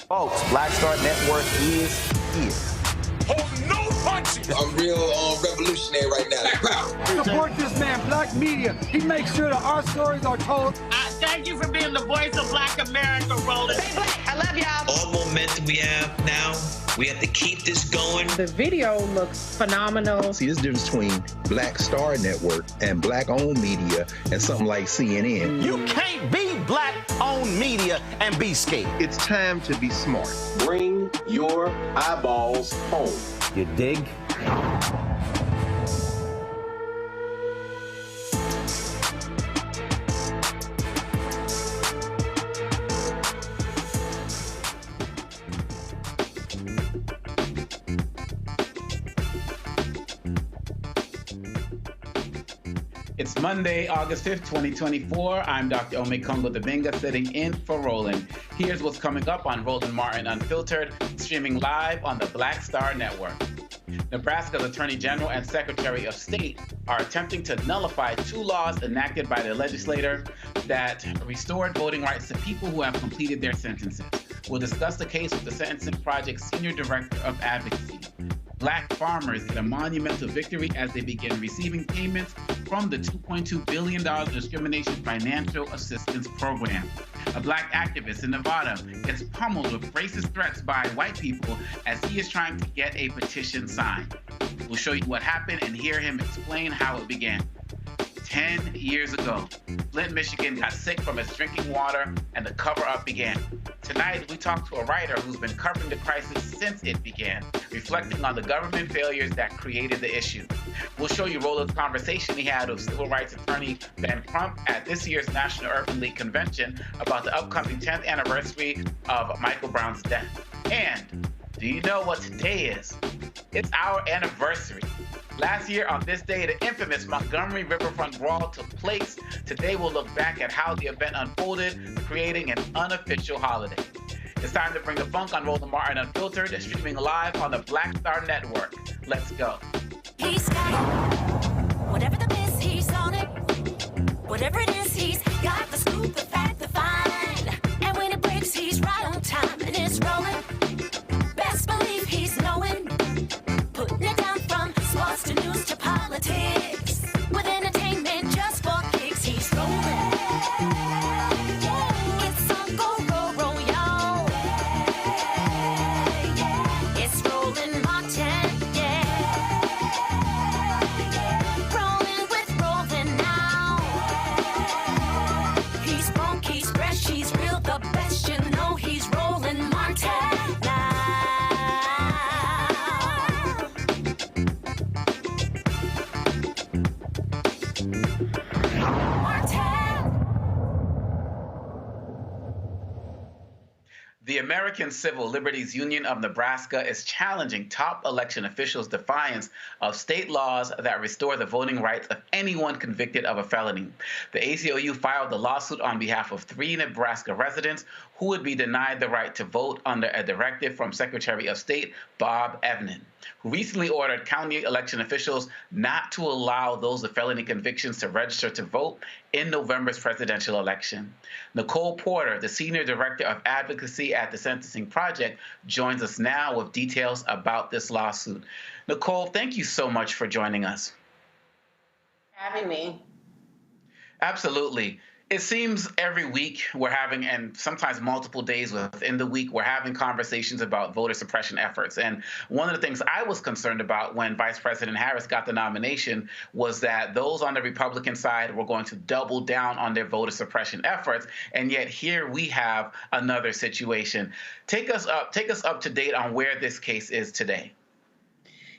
Folks, Black Star Network is here. Hold no punches! I'm real revolutionary right now. Black power. Support this man, Black media. He makes sure that our stories are told. Thank you for being the voice of Black America, Roland. Stay black. I love y'all. All momentum we have now, we have to keep this going. The video looks phenomenal. See, there's a difference between Black Star Network and Black-owned media and something like CNN. You can't be Black-owned media and be scared. It's time to be smart. Bring your eyeballs home. You dig? It's Monday, August 5th, 2024. I'm Dr. Ome Kongo Davinga sitting in for Roland. Here's what's coming up on Roland Martin Unfiltered, streaming live on the Black Star Network. Nebraska's Attorney General and Secretary of State are attempting to nullify two laws enacted by the legislature that restored voting rights to people who have completed their sentences. We'll discuss the case with the Sentencing Project's Senior Director of Advocacy. Black farmers get a monumental victory as they begin receiving payments from the $2.2 billion Discrimination Financial Assistance Program. A Black activist in Nevada gets pummeled with racist threats by white people as he is trying to get a petition signed. We'll show you what happened and hear him explain how it began. 10 years ago, Flint, Michigan got sick from its drinking water and the cover-up began. Tonight, we talk to a writer who's been covering the crisis since it began, reflecting on the government failures that created the issue. We'll show you Roland's conversation he had with civil rights attorney Ben Crump at this year's National Urban League Convention about the upcoming 10th anniversary of Michael Brown's death. And do you know what today is? It's our anniversary. Last year on this day, the infamous Montgomery Riverfront Brawl took place. Today, we'll look back at how the event unfolded, creating an unofficial holiday. It's time to bring the funk on Roland Martin Unfiltered, streaming live on the Black Star Network. Let's go. He's got it. Whatever the miss, he's on it. Whatever it is, he's got the scoop, the fact, the find. And when it breaks, he's right on time and it's rolling. Best believe he's knowing. Putting it down from sports to news to politics. With entertainment just for kicks, he's rolling. It's on go, roll, roll, y'all. It's Roland Martin, yeah. Rolling with Roland now. He's funk, he's fresh, he's real, the best, you know he's Roland Martin. The American Civil Liberties Union of Nebraska is challenging top election officials' defiance of state laws that restore the voting rights of anyone convicted of a felony. The ACLU filed the lawsuit on behalf of 3 Nebraska residents who would be denied the right to vote under a directive from Secretary of State Bob Evnen, who recently ordered county election officials not to allow those with felony convictions to register to vote in November's presidential election. Nicole Porter, the Senior Director of Advocacy at the Sentencing Project, joins us now with details about this lawsuit. Nicole, thank you so much for joining us. Having me. Absolutely. It seems every week we're having, and sometimes multiple days within the week, we're having conversations about voter suppression efforts. And one of the things I was concerned about when Vice President Harris got the nomination was that those on the Republican side were going to double down on their voter suppression efforts. And yet here we have another situation. Take us up to date on where this case is today.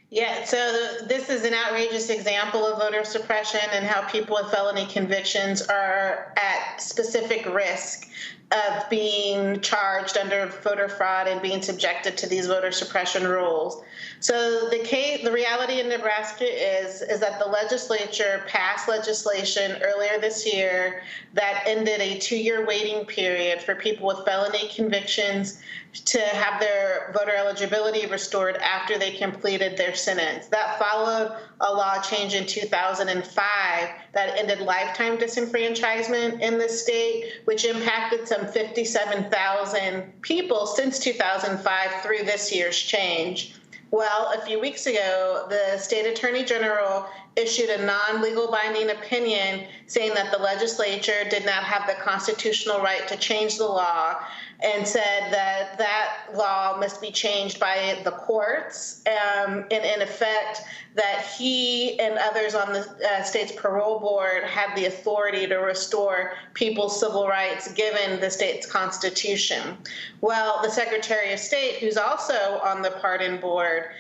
Yeah, so this is an outrageous example of voter suppression and how people with felony convictions are at specific risk of being charged under voter fraud and being subjected to these voter suppression rules. So the reality in Nebraska is that the legislature passed legislation earlier this year that ended a 2-year waiting period for people with felony convictions to have their voter eligibility restored after they completed their sentence. That followed a law change in 2005 that ended lifetime disenfranchisement in the state, which impacted some 57,000 people since 2005 through this year's change. Well, a few weeks ago, the state attorney general issued a non-legal binding opinion saying that the legislature did not have the constitutional right to change the law, and said that that law must be changed by the courts, and in effect that he and others on the state's parole board had the authority to restore people's civil rights given the state's constitution. Well, the Secretary of State, who's also on the pardon board,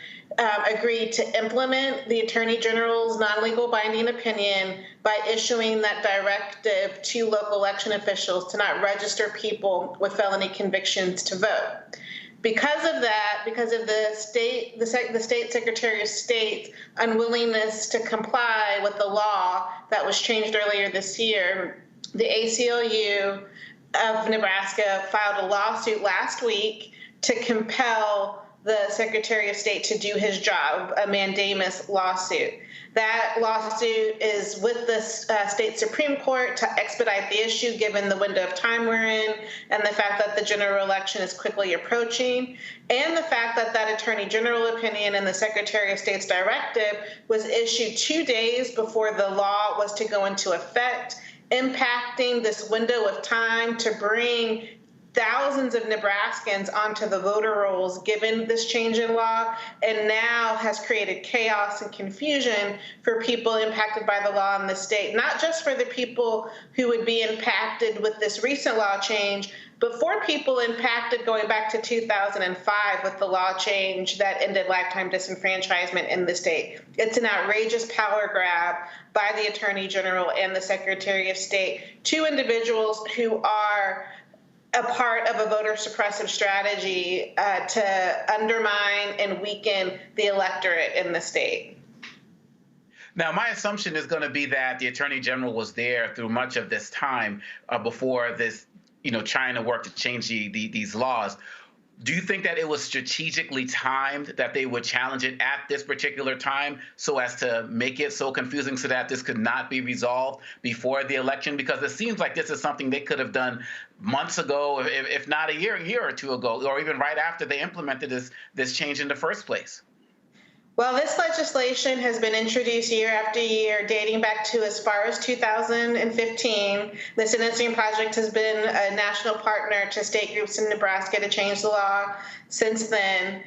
agreed to implement the Attorney General's non-legal binding opinion by issuing that directive to local election officials to not register people with felony convictions to vote. Because of that, because of the state Secretary of State's unwillingness to comply with the law that was changed earlier this year, the ACLU of Nebraska filed a lawsuit last week to compel the Secretary of State to do his job, a mandamus lawsuit. That lawsuit is with the state Supreme Court to expedite the issue given the window of time we're in and the fact that the general election is quickly approaching, and the fact that that Attorney General opinion and the Secretary of State's directive was issued 2 days before the law was to go into effect, impacting this window of time to bring thousands of Nebraskans onto the voter rolls given this change in law, and now has created chaos and confusion for people impacted by the law in the state, not just for the people who would be impacted with this recent law change, but for people impacted going back to 2005 with the law change that ended lifetime disenfranchisement in the state. It's an outrageous power grab by the Attorney General and the Secretary of State, two individuals who are a part of a voter suppressive strategy to undermine and weaken the electorate in the state. Now, my assumption is going to be that the Attorney General was there through much of this time before this, trying to work to change these laws. Do you think that it was strategically timed that they would challenge it at this particular time so as to make it so confusing so that this could not be resolved before the election? Because it seems like this is something they could have done months ago, if not a year or two ago, or even right after they implemented this change in the first place. Well, this legislation has been introduced year after year, dating back to as far as 2015. The Sentencing Project has been a national partner to state groups in Nebraska to change the law since then.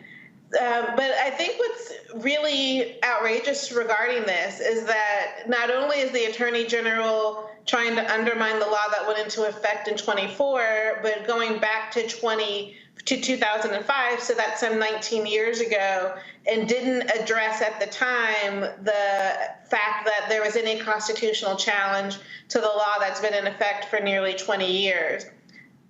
But I think what's really outrageous regarding this is that not only is the Attorney General trying to undermine the law that went into effect in 24, but going back to 2005, so that's some 19 years ago, and didn't address at the time the fact that there was any constitutional challenge to the law that's been in effect for nearly 20 years.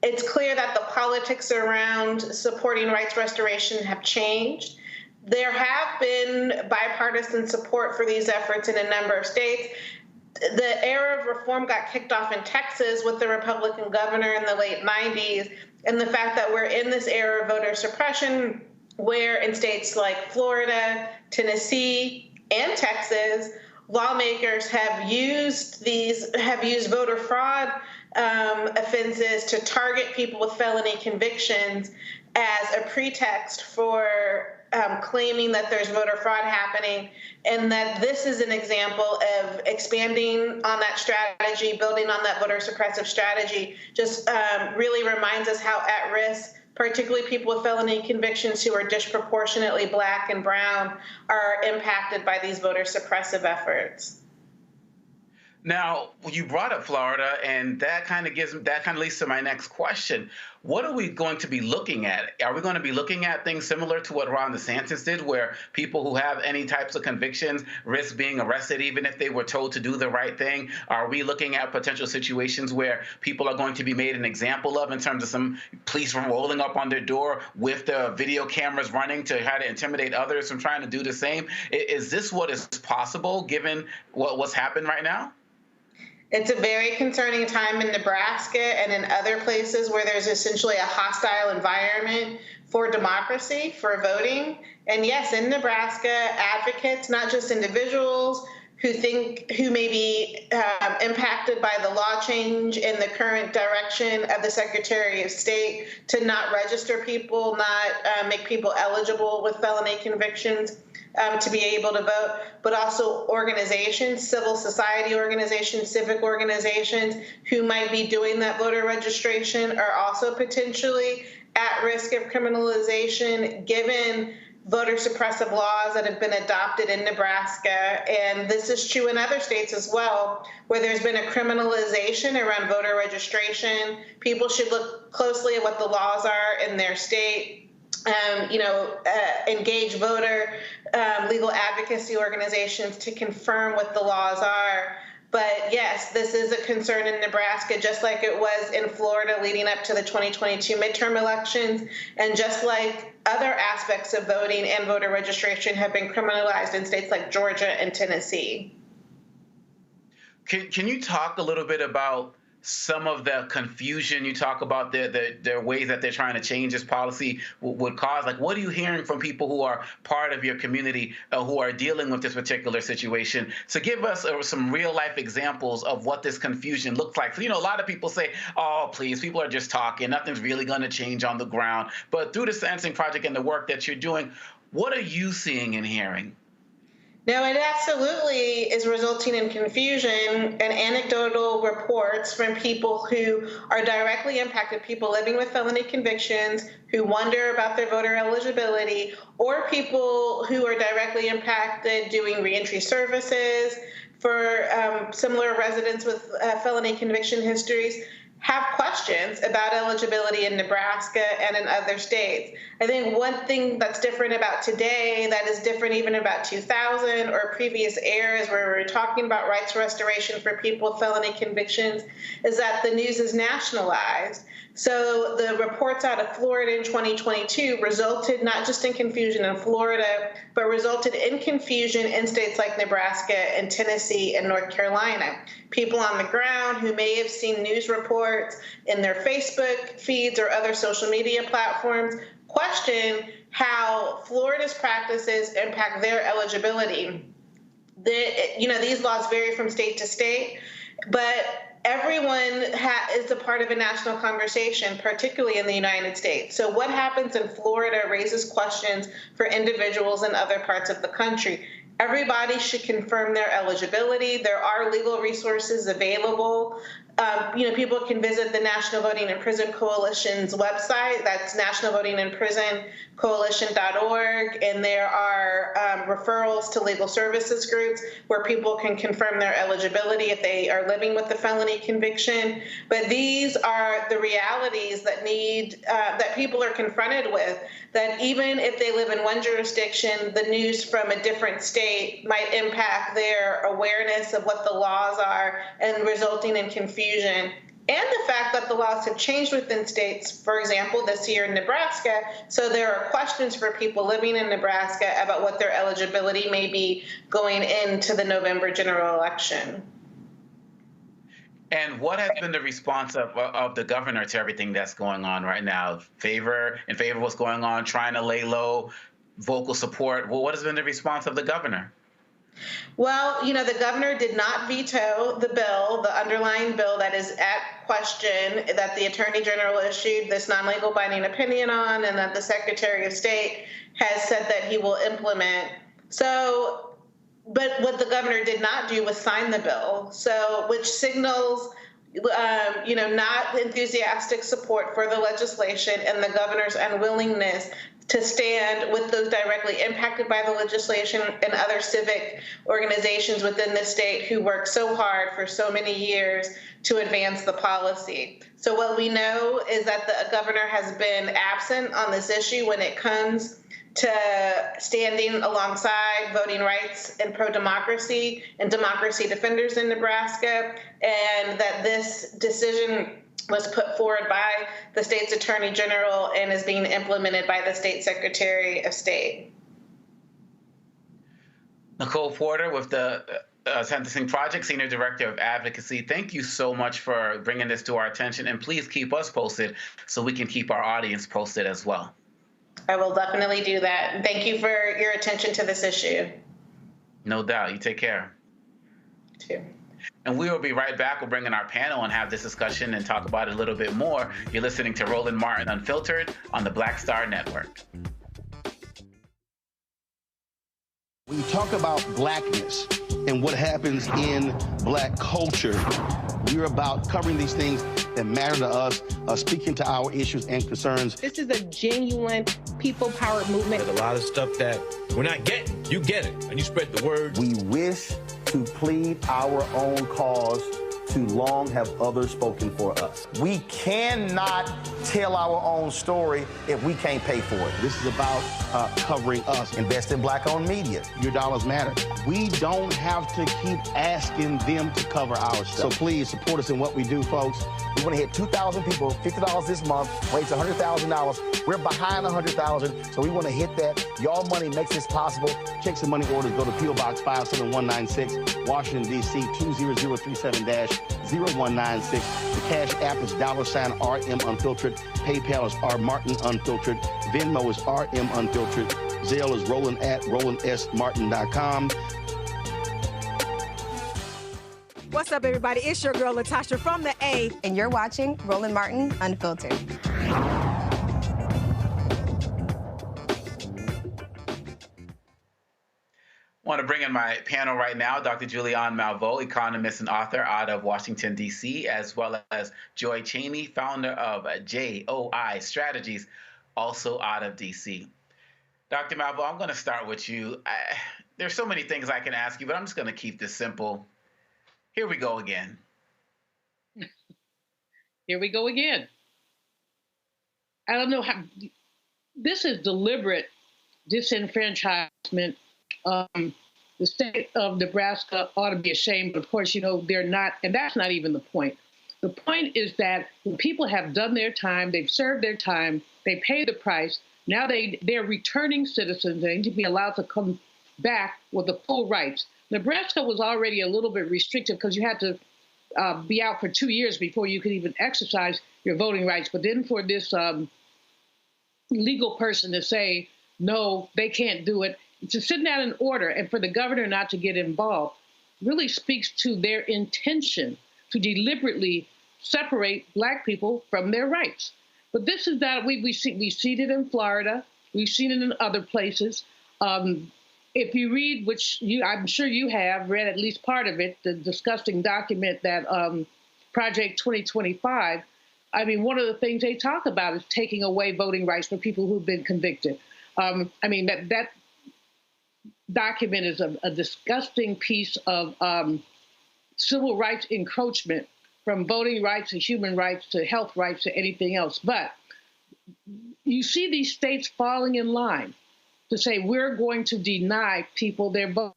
It's clear that the politics around supporting rights restoration have changed. There have been bipartisan support for these efforts in a number of states. The era of reform got kicked off in Texas with the Republican governor in the late 90s, and the fact that we're in this era of voter suppression where in states like Florida, Tennessee, and Texas, lawmakers have used voter fraud offenses to target people with felony convictions as a pretext for claiming that there's voter fraud happening, and that this is an example of expanding on that strategy, building on that voter suppressive strategy, just really reminds us how at risk, particularly people with felony convictions who are disproportionately Black and brown, are impacted by these voter suppressive efforts. Now, you brought up Florida, and that kind of leads to my next question. What are we going to be looking at? Are we going to be looking at things similar to what Ron DeSantis did, where people who have any types of convictions risk being arrested even if they were told to do the right thing? Are we looking at potential situations where people are going to be made an example of in terms of some police rolling up on their door with the video cameras running to try to intimidate others from trying to do the same? Is this what is possible given what's happened right now? It's a very concerning time in Nebraska and in other places where there's essentially a hostile environment for democracy, for voting. And yes, in Nebraska, advocates, not just individuals who may be impacted by the law change and the current direction of the Secretary of State to not register people, not make people eligible with felony convictions to be able to vote, but also organizations, civil society organizations, civic organizations who might be doing that voter registration are also potentially at risk of criminalization given voter suppressive laws that have been adopted in Nebraska. And this is true in other states as well, where there's been a criminalization around voter registration. People should look closely at what the laws are in their state. Engage voter legal advocacy organizations to confirm what the laws are. But yes, this is a concern in Nebraska, just like it was in Florida leading up to the 2022 midterm elections, and just like other aspects of voting and voter registration have been criminalized in states like Georgia and Tennessee. Can you talk a little bit about some of the confusion you talk about, their ways that they're trying to change this policy would cause? Like, what are you hearing from people who are part of your community who are dealing with this particular situation? So give us some real life examples of what this confusion looks like. So, a lot of people say, oh, please, people are just talking. Nothing's really going to change on the ground. But through the Sentencing Project and the work that you're doing, what are you seeing and hearing? No, it absolutely is resulting in confusion and anecdotal reports from people who are directly impacted, people living with felony convictions who wonder about their voter eligibility, or people who are directly impacted doing reentry services for similar residents with felony conviction histories, have questions about eligibility in Nebraska and in other states. I think one thing that's different about today that is different even about 2000 or previous eras where we were talking about rights restoration for people with felony convictions is that the news is nationalized. So the reports out of Florida in 2022 resulted not just in confusion in Florida, but resulted in confusion in states like Nebraska and Tennessee and North Carolina. People on the ground who may have seen news reports in their Facebook feeds or other social media platforms question how Florida's practices impact their eligibility. These laws vary from state to state, but everyone is a part of a national conversation, particularly in the United States. So what happens in Florida raises questions for individuals in other parts of the country. Everybody should confirm their eligibility. There are legal resources available. People can visit the National Voting in Prison Coalition's website. That's nationalvotingin-prisoncoalition.org. And there are referrals to legal services groups where people can confirm their eligibility if they are living with a felony conviction. But these are the realities that that people are confronted with, that even if they live in one jurisdiction, the news from a different state might impact their awareness of what the laws are and resulting in confusion. And the fact that the laws have changed within states, for example, this year in Nebraska, so there are questions for people living in Nebraska about what their eligibility may be going into the November general election. And what has been the response of the governor to everything that's going on right now? In favor of what's going on, trying to lay low, vocal support. Well, what has been the response of the governor? Well, the governor did not veto the bill, the underlying bill that is at question, that the Attorney General issued this non-legal binding opinion on, and that the Secretary of State has said that he will implement. But what the governor did not do was sign the bill, which signals, not enthusiastic support for the legislation and the governor's unwillingness to stand with those directly impacted by the legislation and other civic organizations within the state who worked so hard for so many years to advance the policy. So what we know is that the governor has been absent on this issue when it comes to standing alongside voting rights and pro-democracy and democracy defenders in Nebraska, and that this decision was put forward by the state's Attorney General and is being implemented by the state Secretary of State. Nicole Porter with the Sentencing Project, Senior Director of Advocacy. Thank you so much for bringing this to our attention, and please keep us posted so we can keep our audience posted as well. I will definitely do that. Thank you for your attention to this issue. No doubt. You take care. Too. And we will be right back. We'll bring in our panel and have this discussion and talk about it a little bit more. You're listening to Roland Martin Unfiltered on the Black Star Network. When you talk about blackness and what happens in black culture, we're about covering these things that matter to us, speaking to our issues and concerns. This is a genuine people-powered movement. There's a lot of stuff that we're not getting. You get it, and you spread the word. We wish to plead our own cause. Too long have others spoken for us. We cannot tell our own story if we can't pay for it. This is about covering us. Invest in black-owned media. Your dollars matter. We don't have to keep asking them to cover our stuff. So please support us in what we do, folks. We want to hit 2,000 people, $50 this month, raise $100,000. We're behind 100,000, so we want to hit that. Y'all money makes this possible. Checks and money orders go to P.O. Box 57196, Washington, D.C. 20037-0196. The Cash App is $RM Unfiltered. PayPal is R Martin Unfiltered. Venmo is RM Unfiltered. Zelle is RolandS.Martin.com. What's up, everybody? It's your girl, Latasha from the A. And you're watching Roland Martin Unfiltered. I want to bring in my panel right now, Dr. Julianne Malveaux, economist and author out of Washington, D.C., as well as Joy Cheney, founder of JOI Strategies, also out of D.C. Dr. Malveaux, I'm going to start with you. There's so many things I can ask you, but I'm just going to keep this simple. Here we go again. Here we go again. I don't know how. This is deliberate disenfranchisement. The state of Nebraska ought to be ashamed, but of course, you know, they're not, and that's not even the point. The point is that when people have done their time, they've served their time, they pay the price, now they're returning citizens, they need to be allowed to come back with the full rights. Nebraska was already a little bit restrictive because you had to be out for 2 years before you could even exercise your voting rights. But then for this legal person to say, no, they can't do it, to sit down in order and for the governor not to get involved really speaks to their intention to deliberately separate Black people from their rights. But this is that we've seen it in Florida. We've seen it in other places. If you read, which I'm sure you have read at least part of it, the disgusting document that Project 2025, I mean, one of the things they talk about is taking away voting rights for people who've been convicted. I mean, that document is a disgusting piece of civil rights encroachment, from voting rights to human rights to health rights to anything else. But you see these states falling in line to say we're going to deny people their votes.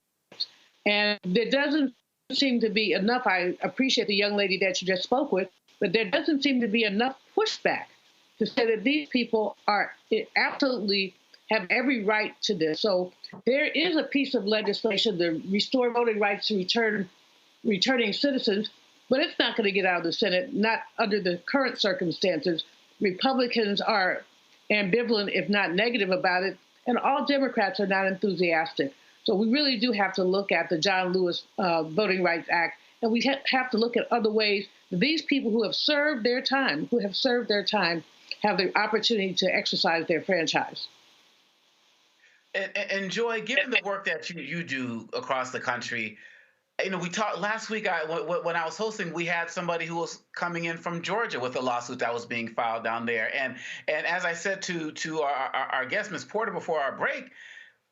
And there doesn't seem to be enough. I appreciate the young lady that you just spoke with, but there doesn't seem to be enough pushback to say that these people are absolutely have every right to this. So there is a piece of legislation to restore voting rights to returning citizens, but it's not going to get out of the Senate, not under the current circumstances. Republicans are ambivalent, if not negative about it, and all Democrats are not enthusiastic. So we really do have to look at the John Lewis Voting Rights Act, and we have to look at other ways that these people who have served their time, have the opportunity to exercise their franchise. And Joy, given the work that you do across the country, you know, we talked last week. When I was hosting, we had somebody who was coming in from Georgia with a lawsuit that was being filed down there. And as I said to our guest, Ms. Porter, before our break,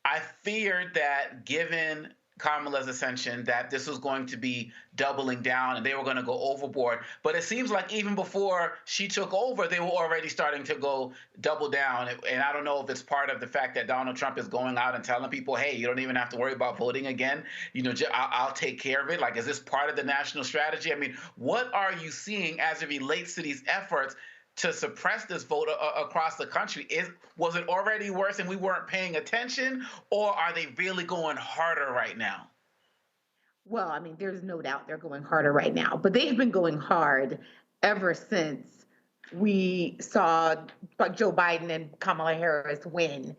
I feared that given Kamala's ascension, that this was going to be doubling down and they were going to go overboard. But it seems like even before she took over, they were already starting to go double down. And I don't know if it's part of the fact that Donald Trump is going out and telling people, hey, you don't even have to worry about voting again. You know, I'll take care of it. Like, is this part of the national strategy? I mean, what are you seeing as it relates to these efforts to suppress this vote across the country? Was it already worse and we weren't paying attention, or are they really going harder right now? well, I mean, there's no doubt they're going harder right now, but they've been going hard ever since we saw Joe Biden and Kamala Harris win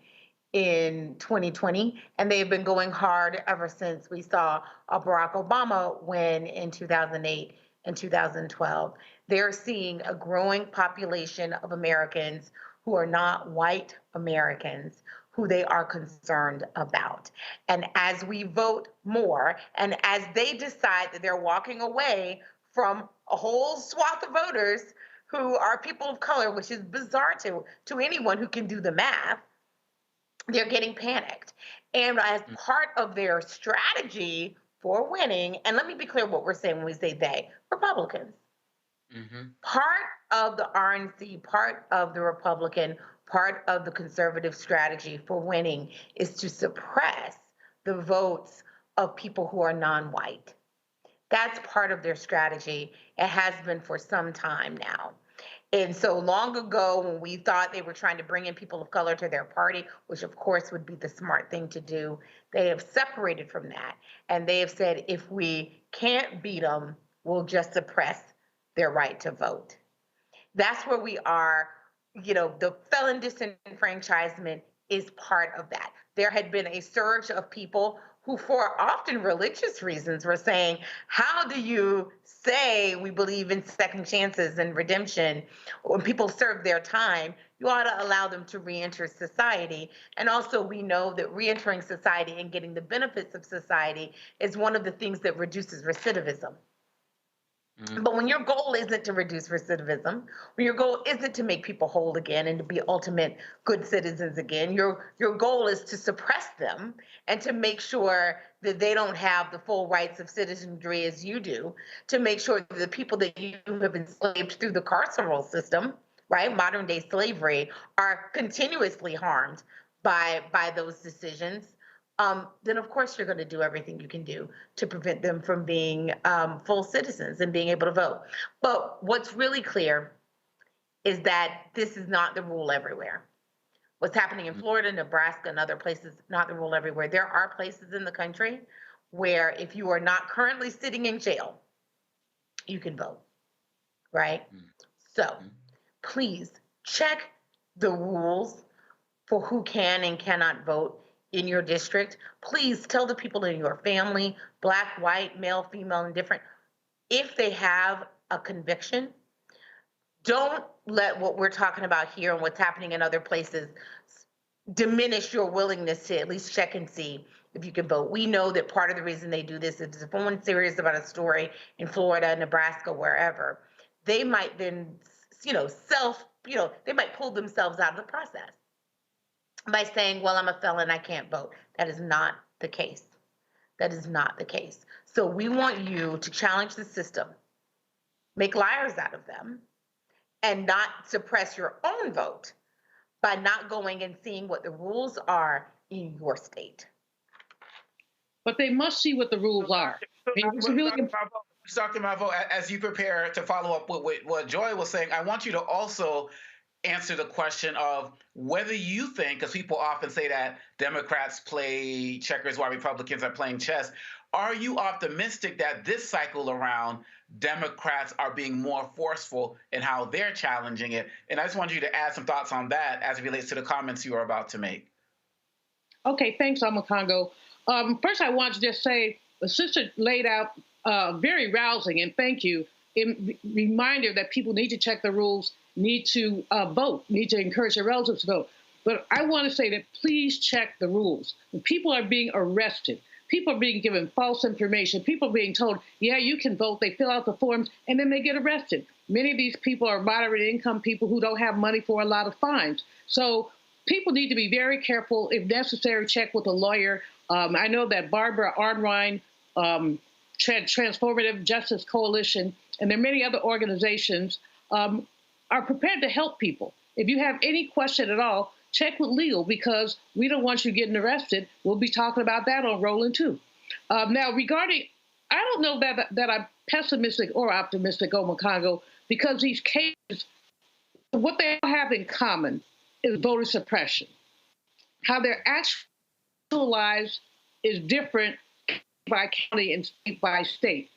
in 2020, and they've been going hard ever since we saw Barack Obama win in 2008 and 2012. They're seeing a growing population of Americans who are not white Americans who they are concerned about. And as we vote more, and as they decide that they're walking away from a whole swath of voters who are people of color, which is bizarre to anyone who can do the math, they're getting panicked. And as part of their strategy for winning, and let me be clear what we're saying when we say they, Republicans. Part of the RNC, part of the Republican, part of the conservative strategy for winning is to suppress the votes of people who are non-white. That's part of their strategy. It has been for some time now. And so long ago, when we thought they were trying to bring in people of color to their party, which of course would be the smart thing to do, they have separated from that. And they have said, if we can't beat them, we'll just suppress their right to vote. That's where we are. You know, the felon disenfranchisement is part of that. There had been a surge of people who, for often religious reasons, were saying, how do you say we believe in second chances and redemption when people serve their time? You ought to allow them to reenter society. And also, we know that reentering society and getting the benefits of society is one of the things that reduces recidivism. But when your goal isn't to reduce recidivism, when your goal isn't to make people whole again and to be ultimate good citizens again, your goal is to suppress them and to make sure that they don't have the full rights of citizenry as you do, to make sure that the people that you have enslaved through the carceral system, right, modern day slavery, are continuously harmed by those decisions. Then of course you're going to do everything you can do to prevent them from being full citizens and being able to vote. But what's really clear is that this is not the rule everywhere. What's happening in Florida, Nebraska, and other places, not the rule everywhere. There are places in the country where if you are not currently sitting in jail, you can vote, right? So please check the rules for who can and cannot vote in your district. Please tell the people in your family, black, white, male, female, indifferent, if they have a conviction, don't let what we're talking about here and what's happening in other places diminish your willingness to at least check and see if you can vote. We know that part of the reason they do this is if someone's serious about a story in Florida, Nebraska, wherever, they might then, they might pull themselves out of the process by saying, well, I'm a felon, I can't vote. That is not the case. That is not the case. So we want you to challenge the system, make liars out of them, and not suppress your own vote by not going and seeing what the rules are in your state. But they must see what the rules are. Dr. Malvo, as you prepare to follow up with what Joy was saying, I want you to also answer the question of whether you think, because people often say that Democrats play checkers while Republicans are playing chess, are you optimistic that this cycle around Democrats are being more forceful in how they're challenging it? And I just want you to add some thoughts on that as it relates to the comments you are about to make. Okay, thanks, Amakongo. First, I want to just say the sister laid out very rousing, and thank you, reminder that people need to check the rules, need to vote, need to encourage their relatives to vote. But I want to say that please check the rules. When people are being arrested, people are being given false information, people are being told, yeah, you can vote, they fill out the forms, and then they get arrested. Many of these people are moderate income people who don't have money for a lot of fines. So people need to be very careful. If necessary, check with a lawyer. I know that Barbara Arnrine, Transformative Justice Coalition, and there are many other organizations are prepared to help people. If you have any question at all, check with legal, because we don't want you getting arrested. We'll be talking about that on Roland too. Now, regarding, I don't know that I'm pessimistic or optimistic, Omakongo, because these cases, what they have in common is voter suppression. How they're actualized is different by county and state by state.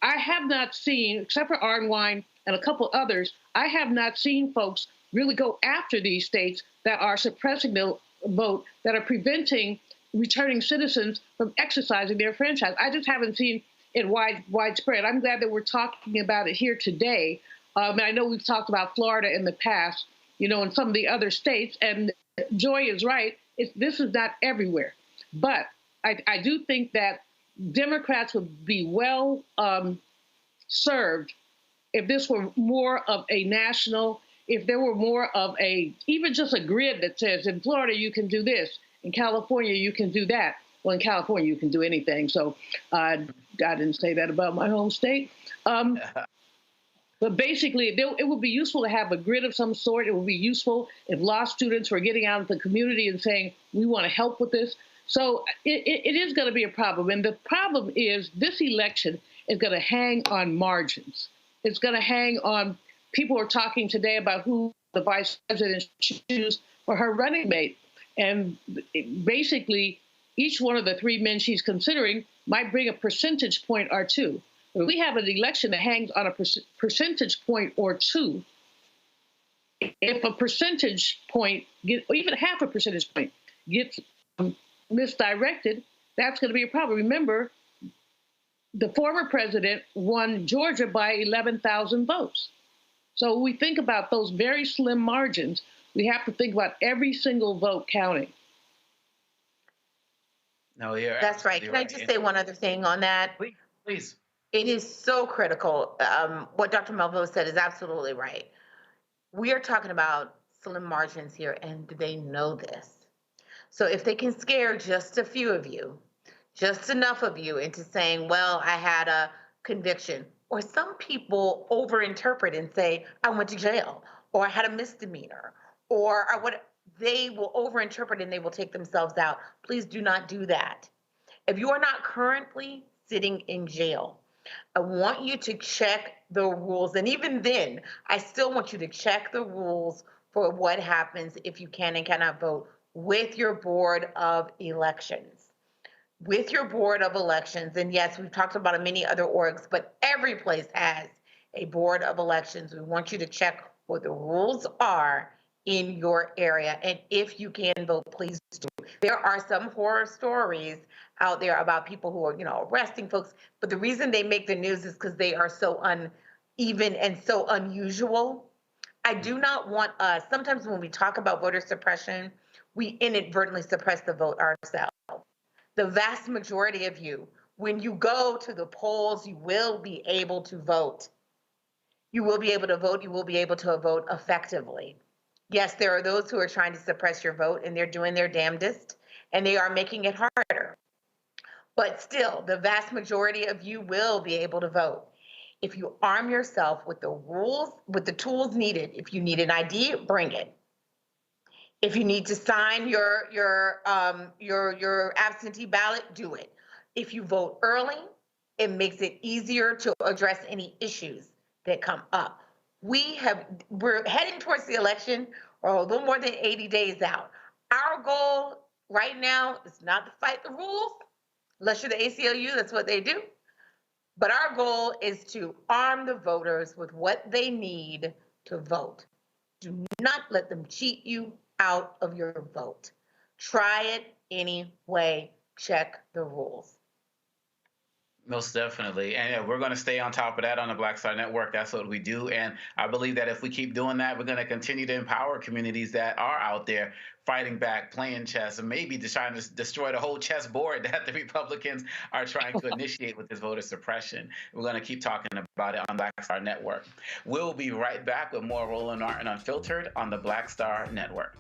I have not seen, except for Arnwine and a couple others, I have not seen folks really go after these states that are suppressing the vote, that are preventing returning citizens from exercising their franchise. I just haven't seen it widespread. I'm glad that we're talking about it here today. And I know we've talked about Florida in the past, and some of the other states. And Joy is right. This is not everywhere. But I do think that Democrats would be well served if this were more of a national, if there were more of even just a grid that says in Florida you can do this, in California you can do that. Well, in California you can do anything. So I didn't say that about my home state. But basically, it would be useful to have a grid of some sort. It would be useful if law students were getting out into the community and saying, we want to help with this. So it is going to be a problem. And the problem is this election is going to hang on margins. It's going to hang on, people are talking today about who the vice president should choose for her running mate. And basically, each one of the three men she's considering might bring a percentage point or two. If we have an election that hangs on a percentage point or two, if a percentage point, or even half a percentage point, gets misdirected, that's going to be a problem. Remember, the former president won Georgia by 11,000 votes. So when we think about those very slim margins, we have to think about every single vote counting. No, you're That's right. Can I just say one other thing on that? Please. It is so critical. What Dr. Melville said is absolutely right. We are talking about slim margins here, and they know this. So if they can scare just a few of you, just enough of you into saying, well, I had a conviction, or some people overinterpret and say, I went to jail, or I had a misdemeanor, or what, they will overinterpret and they will take themselves out. Please do not do that. If you are not currently sitting in jail, I want you to check the rules. And even then, I still want you to check the rules for what happens if you can and cannot vote with your board of elections. With your board of elections. And yes, we've talked about many other orgs, but every place has a board of elections. We want you to check what the rules are in your area. And if you can vote, please do. There are some horror stories out there about people who are, arresting folks. But the reason they make the news is because they are so uneven and so unusual. I do not want us, sometimes when we talk about voter suppression, we inadvertently suppress the vote ourselves. The vast majority of you, when you go to the polls, you will be able to vote. You will be able to vote. You will be able to vote effectively. Yes, there are those who are trying to suppress your vote, and they're doing their damnedest, and they are making it harder. But still, the vast majority of you will be able to vote. If you arm yourself with the rules, with the tools needed, if you need an ID, bring it. If you need to sign your absentee ballot, do it. If you vote early, it makes it easier to address any issues that come up. We're heading towards the election, or a little more than 80 days out. Our goal right now is not to fight the rules, unless you're the ACLU, that's what they do. But our goal is to arm the voters with what they need to vote. Do not let them cheat you out of your vote. Try it anyway. Check the rules. Most definitely. And we're going to stay on top of that on the Black Star Network. That's what we do. And I believe that if we keep doing that, we're going to continue to empower communities that are out there fighting back, playing chess, and maybe just trying to destroy the whole chessboard that the Republicans are trying to initiate with this voter suppression. We're going to keep talking about it on Black Star Network. We'll be right back with more Roland Martin Unfiltered on the Black Star Network.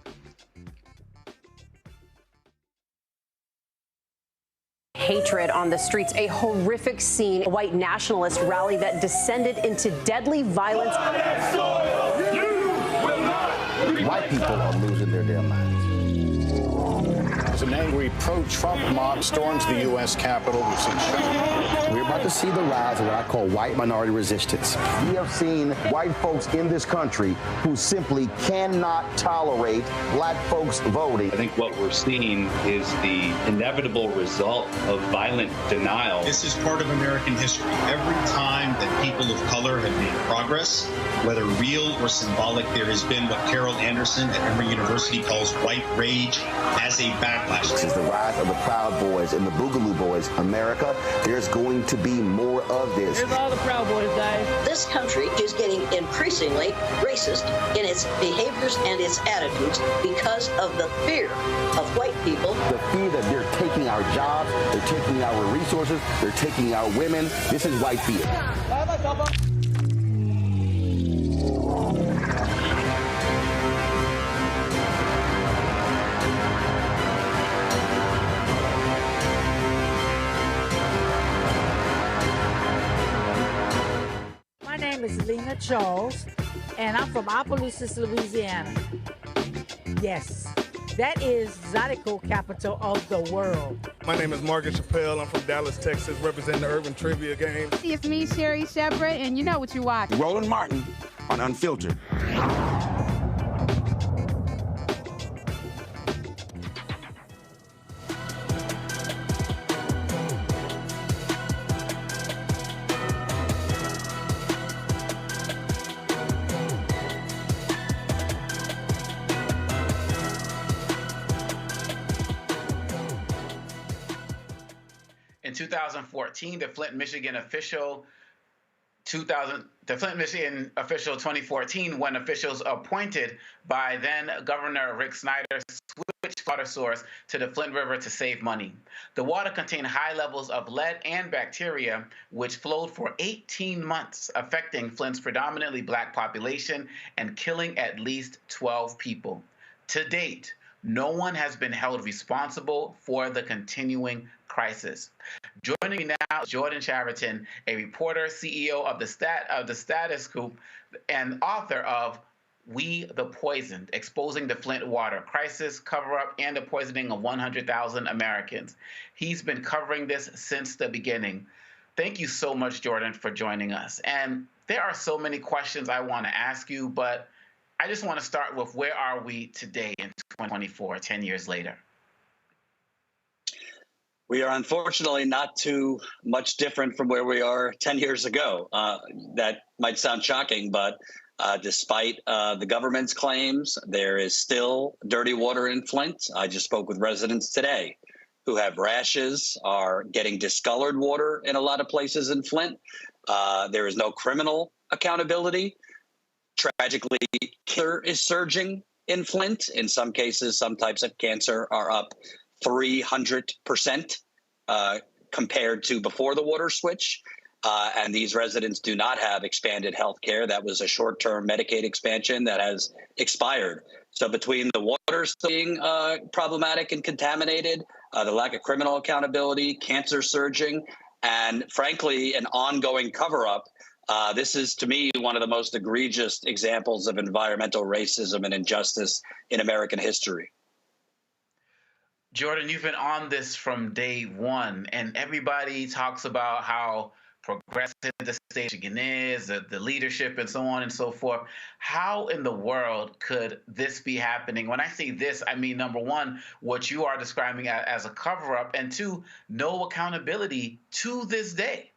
Hatred on the streets, a horrific scene, a white nationalist rally that descended into deadly violence. White people are losing their damn minds. as an angry pro-Trump mob storms the U.S. Capitol. We've seen We're about to see the rise of what I call white minority resistance. We have seen white folks in this country who simply cannot tolerate black folks voting. I think what we're seeing is the inevitable result of violent denial. This is part of American history. Every time that people of color have made progress, whether real or symbolic, there has been what Carol Anderson at Emory University calls white rage as a backlash. This is the rise of the Proud Boys and the Boogaloo Boys. America, there's going to be more of this. Here's all the Proud Boys, guys. This country is getting increasingly racist in its behaviors and its attitudes because of the fear of white people. The fear that they're taking our jobs, they're taking our resources, they're taking our women. This is white fear. My name is Lena Charles, and I'm from Opelousas, Louisiana. Yes, that is Zydeco capital of the world. My name is Margaret Chappelle. I'm from Dallas, Texas, representing the Urban Trivia Game. It's me, Sherry Shepard, and you know what you watch. Roland Martin on Unfiltered. In 2014, the Flint, Michigan official 2014, when officials appointed by then Governor Rick Snyder switched water source to the Flint River to save money. The water contained high levels of lead and bacteria, which flowed for 18 months, affecting Flint's predominantly black population and killing at least 12 people. To date, no one has been held responsible for the continuing crisis. Joining me now is Jordan Chariton, a reporter, CEO of the Status Group, and author of We the Poisoned, Exposing the Flint Water Crisis, Cover-Up, and the Poisoning of 100,000 Americans. He's been covering this since the beginning. Thank you so much, Jordan, for joining us. And there are so many questions I want to ask you, but I just want to start with where are we today in 2024, 10 years later? We are unfortunately not too much different from where we are 10 years ago. That might sound shocking, but despite the government's claims, there is still dirty water in Flint. I just spoke with residents today who have rashes, are getting discolored water in a lot of places in Flint. There is no criminal accountability. Tragically, cancer is surging in Flint. In some cases, some types of cancer are up 300% compared to before the water switch. And these residents do not have expanded health care. That was a short-term Medicaid expansion that has expired. So between the water being problematic and contaminated, the lack of criminal accountability, cancer surging, and frankly, an ongoing cover-up, this is, to me, one of the most egregious examples of environmental racism and injustice in American history. Jordan, you've been on this from day one, and everybody talks about how progressive the state of Michigan is, the leadership, and so on and so forth. How in the world could this be happening? When I say this, I mean, number one, what you are describing as a cover-up, and two, no accountability to this day.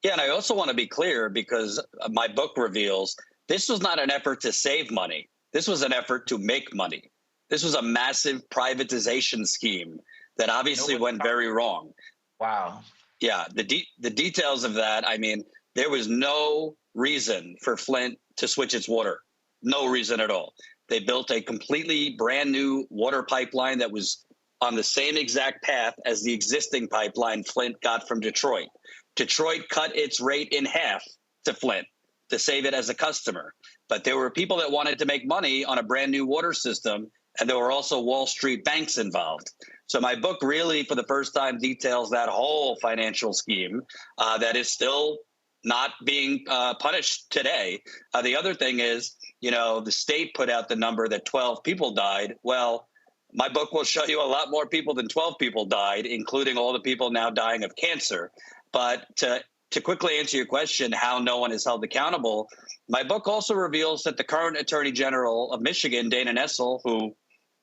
Yeah, and I also want to be clear, because my book reveals this was not an effort to save money. This was an effort to make money. This was a massive privatization scheme that obviously went very wrong. Wow. Yeah, the details of that, I mean, there was no reason for Flint to switch its water. No reason at all. They built a completely brand new water pipeline that was on the same exact path as the existing pipeline Flint got from Detroit. Detroit cut its rate in half to Flint to save it as a customer. But there were people that wanted to make money on a brand new water system, and there were also Wall Street banks involved. So my book really, for the first time, details that whole financial scheme that is still not being punished today. The other thing is, you know, the state put out the number that 12 people died. Well, my book will show you a lot more people than 12 people died, including all the people now dying of cancer. But to quickly answer your question, how no one is held accountable, my book also reveals that the current Attorney General of Michigan, Dana Nessel, who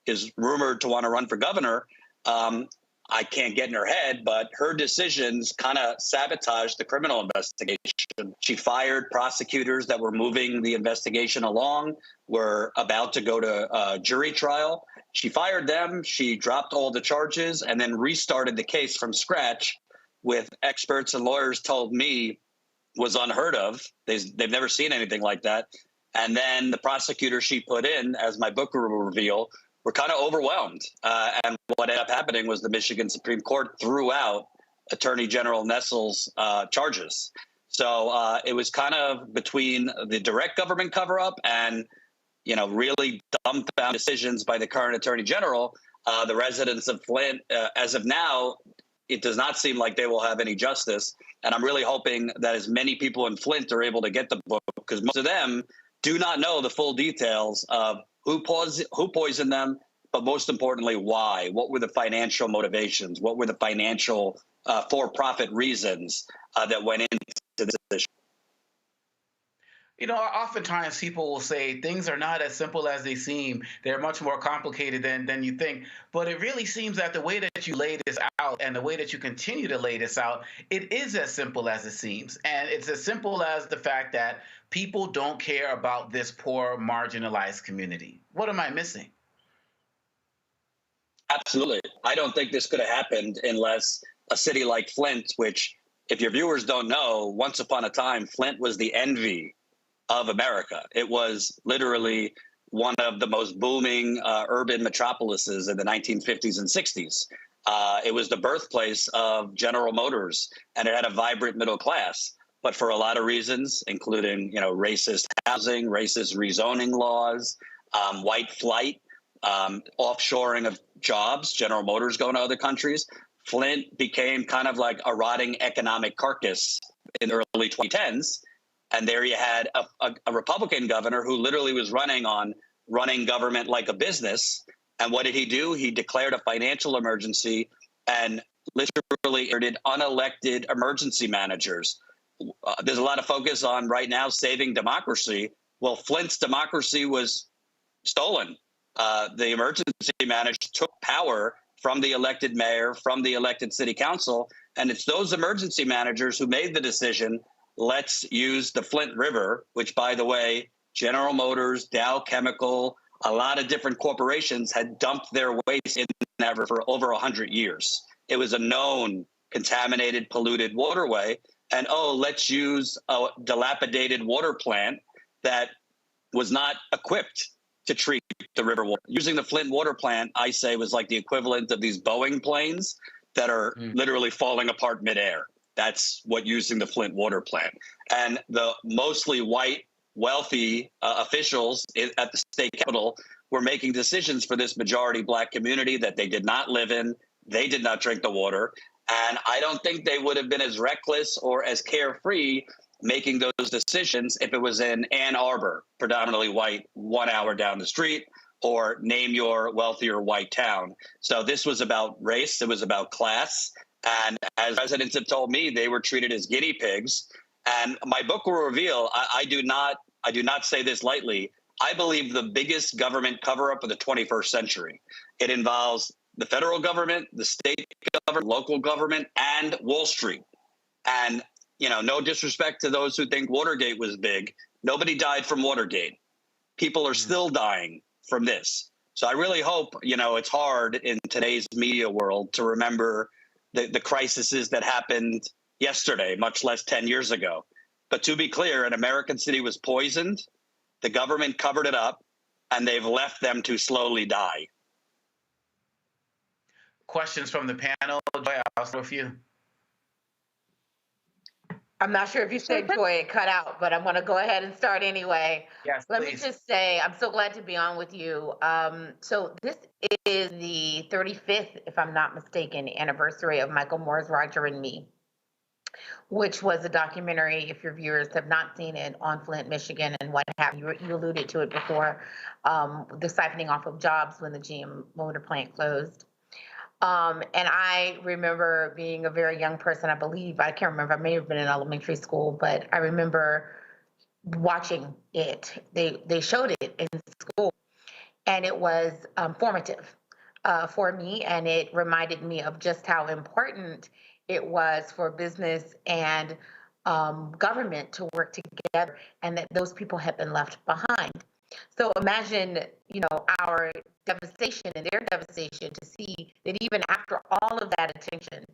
is rumored to want to run for governor, I can't get in her head, but her decisions kind of sabotaged the criminal investigation. She fired prosecutors that were moving the investigation along, were about to go to jury trial. She fired them, she dropped all the charges, and then restarted the case from scratch with experts and lawyers told me was unheard of. They've never seen anything like that. And then the prosecutors she put in, as my book will reveal, were kind of overwhelmed. And what ended up happening was the Michigan Supreme Court threw out Attorney General Nessel's charges. So it was kind of between the direct government cover-up and, really dumbfounded decisions by the current Attorney General. The residents of Flint, as of now, it does not seem like they will have any justice. And I'm really hoping that as many people in Flint are able to get the book, because most of them do not know the full details of who poisoned them, but most importantly, why? What were the financial motivations? What were the financial for-profit reasons that went into this issue? Oftentimes people will say things are not as simple as they seem. They're much more complicated than you think. But it really seems that the way that you lay this out and the way that you continue to lay this out, it is as simple as it seems. And it's as simple as the fact that people don't care about this poor, marginalized community. What am I missing? Absolutely. I don't think this could have happened unless a city like Flint, which, if your viewers don't know, once upon a time, Flint was the envy of America. It was literally one of the most booming urban metropolises in the 1950s and 60s. It was the birthplace of General Motors, and it had a vibrant middle class. But for a lot of reasons, including racist housing, racist rezoning laws, white flight, offshoring of jobs, General Motors going to other countries, Flint became kind of like a rotting economic carcass in the early 2010s. And there you had a Republican governor who literally was running on running government like a business. And what did he do? He declared a financial emergency and literally did unelected emergency managers. There's a lot of focus on right now saving democracy. Well, Flint's democracy was stolen. The emergency manager took power from the elected mayor, from the elected city council. And it's those emergency managers who made the decision, let's use the Flint River, which, by the way, General Motors, Dow Chemical, a lot of different corporations had dumped their waste in that river for over 100 years. It was a known contaminated, polluted waterway. And, let's use a dilapidated water plant that was not equipped to treat the river water. Using the Flint water plant, I say, was like the equivalent of these Boeing planes that are literally falling apart midair. That's what using the Flint water plant. And the mostly white, wealthy officials at the state capitol were making decisions for this majority black community that they did not live in. They did not drink the water. And I don't think they would have been as reckless or as carefree making those decisions if it was in Ann Arbor, predominantly white, 1 hour down the street, or name your wealthier white town. So this was about race. It was about class. And as residents have told me, they were treated as guinea pigs. And my book will reveal, I do not say this lightly, I believe the biggest government cover-up of the 21st century. It involves the federal government, the state government, local government, and Wall Street. And, no disrespect to those who think Watergate was big. Nobody died from Watergate. People are still dying from this. So I really hope, it's hard in today's media world to remember the crises that happened yesterday, much less 10 years ago. But to be clear, an American city was poisoned, the government covered it up, and they've left them to slowly die. Questions from the panel? Joy, I'll start with you. I'm not sure if you said Joy, it cut out, but I'm going to go ahead and start anyway. Yes, Let please. me just say, I'm so glad to be on with you. So this is the 35th, if I'm not mistaken, anniversary of Michael Moore's Roger and Me. which was a documentary, if your viewers have not seen it, on Flint, Michigan, and what happened. You alluded to it before, the siphoning off of jobs when the GM motor plant closed. And I remember being a very young person, I believe, I can't remember, I may have been in elementary school, but I remember watching it. They showed it in school, and it was formative for me, and it reminded me of just how important it was for business and government to work together, and that those people had been left behind. So imagine, our devastation and their devastation to see that even after all of that attention,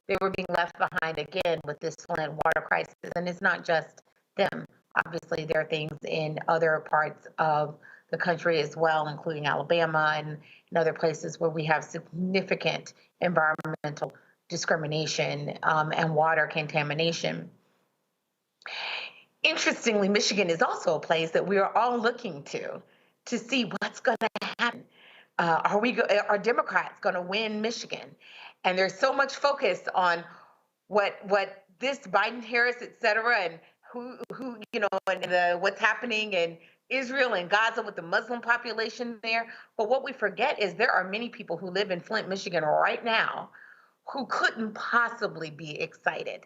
they were being left behind again with this Flint water crisis. And it's not just them. Obviously, there are things in other parts of the country as well, including Alabama and other places where we have significant environmental discrimination and water contamination. Interestingly, Michigan is also a place that we are all looking to see what's going to happen. Are Democrats going to win Michigan? And there's so much focus on what this Biden, Harris, et cetera, and who and what's happening in Israel and Gaza with the Muslim population there. But what we forget is there are many people who live in Flint, Michigan right now who couldn't possibly be excited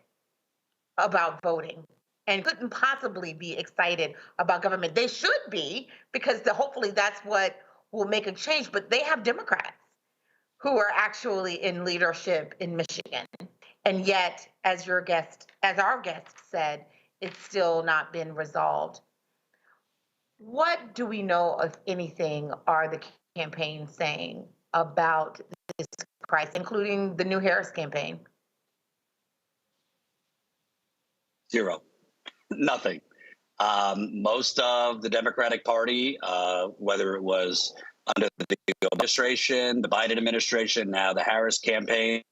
about voting and couldn't possibly be excited about government. They should be, because hopefully that's what will make a change. But they have Democrats who are actually in leadership in Michigan. And yet, as our guest said, it's still not been resolved. What do we know, if anything, are the campaigns saying about this crisis, including the new Harris campaign? Zero. Nothing. Most of the Democratic Party, whether it was under the administration, the Biden administration, now the Harris campaign,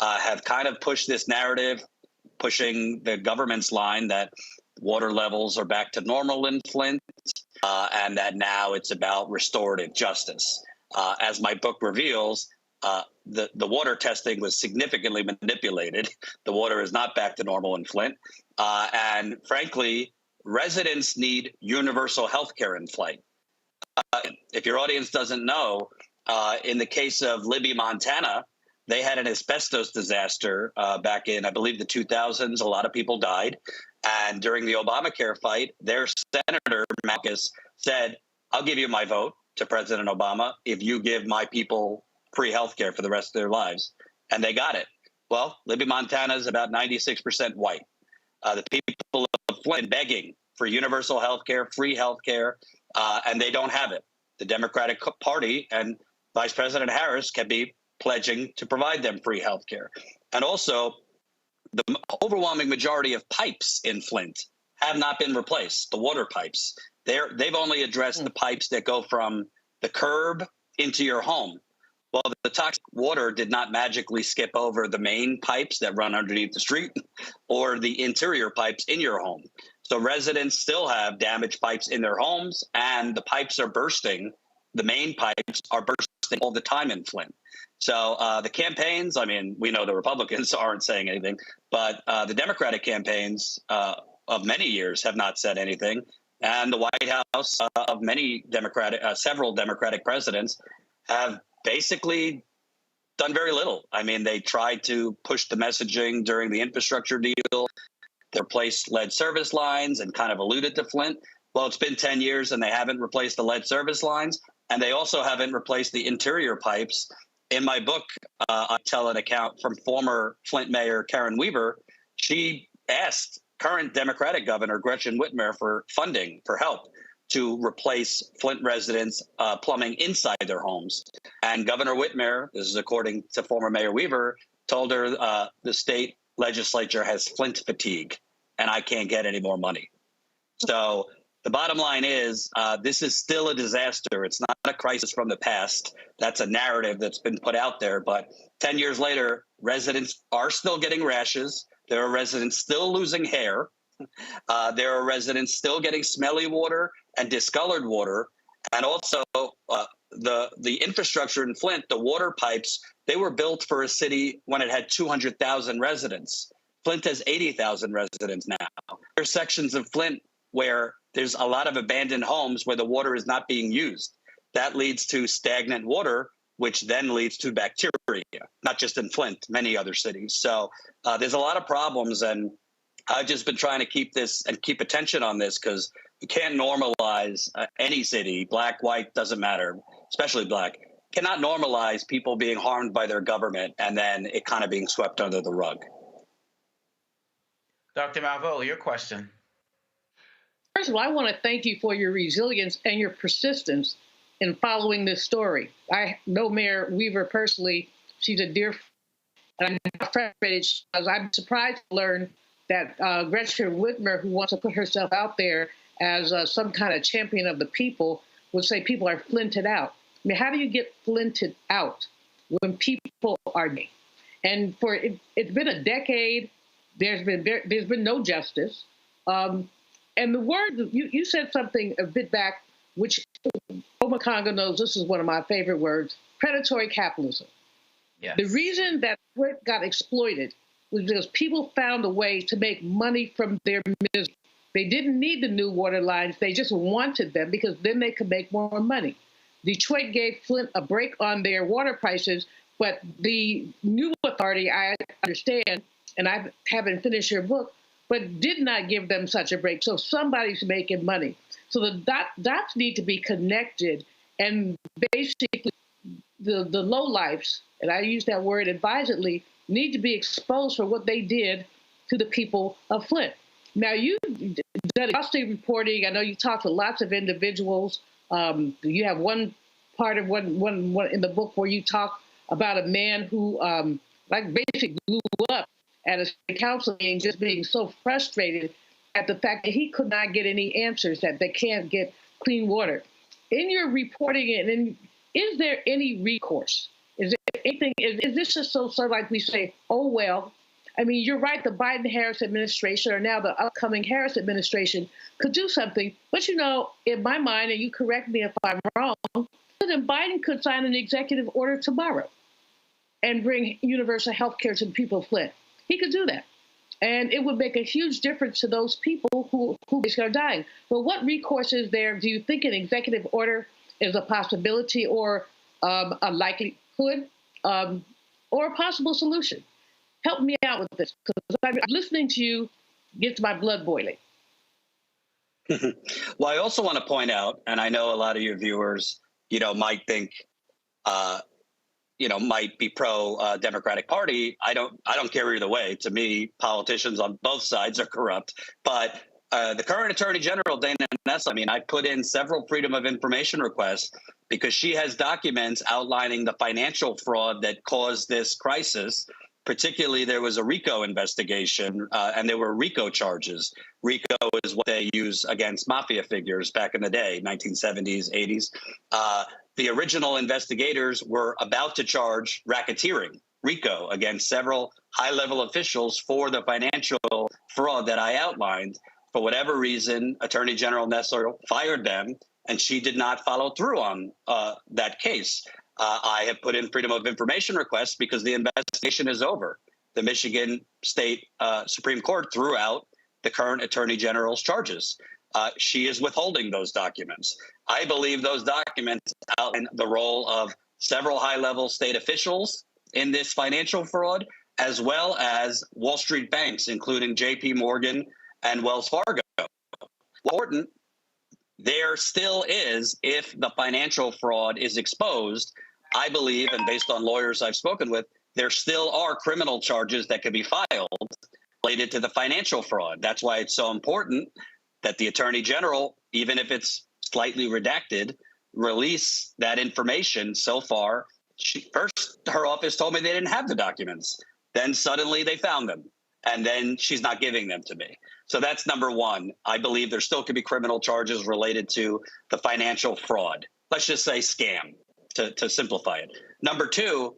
have kind of pushed this narrative, pushing the government's line that water levels are back to normal in Flint, and that now it's about restorative justice. As my book reveals, the water testing was significantly manipulated. The water is not back to normal in Flint. And frankly, residents need universal health care in Flint. If your audience doesn't know, in the case of Libby, Montana, they had an asbestos disaster back in, I believe, the 2000s. A lot of people died. And during the Obamacare fight, their Senator Marcus said, I'll give you my vote to President Obama if you give my people free health care for the rest of their lives. And they got it. Well, Libby, Montana is about 96% white. The people of Flint begging for universal health care, free health care, and they don't have it. The Democratic Party and Vice President Harris can be pledging to provide them free health care. And also, the overwhelming majority of pipes in Flint have not been replaced, the water pipes. They've only addressed the pipes that go from the curb into your home. Well, the toxic water did not magically skip over the main pipes that run underneath the street or the interior pipes in your home. So residents still have damaged pipes in their homes, and the pipes are bursting. The main pipes are bursting all the time in Flint. So the campaigns, I mean, we know the Republicans aren't saying anything, but the Democratic campaigns of many years have not said anything. And the White House of several Democratic presidents have basically done very little. I mean, they tried to push the messaging during the infrastructure deal. They replaced lead service lines and kind of alluded to Flint. Well, it's been 10 years and they haven't replaced the lead service lines. And they also haven't replaced the interior pipes. In my book, I tell an account from former Flint Mayor Karen Weaver. She asked current Democratic Governor Gretchen Whitmer for funding, for help to replace Flint residents' plumbing inside their homes. And Governor Whitmer, this is according to former Mayor Weaver, told her the state legislature has Flint fatigue and I can't get any more money. So the bottom line is this is still a disaster. It's not a crisis from the past. That's a narrative that's been put out there. But 10 years later, residents are still getting rashes. There are residents still losing hair. There are residents still getting smelly water and discolored water. And also the infrastructure in Flint, the water pipes, they were built for a city when it had 200,000 residents. Flint has 80,000 residents now. There's sections of Flint where there's a lot of abandoned homes where the water is not being used. That leads to stagnant water, which then leads to bacteria, not just in Flint, many other cities. So there's a lot of problems, and I've just been trying to keep this and keep attention on this because you can't normalize any city, black, white, doesn't matter, especially black, cannot normalize people being harmed by their government and then it kind of being swept under the rug. Dr. Malveaux, your question. First of all, I want to thank you for your resilience and your persistence in following this story. I know Mayor Weaver personally. She's a dear friend, and I'm frustrated because I'm surprised to learn that Gretchen Whitmer, who wants to put herself out there as some kind of champion of the people, would say people are flinted out. I mean, how do you get flinted out when people are gay? And for it's been a decade. There's been no justice. And the word, you said something a bit back, which Omakonga knows this is one of my favorite words, predatory capitalism. Yes. The reason that Flint got exploited was because people found a way to make money from their misery. They didn't need the new water lines. They just wanted them because then they could make more money. Detroit gave Flint a break on their water prices, but the new authority, I understand, and I haven't finished your book, but did not give them such a break. So somebody's making money. So the dots need to be connected, and basically the lowlifes, and I use that word advisedly, need to be exposed for what they did to the people of Flint. Now, you've done exhaustive reporting. I know you talked to lots of individuals. You have one part of one in the book where you talk about a man who basically blew up at a city council meeting, just being so frustrated at the fact that he could not get any answers, that they can't get clean water. In your reporting, is there any recourse? Is there anything? Is this just so like we say, oh, well? I mean, you're right, the Biden-Harris administration, or now the upcoming Harris administration, could do something. But, in my mind, and you correct me if I'm wrong, President Biden could sign an executive order tomorrow and bring universal health care to the people of Flint. He could do that. And it would make a huge difference to those people who are dying. But what recourse is there? Do you think an executive order is a possibility or a likelihood or a possible solution? Help me out with this, because I'm listening to you gets my blood boiling. Well, I also want to point out, and I know a lot of your viewers, might think, might be pro Democratic Party. I don't care either way. To me, politicians on both sides are corrupt. But the current Attorney General, Dana Nessel, I put in several Freedom of Information requests because she has documents outlining the financial fraud that caused this crisis. Particularly, there was a RICO investigation, and there were RICO charges. RICO is what they use against mafia figures back in the day, 1970s, 80s. The original investigators were about to charge racketeering, RICO, against several high-level officials for the financial fraud that I outlined. For whatever reason, Attorney General Nessel fired them, and she did not follow through on that case. I have put in Freedom of Information requests because the investigation is over. The Michigan State Supreme Court threw out the current Attorney General's charges. She is withholding those documents. I believe those documents outline the role of several high-level state officials in this financial fraud, as well as Wall Street banks, including J.P. Morgan and Wells Fargo. Important, there still is, if the financial fraud is exposed, I believe, and based on lawyers I've spoken with, there still are criminal charges that could be filed related to the financial fraud. That's why it's so important that the Attorney General, even if it's slightly redacted, release that information. So far, first, her office told me they didn't have the documents. Then suddenly they found them. And then she's not giving them to me. So that's number one. I believe there still could be criminal charges related to the financial fraud. Let's just say scam, to simplify it. Number two,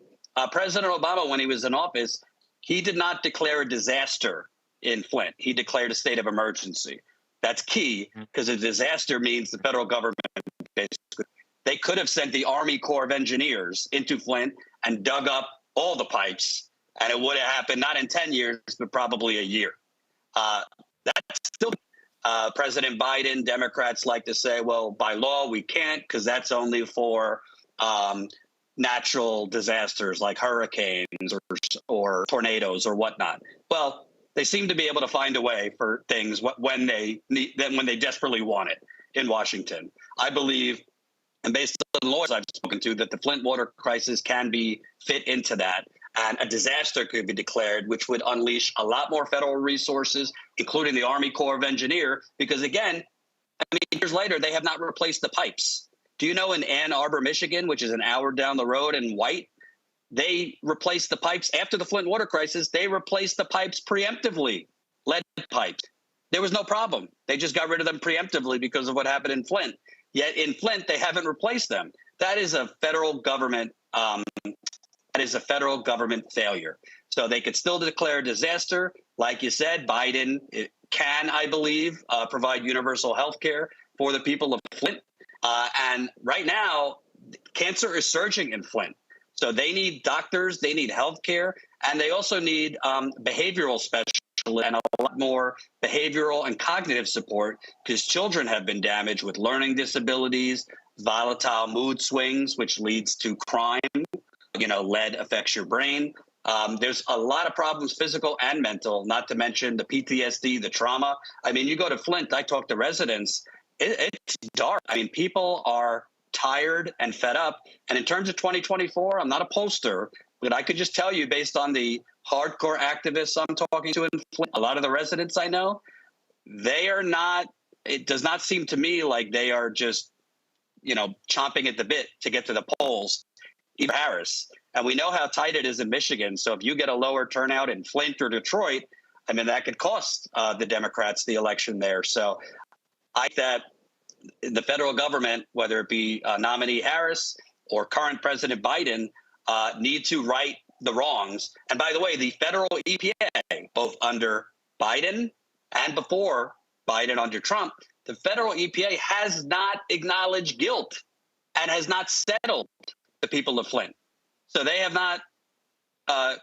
President Obama, when he was in office, he did not declare a disaster in Flint. He declared a state of emergency. That's key, because a disaster means the federal government, basically, they could have sent the Army Corps of Engineers into Flint and dug up all the pipes And it would have happened not in 10 years, but probably a year. That's still President Biden. Democrats like to say, well, by law, we can't because that's only for natural disasters like hurricanes or tornadoes or whatnot. Well, they seem to be able to find a way for things when they desperately want it in Washington. I believe, and based on lawyers I've spoken to, that the Flint water crisis can be fit into that. And a disaster could be declared, which would unleash a lot more federal resources, including the Army Corps of Engineers, because, again, years later, they have not replaced the pipes. Do you know in Ann Arbor, Michigan, which is an hour down the road in White, they replaced the pipes after the Flint water crisis. They replaced the pipes preemptively, lead pipes. There was no problem. They just got rid of them preemptively because of what happened in Flint. Yet in Flint, they haven't replaced them. That is a federal government failure. So they could still declare a disaster. Like you said, Biden can, I believe, provide universal health care for the people of Flint. And right now, cancer is surging in Flint. So they need doctors, they need health care, and they also need behavioral specialists and a lot more behavioral and cognitive support because children have been damaged with learning disabilities, volatile mood swings, which leads to crime. Lead affects your brain. There's a lot of problems, physical and mental, not to mention the PTSD, the trauma. You go to Flint, I talk to residents, it's dark. People are tired and fed up. And in terms of 2024, I'm not a pollster, but I could just tell you based on the hardcore activists I'm talking to in Flint, a lot of the residents I know, they are not, it does not seem to me like they are just, chomping at the bit to get to the polls. Even Harris. And we know how tight it is in Michigan. So if you get a lower turnout in Flint or Detroit, that could cost the Democrats the election there. So I think that the federal government, whether it be nominee Harris or current President Biden, need to right the wrongs. And by the way, the federal EPA, both under Biden and before Biden under Trump, the federal EPA has not acknowledged guilt and has not settled the people of Flint. So they have not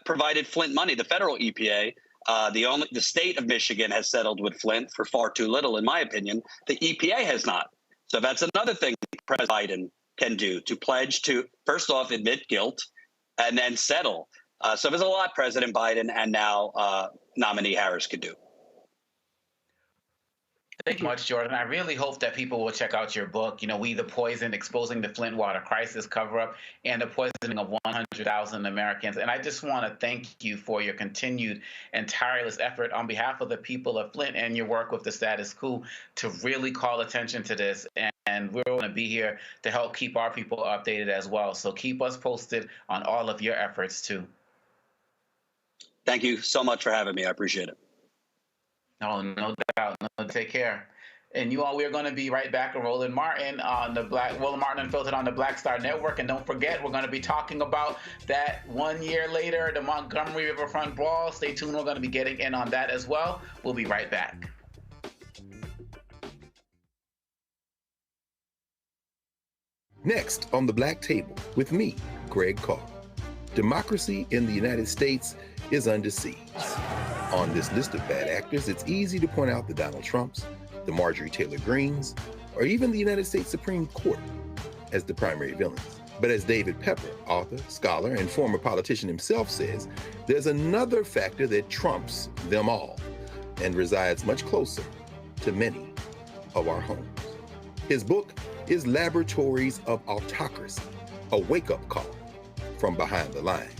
provided Flint money. The federal EPA, the state of Michigan has settled with Flint for far too little, in my opinion. The EPA has not. So that's another thing President Biden can do, to pledge to, first off, admit guilt and then settle. So there's a lot President Biden and now nominee Harris could do. Thank you much, Jordan. I really hope that people will check out your book, We the Poison, Exposing the Flint Water Crisis Cover-Up and the Poisoning of 100,000 Americans. And I just want to thank you for your continued and tireless effort on behalf of the people of Flint and your work with the status quo to really call attention to this. And we're going to be here to help keep our people updated as well. So keep us posted on all of your efforts, too. Thank you so much for having me. I appreciate it. Oh, no doubt. No, take care. And you all, we're going to be right back with Roland Martin on the Roland Martin Unfiltered on the Black Star Network. And don't forget, we're going to be talking about that 1 year later, the Montgomery Riverfront Brawl. Stay tuned. We're going to be getting in on that as well. We'll be right back. Next on the Black Table with me, Greg Carr. Democracy in the United States is under siege. On this list of bad actors, it's easy to point out the Donald Trumps, the Marjorie Taylor Greenes, or even the United States Supreme Court as the primary villains. But as David Pepper, author, scholar, and former politician himself says, there's another factor that trumps them all and resides much closer to many of our homes. His book is Laboratories of Autocracy, a wake-up call from behind the lines.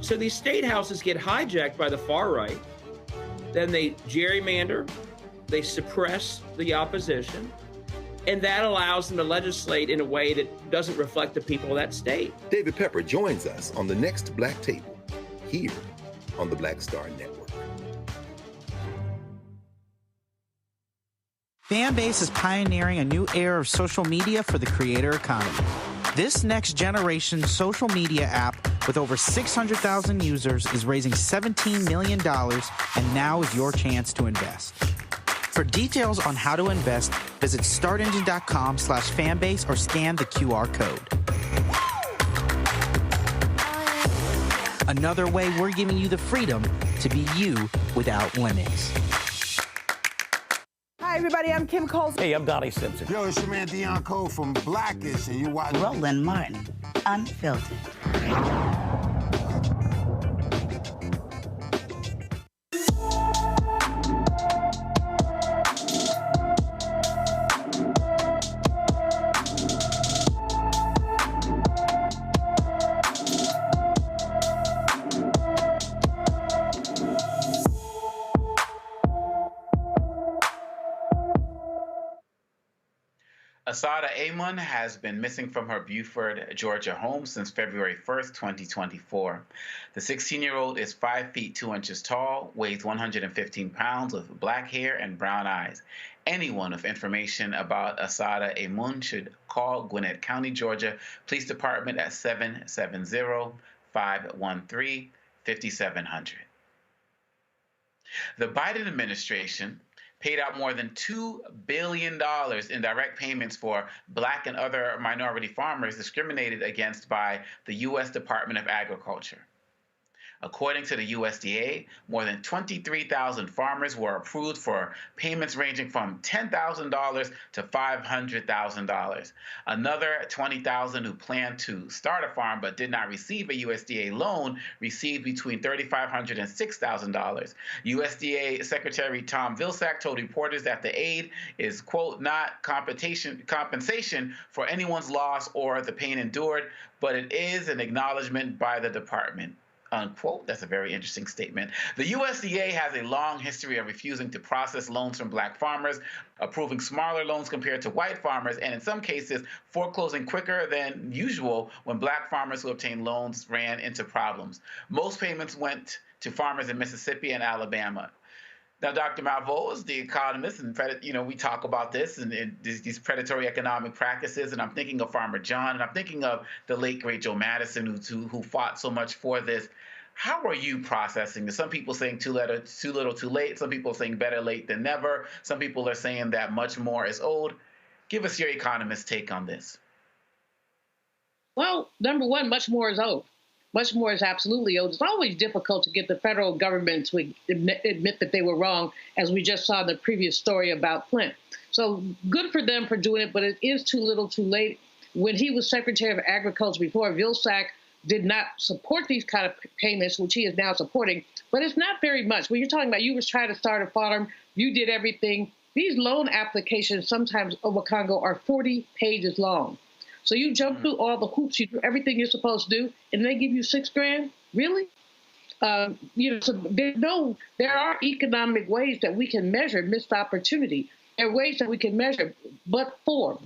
So these state houses get hijacked by the far right, then they gerrymander, they suppress the opposition, and that allows them to legislate in a way that doesn't reflect the people of that state. David Pepper joins us on the next Black Table, here on the Black Star Network. Fanbase is pioneering a new era of social media for the creator economy. This next generation social media app with over 600,000 users is raising $17 million, and now is your chance to invest. For details on how to invest, visit startengine.com/fanbase or scan the QR code. Another way we're giving you the freedom to be you without limits. Hi, everybody. I'm Kim Coles. Hey, I'm Donnie Simpson. Yo, it's your man Dion Cole from Blackish, and you watch Roland Martin, Unfiltered. Asada Amon has been missing from her Beaufort, Georgia home since February 1st, 2024. The 16-year-old is 5 feet 2 inches tall, weighs 115 pounds, with black hair and brown eyes. Anyone with information about Asada Amon should call Gwinnett County, Georgia Police Department at 770-513-5700. The Biden administration paid out more than $2 billion in direct payments for Black and other minority farmers discriminated against by the U.S. Department of Agriculture. According to the USDA, more than 23,000 farmers were approved for payments ranging from $10,000 to $500,000. Another 20,000 who planned to start a farm but did not receive a USDA loan received between $3,500 and $6,000. USDA Secretary Tom Vilsack told reporters that the aid is, quote, not compensation for anyone's loss or the pain endured, but it is an acknowledgement by the department. Unquote. That's a very interesting statement. The USDA has a long history of refusing to process loans from Black farmers, approving smaller loans compared to white farmers, and in some cases, foreclosing quicker than usual when Black farmers who obtained loans ran into problems. Most payments went to farmers in Mississippi and Alabama. Now, Dr. Malveaux is the economist, and we talk about this and these predatory economic practices, and I'm thinking of Farmer John, and I'm thinking of the late, great Joe Madison, who fought so much for this. How are you processing this? Some people saying too little, too late. Some people saying better late than never. Some people are saying that much more is owed. Give us your economist take on this. Well, number one, much more is owed. Much more is absolutely owed. It's always difficult to get the federal government to admit that they were wrong, as we just saw in the previous story about Flint. So good for them for doing it, but it is too little too late. When he was Secretary of Agriculture before, Vilsack did not support these kind of payments, which he is now supporting, but it's not very much. When you're talking about you was trying to start a farm, you did everything. These loan applications sometimes over Congo are 40 pages long. So you jump through all the hoops, you do everything you're supposed to do, and they give you $6,000? Really? So there are economic ways that we can measure missed opportunity. There are ways that we can measure, but for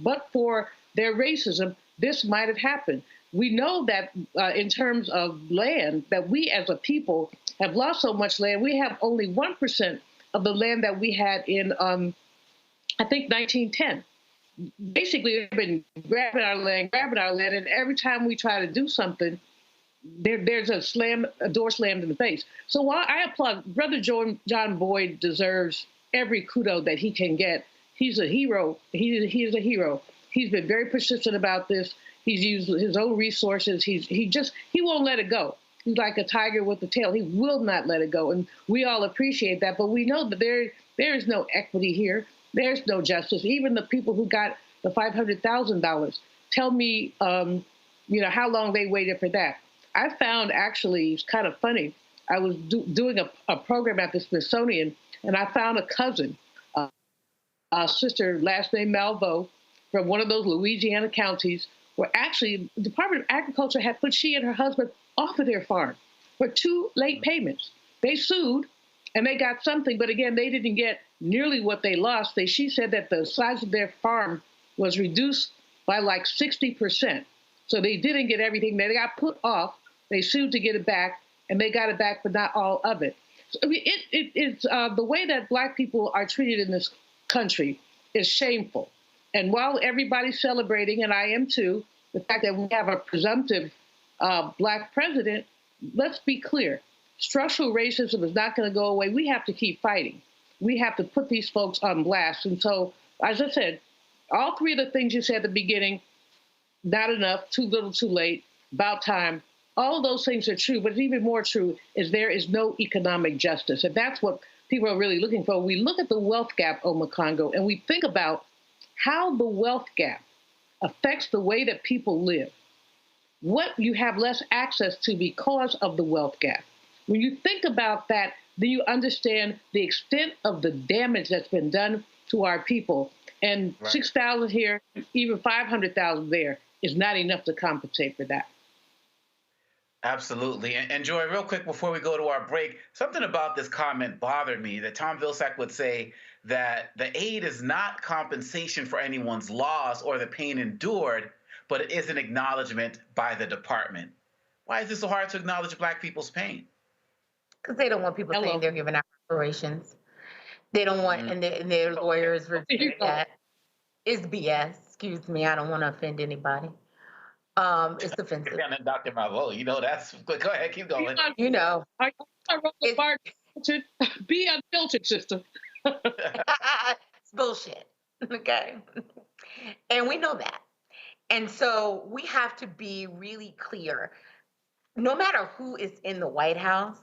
their racism, this might have happened. We know that in terms of land, that we as a people have lost so much land. We have only 1% of the land that we had in, I think, 1910. Basically, they've been grabbing our land, and every time we try to do something, there's a door slammed in the face. So while I applaud, Brother John Boyd deserves every kudo that he can get. He's a hero. He is a hero. He's been very persistent about this. He's used his own resources. He won't let it go. He's like a tiger with a tail. He will not let it go. And we all appreciate that. But we know that there is no equity here. There's no justice. Even the people who got the $500,000, tell me, how long they waited for that. I found, actually, it's kind of funny. I was doing a program at the Smithsonian, and I found a cousin, a sister, last name Malveaux, from one of those Louisiana counties, where actually the Department of Agriculture had put she and her husband off of their farm for 2 late payments. They sued, and they got something, but again, they didn't get nearly what they lost. She said that the size of their farm was reduced by like 60%. So they didn't get everything. They got put off. They sued to get it back, and they got it back, but not all of it. So, I mean, it's the way that Black people are treated in this country is shameful. And while everybody's celebrating, and I am too, the fact that we have a presumptive Black president, let's be clear. Structural racism is not going to go away. We have to keep fighting. We have to put these folks on blast. And so, as I said, all 3 of the things you said at the beginning, not enough, too little, too late, about time. All of those things are true, but even more true is there is no economic justice. And that's what people are really looking for. We look at the wealth gap, Omekongo, and we think about how the wealth gap affects the way that people live, what you have less access to because of the wealth gap. When you think about that, then you understand the extent of the damage that's been done to our people. And 6,000 here, even 500,000 there is not enough to compensate for that. Absolutely. And Joy, real quick before we go to our break, something about this comment bothered me, that Tom Vilsack would say that the aid is not compensation for anyone's loss or the pain endured, but it is an acknowledgement by the department. Why is it so hard to acknowledge Black people's pain? Because they don't want people saying they're giving out reparations. They don't want, and their lawyers review that. It's BS. Excuse me, I don't want to offend anybody. It's offensive. Dr. Marlowe, you know, that's, go ahead, keep going. You know. I wrote the part, be unfiltered, sister. It's bullshit, okay? And we know that. And so we have to be really clear. No matter who is in the White House,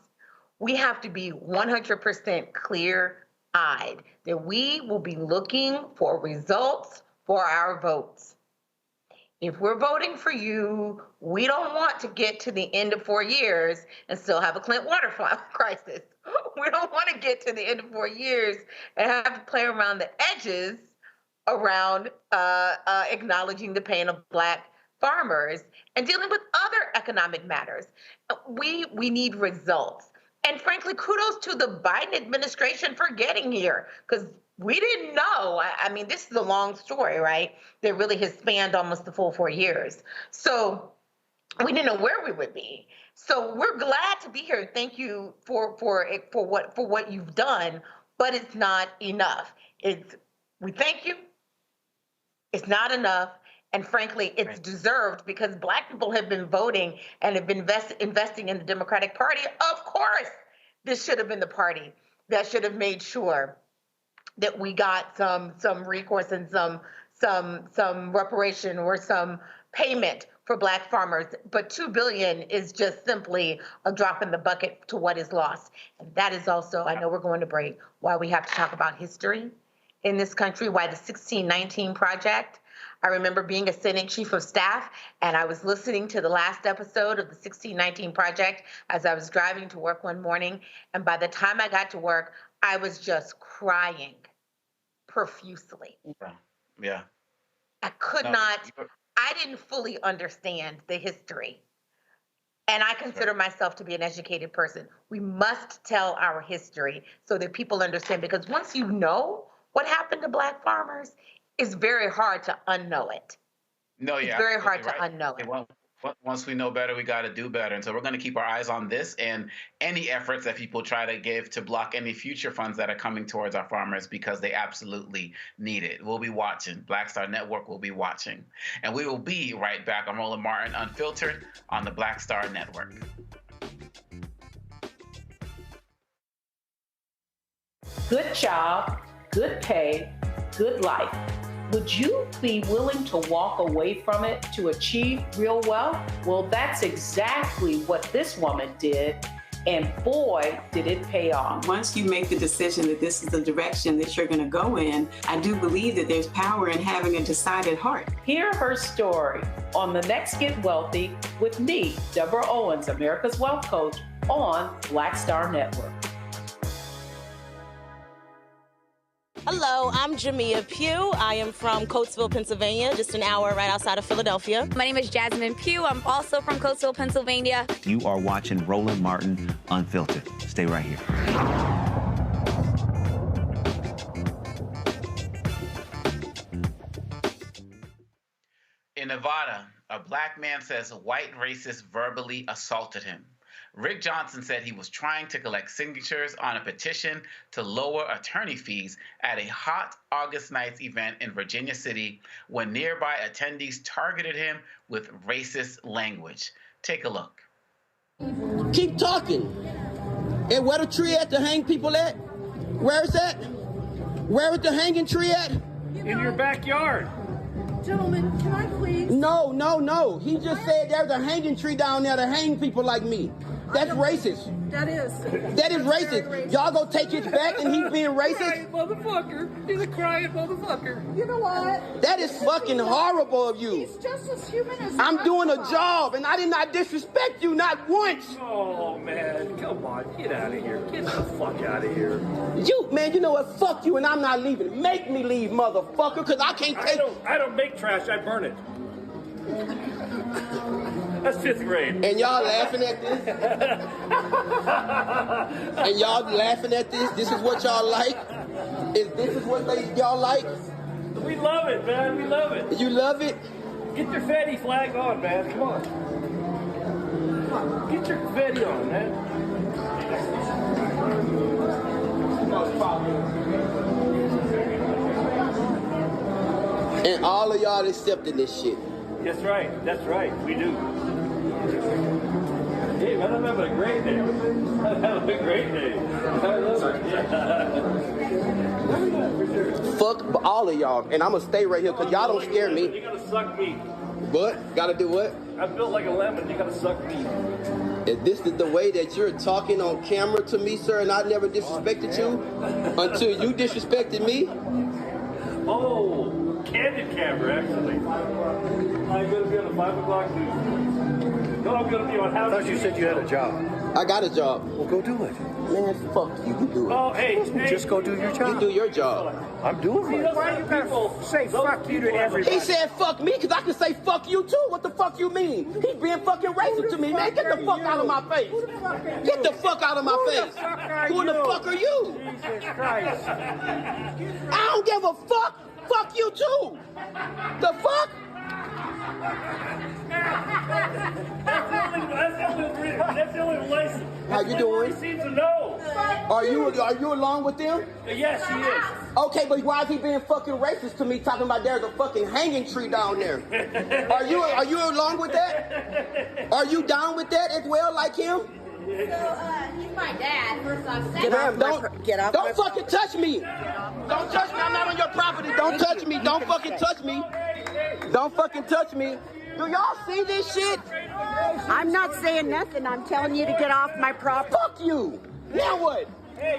we have to be 100% clear-eyed that we will be looking for results for our votes. If we're voting for you, we don't want to get to the end of 4 years and still have a Flint water crisis. We don't want to get to the end of 4 years and have to play around the edges around acknowledging the pain of Black farmers and dealing with other economic matters. We need results. And frankly, kudos to the Biden administration for getting here, because we didn't know. I mean, this is a long story, right? That really has spanned almost the full 4 years. So we didn't know where we would be. So we're glad to be here. Thank you for what you've done, but it's not enough. We thank you. It's not enough. And frankly, it's deserved because Black people have been voting and have been investing in the Democratic Party. Of course, this should have been the party that should have made sure that we got some recourse and some reparation or some payment for Black farmers. But $2 billion is just simply a drop in the bucket to what is lost. And that is also, I know we're going to break, why we have to talk about history in this country, why the 1619 Project. I remember being a Senate Chief of Staff, and I was listening to the last episode of the 1619 Project as I was driving to work one morning. And by the time I got to work, I was just crying profusely. Yeah. I I didn't fully understand the history. And I consider myself to be an educated person. We must tell our history so that people understand, because once you know what happened to Black farmers, it's very hard to unknow it. No, yeah. It's very hard to unknow it. Once we know better, we got to do better. And so we're going to keep our eyes on this and any efforts that people try to give to block any future funds that are coming towards our farmers, because they absolutely need it. We'll be watching. Black Star Network will be watching. And we will be right back. I'm Roland Martin, Unfiltered, on the Black Star Network. Good job, good pay, good life. Would you be willing to walk away from it to achieve real wealth? Well, that's exactly what this woman did. And boy, did it pay off. Once you make the decision that this is the direction that you're going to go in, I do believe that there's power in having a decided heart. Hear her story on The Next Get Wealthy with me, Deborah Owens, America's Wealth Coach, on Black Star Network. Hello, I'm Jamia Pugh. I am from Coatesville, Pennsylvania, just an hour right outside of Philadelphia. My name is Jasmine Pugh. I'm also from Coatesville, Pennsylvania. You are watching Roland Martin Unfiltered. Stay right here. In Nevada, a Black man says a white racist verbally assaulted him. Rick Johnson said he was trying to collect signatures on a petition to lower attorney fees at a hot August night event in Virginia City when nearby attendees targeted him with racist language. Take a look. Keep talking. And where the tree at to hang people at? Where is that? Where is the hanging tree at? In your backyard. Gentlemen, can I please? No, no, no. He just said there's a hanging tree down there to hang people like me. That's racist. That is. That is racist. Y'all go take his back and he's being racist? Crying motherfucker. He's a crying motherfucker. You know what? That is fucking horrible of you. He's just as human as I'm doing a job and I did not disrespect you, not once. Oh, man. Come on. Get out of here. Get the fuck out of here. You, man, you know what? Fuck you and I'm not leaving. Make me leave, motherfucker, because I can't take... I don't make trash. I burn it. That's 5th grade. And y'all laughing at this? And y'all laughing at this? This is what y'all like? This is what y'all like? We love it, man. We love it. You love it? Get your fatty flag on, man. Come on. Get your fatty on, man. And all of y'all accepting this shit. That's right. That's right. We do. Hey, man, I'm having a great day. I'm having a great day. I love it. Fuck all of y'all. And I'm going to stay right here because y'all don't scare me. You got to suck me. What? Got to do what? I'm built like a lemon. You got to suck me. If this is the way that you're talking on camera to me, sir, and I never disrespected you until you disrespected me. Oh, candid camera, actually. I'm going to be on the 5 o'clock news. No, I'm going to be on How. I thought you said you had a job. I got a job. Well, go do it. Man, fuck you. You do it. Oh, hey. Just go do your job. You do your job. I'm doing mine. Why are you going to say fuck you to everybody? He said fuck me because I can say fuck you too. What the fuck you mean? He's being fucking racist to me, man. Get the fuck out of my face. Get the fuck out of my face. Who the fuck are you? Jesus Christ. I don't give a fuck. Fuck you too. The fuck? That's the only license. How you doing? He seems to know. Are you along with them? Yes, he is. Okay, but why is he being fucking racist to me, talking about there's a fucking hanging tree down there? Are you along with that? Are you down with that as well, like him? So, he's my dad, first off. Don't fucking touch me. Don't touch me. I'm not on your property. Don't touch me. Don't fucking touch me. Don't fucking touch me. Do y'all see this shit? I'm not saying nothing. I'm telling you to get off my property. Fuck you. Now what?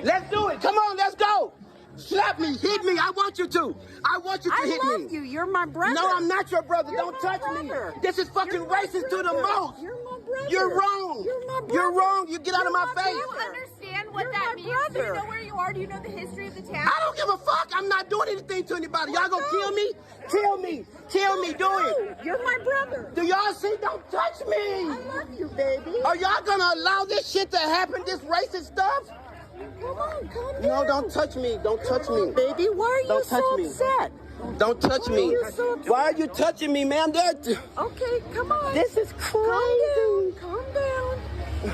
Let's do it. Come on, let's go. Slap me, hit me. I want you to. I want you to hit me. I love you. You're my brother. No, I'm not your brother. Don't touch me. This is fucking racist to the most. You're my brother. You're wrong. You're my brother. You're wrong. You get out of my face. Do you understand what that means? Do you know where you are? Do you know the history of the town? I don't give a fuck. I'm not doing anything to anybody. Y'all gonna kill me? Kill me. Kill me. Do it. You're my brother. Do y'all see? Don't touch me. I love you, baby. Are y'all gonna allow this shit to happen? This racist stuff? Come on, come down. No, don't touch me. Don't touch me. Baby, why are you so upset? Don't touch me. Why are you touching me, man? Okay, come on. This is crazy. Calm down.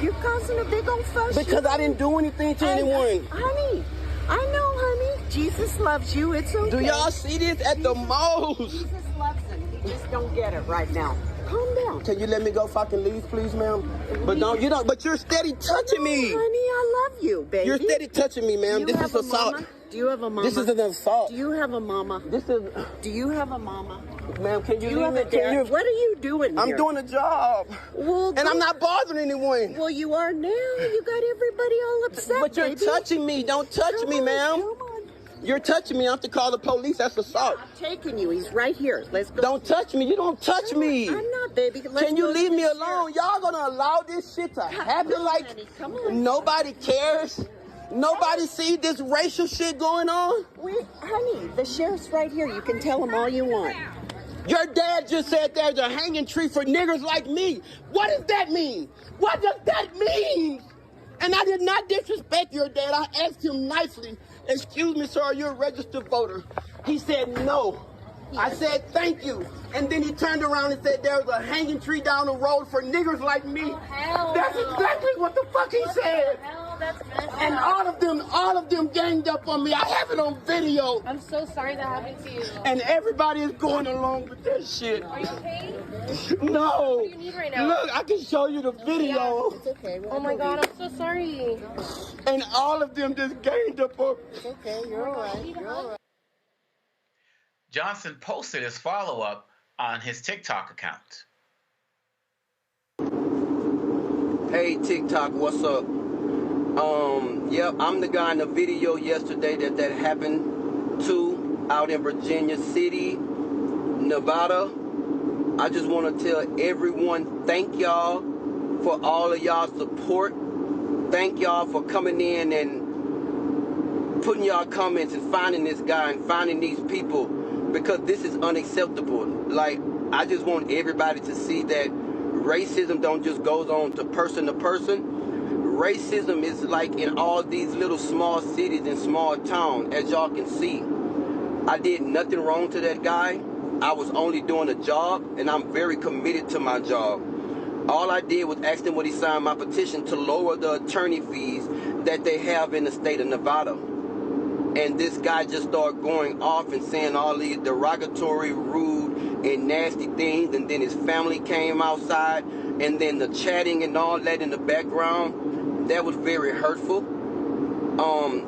You're causing a big old fuss. Because I didn't do anything to anyone. Honey, I know, honey. Jesus loves you. It's okay. Do y'all see this at the most? Jesus loves him. He just don't get it right now. Calm down. Can you let me go if I can leave, please, ma'am? But but you're steady touching me. Honey, I love you, baby. You're steady touching me, ma'am. This is assault. Do you have a mama? This is an assault. Do you have a mama? Do you have a mama? Ma'am, can you leave me? What are you doing here? I'm doing a job. Well, and I'm not bothering anyone. Well, you are now. You got everybody all upset, But you're touching me. Don't touch me, ma'am. Come on. You're touching me. I have to call the police. That's assault. I'm taking you. He's right here. Let's go. Don't touch me. You don't touch me. I'm not, baby. Can you leave me alone? Y'all gonna allow this shit to happen like nobody cares? Nobody see this racial shit going on? Honey, the sheriff's right here. You can tell him all you want. Your dad just said there's a hanging tree for niggers like me. What does that mean? What does that mean? And I did not disrespect your dad. I asked him nicely, excuse me, sir, are you a registered voter? He said no. I said thank you. And then he turned around and said there's a hanging tree down the road for niggers like me. That's exactly what the fuck he said. And all of them ganged up on me. I have it on video. I'm so sorry that happened to you. And everybody is going along with that shit. Are you okay? No. What do you need right now? Look, I can show you the video. It's okay. Oh my God, I'm so sorry. And all of them just ganged up on me. It's okay. You're all right. You're all right. Johnson posted his follow-up on his TikTok account. Hey TikTok, what's up? Yep, I'm the guy in the video yesterday that happened to out in Virginia City, Nevada. I just want to tell everyone, thank y'all for all of y'all support. Thank y'all for coming in and putting y'all comments and finding this guy and finding these people, because this is unacceptable. Like, I just want everybody to see that racism don't just goes on to person. Racism is like in all these little small cities and small towns, as y'all can see. I did nothing wrong to that guy. I was only doing a job, and I'm very committed to my job. All I did was ask him would he sign my petition to lower the attorney fees that they have in the state of Nevada. And this guy just started going off and saying all these derogatory, rude, and nasty things, and then his family came outside, and then the chatting and all that in the background, that was very hurtful.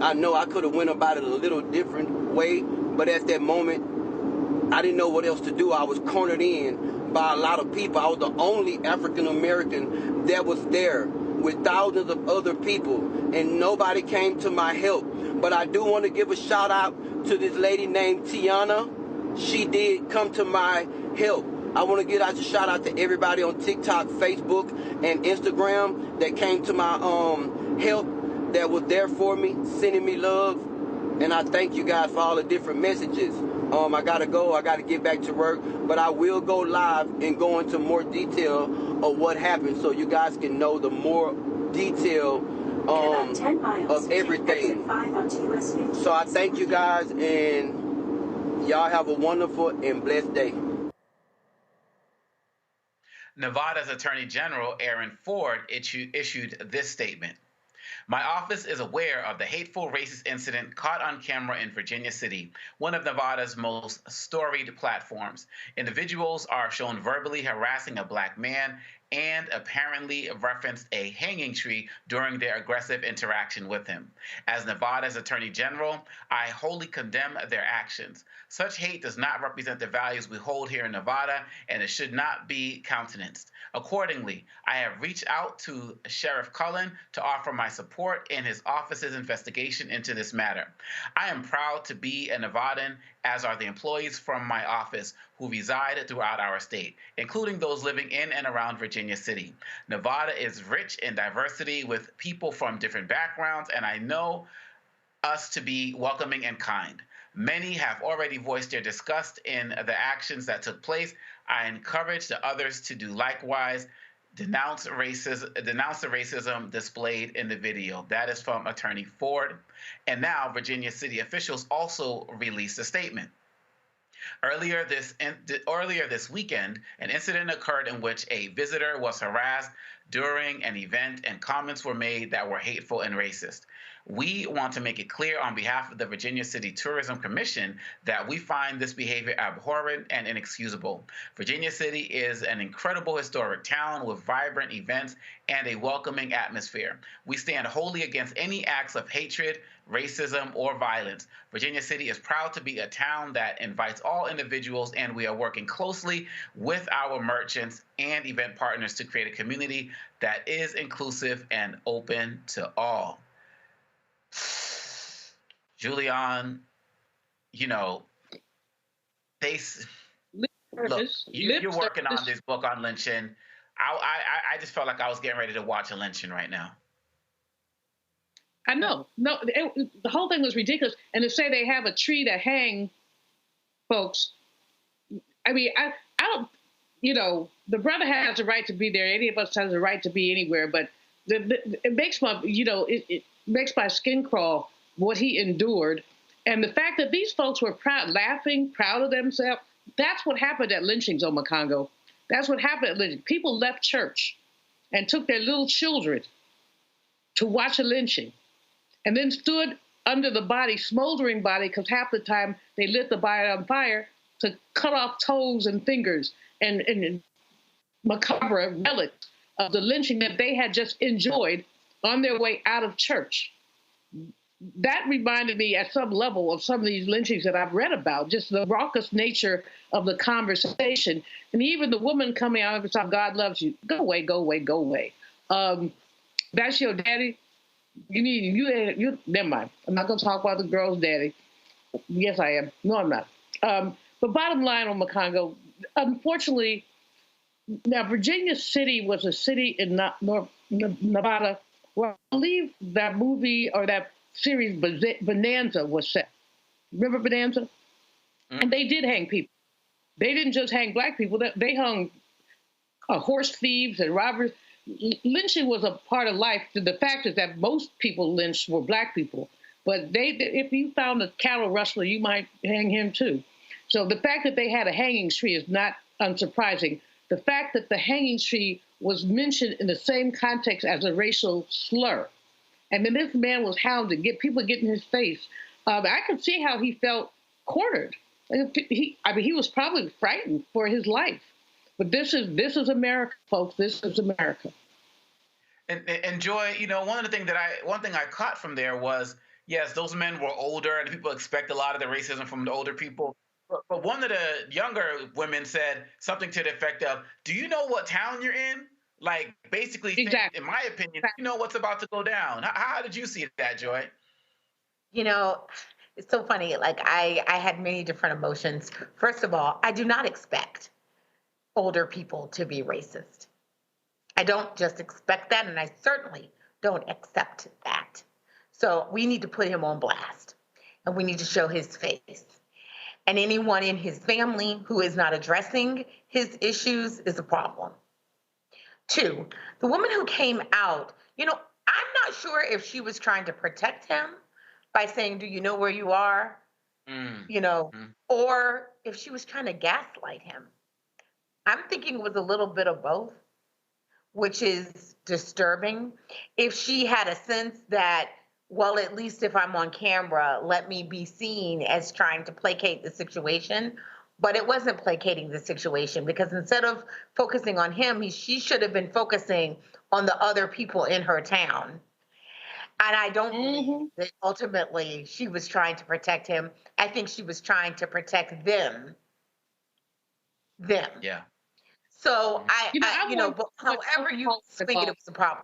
I know I could have went about it a little different way, but at that moment, I didn't know what else to do. I was cornered in by a lot of people. I was the only African American that was there with thousands of other people, and nobody came to my help. But I do want to give a shout out to this lady named Tiana. She did come to my help. I want to give a shout out to everybody on TikTok, Facebook, and Instagram that came to my help, that was there for me, sending me love. And I thank you guys for all the different messages. I gotta go, I gotta get back to work, but I will go live and go into more detail of what happened, so you guys can know the more detail of everything. So I thank you guys, and y'all have a wonderful and blessed day. Nevada's Attorney General Aaron Ford issued this statement. My office is aware of the hateful racist incident caught on camera in Virginia City, one of Nevada's most storied platforms. Individuals are shown verbally harassing a black man and apparently referenced a hanging tree during their aggressive interaction with him. As Nevada's Attorney General, I wholly condemn their actions. Such hate does not represent the values we hold here in Nevada, and it should not be countenanced. Accordingly, I have reached out to Sheriff Cullen to offer my support in his office's investigation into this matter. I am proud to be a Nevadan, as are the employees from my office who reside throughout our state, including those living in and around Virginia City. Nevada is rich in diversity with people from different backgrounds, and I know us to be welcoming and kind. Many have already voiced their disgust in the actions that took place. I encourage the others to do likewise. Denounce the racism displayed in the video. That is from Attorney Ford. And now Virginia City officials also released a statement. Earlier this weekend, an incident occurred in which a visitor was harassed during an event, and comments were made that were hateful and racist. We want to make it clear on behalf of the Virginia City Tourism Commission that we find this behavior abhorrent and inexcusable. Virginia City is an incredible historic town with vibrant events and a welcoming atmosphere. We stand wholly against any acts of hatred, racism, or violence. Virginia City is proud to be a town that invites all individuals, and we are working closely with our merchants and event partners to create a community that is inclusive and open to all. Julian, you know, you're working on this book on lynching. I just felt like I was getting ready to watch a lynching right now. I know. No, the whole thing was ridiculous. And to say they have a tree to hang folks, I mean, I don't, you know, the brother has a right to be there. Any of us has a right to be anywhere. But it makes my, you know, it makes my skin crawl what he endured. And the fact that these folks were proud, laughing, proud of themselves, that's what happened at lynchings, Omakongo. That's what happened at lynching. People left church and took their little children to watch a lynching, and then stood under the body, smoldering body, because half the time they lit the body on fire, to cut off toes and fingers and macabre relics of the lynching that they had just enjoyed on their way out of church. that reminded me at some level of some of these lynchings that I've read about, just the raucous nature of the conversation. And even the woman coming out and saying, God loves you. Go away, go away, go away. That's your daddy. You never mind. I'm not going to talk about the girl's daddy. Yes, I am. No, I'm not. But bottom line on Mokongo, unfortunately, now Virginia City was a city in Nevada where I believe that movie or that series Bonanza was set. Remember Bonanza? Mm-hmm. And they did hang people. They didn't just hang black people. They hung horse thieves and robbers. Lynching was a part of life. The fact is that most people lynched were black people. But if you found a cattle rustler, you might hang him too. So the fact that they had a hanging tree is not unsurprising. The fact that the hanging tree was mentioned in the same context as a racial slur. And then this man was hounded, people get in his face. I could see how he felt cornered. He was probably frightened for his life. But this is America, folks. This is America. And Joy, one thing I caught from there was, yes, those men were older, and people expect a lot of the racism from the older people. But one of the younger women said something to the effect of, "Do you know what town you're in?" Like, basically, exactly. In my opinion, you know what's about to go down. How did you see that, Joy? It's so funny. Like, I had many different emotions. First of all, I do not expect older people to be racist. I don't just expect that, and I certainly don't accept that. So we need to put him on blast, and we need to show his face. And anyone in his family who is not addressing his issues is a problem. 2, the woman who came out, I'm not sure if she was trying to protect him by saying, "Do you know where you are?" Or if she was trying to gaslight him. I'm thinking it was a little bit of both, which is disturbing. If she had a sense that, well, at least if I'm on camera, let me be seen as trying to placate the situation. But it wasn't placating the situation, because instead of focusing on him, she should have been focusing on the other people in her town. And I don't believe that ultimately she was trying to protect him. I think she was trying to protect them. Yeah. So but however you swing it, it was a problem.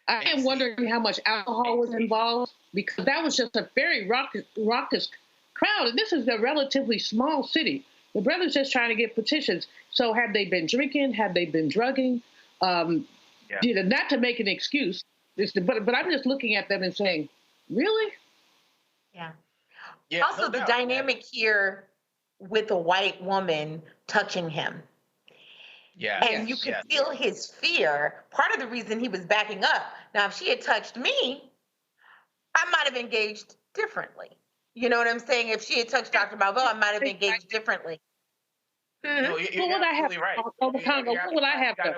I am wondering how much alcohol was involved, because that was just a very raucous crowd. And this is a relatively small city. The brother's just trying to get petitions. So have they been drinking? Have they been drugging? Not to make an excuse, but I'm just looking at them and saying, really? Yeah. Also, the dynamic here with a white woman touching him. Yeah. And you could feel his fear. Part of the reason he was backing up. Now, if she had touched me, I might have engaged differently. You know what I'm saying? If she had touched Dr. Malveaux, I might have engaged differently. No, you're absolutely right. What would I have done?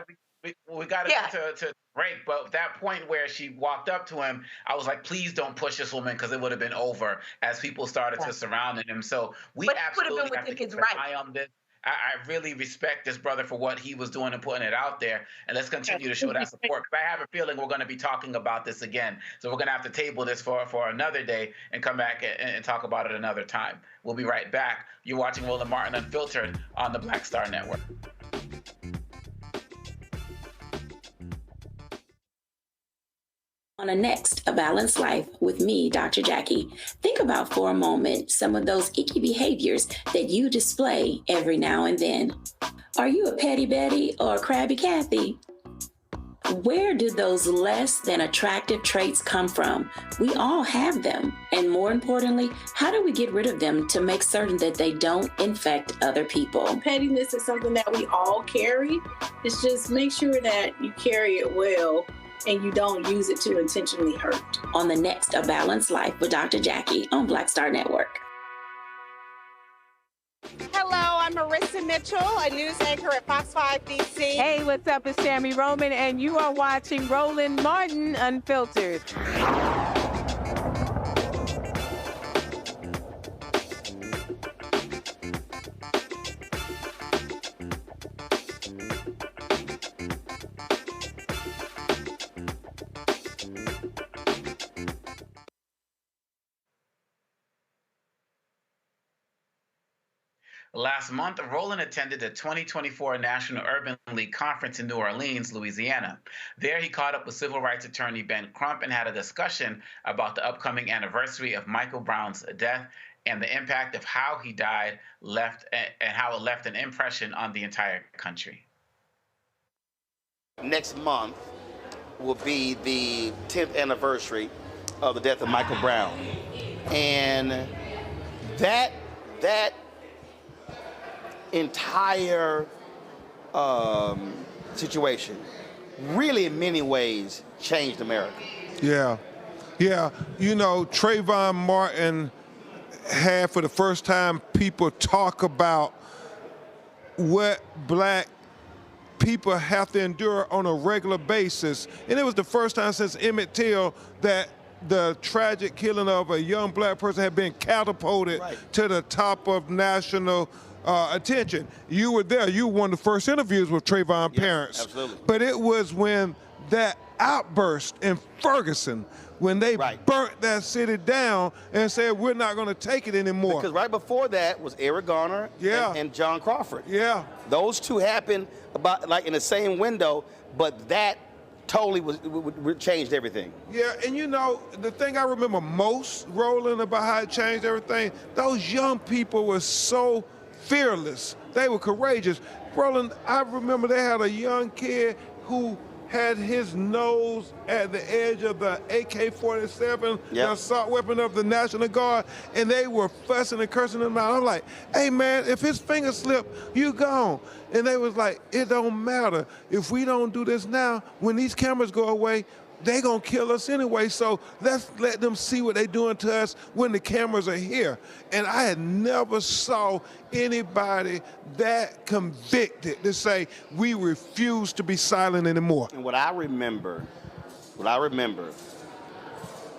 We got to break, but that point where she walked up to him, I was like, please don't push this woman, because it would have been over as people started to surround him. So we absolutely have to keep an eye on this. I really respect this brother for what he was doing and putting it out there. And let's continue to show that support. But I have a feeling we're going to be talking about this again. So we're going to have to table this for another day and come back and talk about it another time. We'll be right back. You're watching Roland Martin Unfiltered on the Black Star Network. On the next A Balanced Life with me, Dr. Jackie, think about for a moment some of those icky behaviors that you display every now and then. Are you a petty Betty or a crabby Kathy? Where do those less than attractive traits come from? We all have them. And more importantly, how do we get rid of them to make certain that they don't infect other people? Pettiness is something that we all carry. It's just make sure that you carry it well and you don't use it to intentionally hurt. On the next A Balanced Life with Dr. Jackie on Black Star Network. Hello, I'm Marissa Mitchell, a news anchor at Fox 5 DC. Hey, what's up? It's Tammy Roman, and you are watching Roland Martin Unfiltered. Last month, Roland attended the 2024 National Urban League Conference in New Orleans, Louisiana. There, he caught up with civil rights attorney Ben Crump and had a discussion about the upcoming anniversary of Michael Brown's death and the impact of how he died and how it left an impression on the entire country. Next month will be the 10th anniversary of the death of Michael Brown. And that entire situation really in many ways changed America. Yeah. You know, Trayvon Martin had for the first time people talk about what black people have to endure on a regular basis. And it was the first time since Emmett Till that the tragic killing of a young black person had been catapulted to the top of national attention. You were there. You were one of the first interviews with Trayvon's parents. Absolutely. But it was when that outburst in Ferguson, when they burnt that city down and said, we're not going to take it anymore. Because right before that was Eric Garner and John Crawford. Yeah. Those two happened about like in the same window, but that totally changed everything. Yeah, and you know, the thing I remember most, Roland, about how it changed everything, those young people were so fearless. They were courageous. Roland, I remember they had a young kid who had his nose at the edge of the AK-47, the assault weapon of the National Guard, and they were fussing and cursing him out. I'm like, hey man, if his finger slip, you gone. And they was like, it don't matter. If we don't do this now, when these cameras go away, they gonna kill us anyway, so let's let them see what they doing to us when the cameras are here. And I had never saw anybody that convicted to say, we refuse to be silent anymore. And what I remember,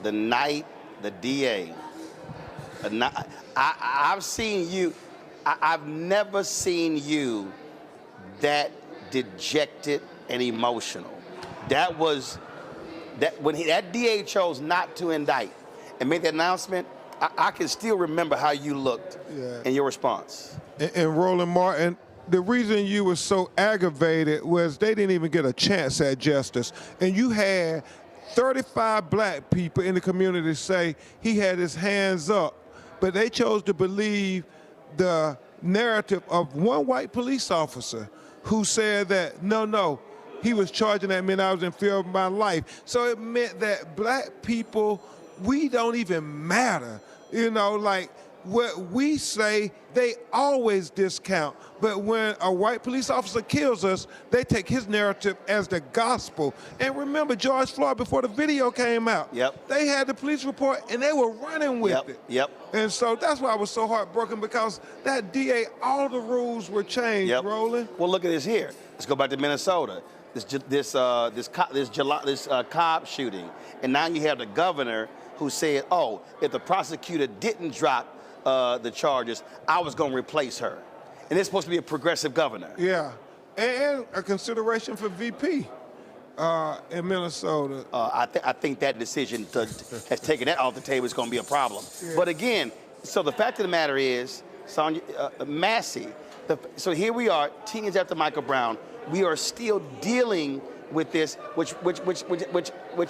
the night the DA, I've seen you, I've never seen you that dejected and emotional. That was, when that DA chose not to indict and made that announcement, I can still remember how you looked in your response. And Roland Martin, the reason you were so aggravated was they didn't even get a chance at justice. And you had 35 black people in the community say he had his hands up, but they chose to believe the narrative of one white police officer who said that, no, he was charging that meant I was in fear of my life. So it meant that black people, we don't even matter. You know, like what we say, they always discount. But when a white police officer kills us, they take his narrative as the gospel. And remember George Floyd, before the video came out, they had the police report and they were running with it. And so that's why I was so heartbroken, because that DA, all the rules were changed, Roland. Well, look at this here. Let's go back to Minnesota. This Cobb shooting, and now you have the governor who said, "Oh, if the prosecutor didn't drop the charges, I was going to replace her," and it's supposed to be a progressive governor. Yeah, and a consideration for VP in Minnesota. I think that decision has taken that off the table. It's going to be a problem. But again, so the fact of the matter is, Sonia, Massey. So here we are, 10 years after Michael Brown. We are still dealing with this, which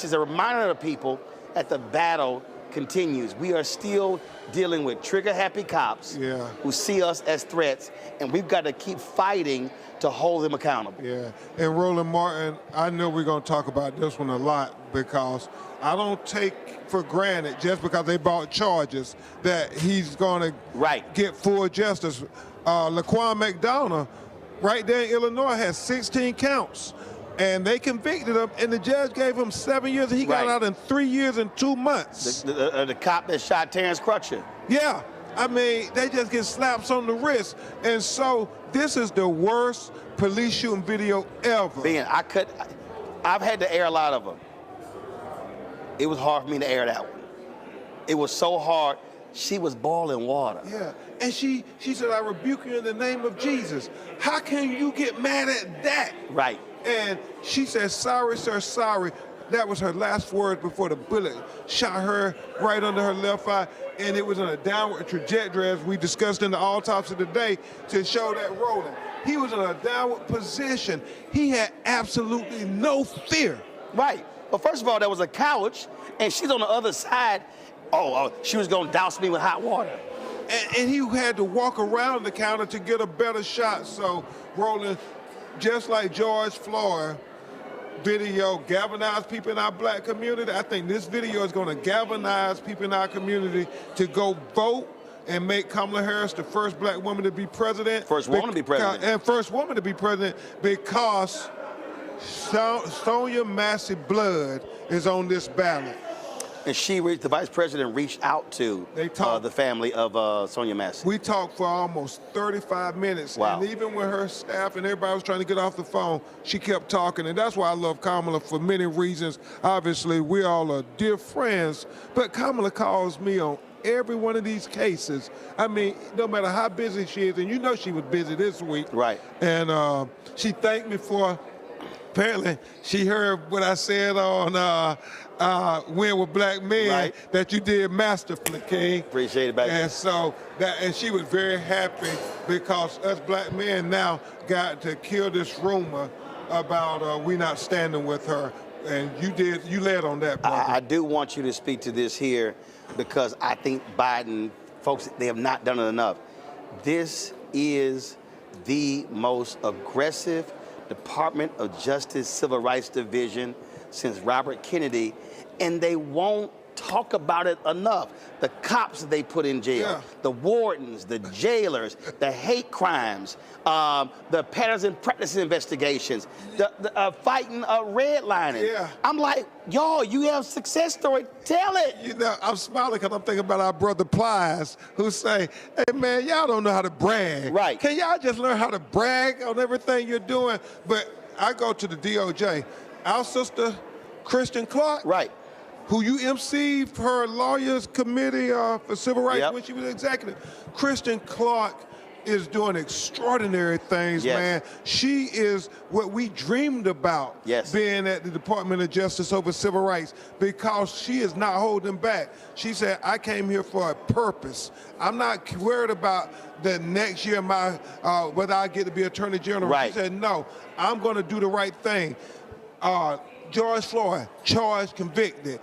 is a reminder to people that the battle continues. We are still dealing with trigger-happy cops who see us as threats, and we've got to keep fighting to hold them accountable. Yeah, and Roland Martin, I know we're going to talk about this one a lot, because I don't take for granted, just because they brought charges, that he's going to get full justice. Laquan McDonough, right there in Illinois, has 16 counts, and they convicted him, and the judge gave him 7 years, and he got out in 3 years and 2 months. The cop that shot Terrence Crutcher. Yeah, I mean, they just get slaps on the wrist, and so this is the worst police shooting video ever. Ben, I've had to air a lot of them. It was hard for me to air that one. It was so hard. She was boiling water. Yeah, and she said, I rebuke you in the name of Jesus. How can you get mad at that? Right. And she said, sorry, sir, sorry. That was her last words before the bullet shot her right under her left eye. and it was in a downward trajectory, as we discussed in the autopsy today, to show that rolling. He was in a downward position. He had absolutely no fear. Right. Well, first of all, there was a couch, and she's on the other side. Oh, she was going to douse me with hot water. And he had to walk around the counter to get a better shot. So, Roland, just like George Floyd video galvanized people in our black community, I think this video is going to galvanize people in our community to go vote and make Kamala Harris the first black woman to be president. First woman to be president. And first woman to be president, because Sonia Massey blood is on this ballot. And the vice president reached out to the family of Sonia Massey. We talked for almost 35 minutes. Wow. And even when her staff and everybody was trying to get off the phone, she kept talking. And that's why I love Kamala for many reasons. Obviously, we all are dear friends. But Kamala calls me on every one of these cases. I mean, no matter how busy she is, and you know she was busy this week. Right. And she thanked me for, apparently, she heard what I said on Win with Black Men, right, that you did masterfully, King. Appreciate it, baby. And so and she was very happy because us black men now got to kill this rumor about we not standing with her. And you led on that, brother. I do want you to speak to this here, because I think Biden, folks, they have not done it enough. This is the most aggressive Department of Justice Civil Rights Division since Robert Kennedy, and they won't talk about it enough. The cops that they put in jail, the wardens, the jailers, the hate crimes, the patterns and practice investigations, the fighting redlining. Yeah. I'm like, y'all, you have success story, tell it. You know, I'm smiling because I'm thinking about our brother Plies, who say, hey man, y'all don't know how to brag. Right. Can y'all just learn how to brag on everything you're doing? But I go to the DOJ. Our sister, Kristen Clark, right, who you emceed her lawyers committee for civil rights when she was executive. Kristen Clark is doing extraordinary things, man. She is what we dreamed about being at the Department of Justice over civil rights, because she is not holding back. She said, I came here for a purpose. I'm not worried about the next year whether I get to be Attorney General. Right. She said, no, I'm going to do the right thing. George Floyd, charged, convicted.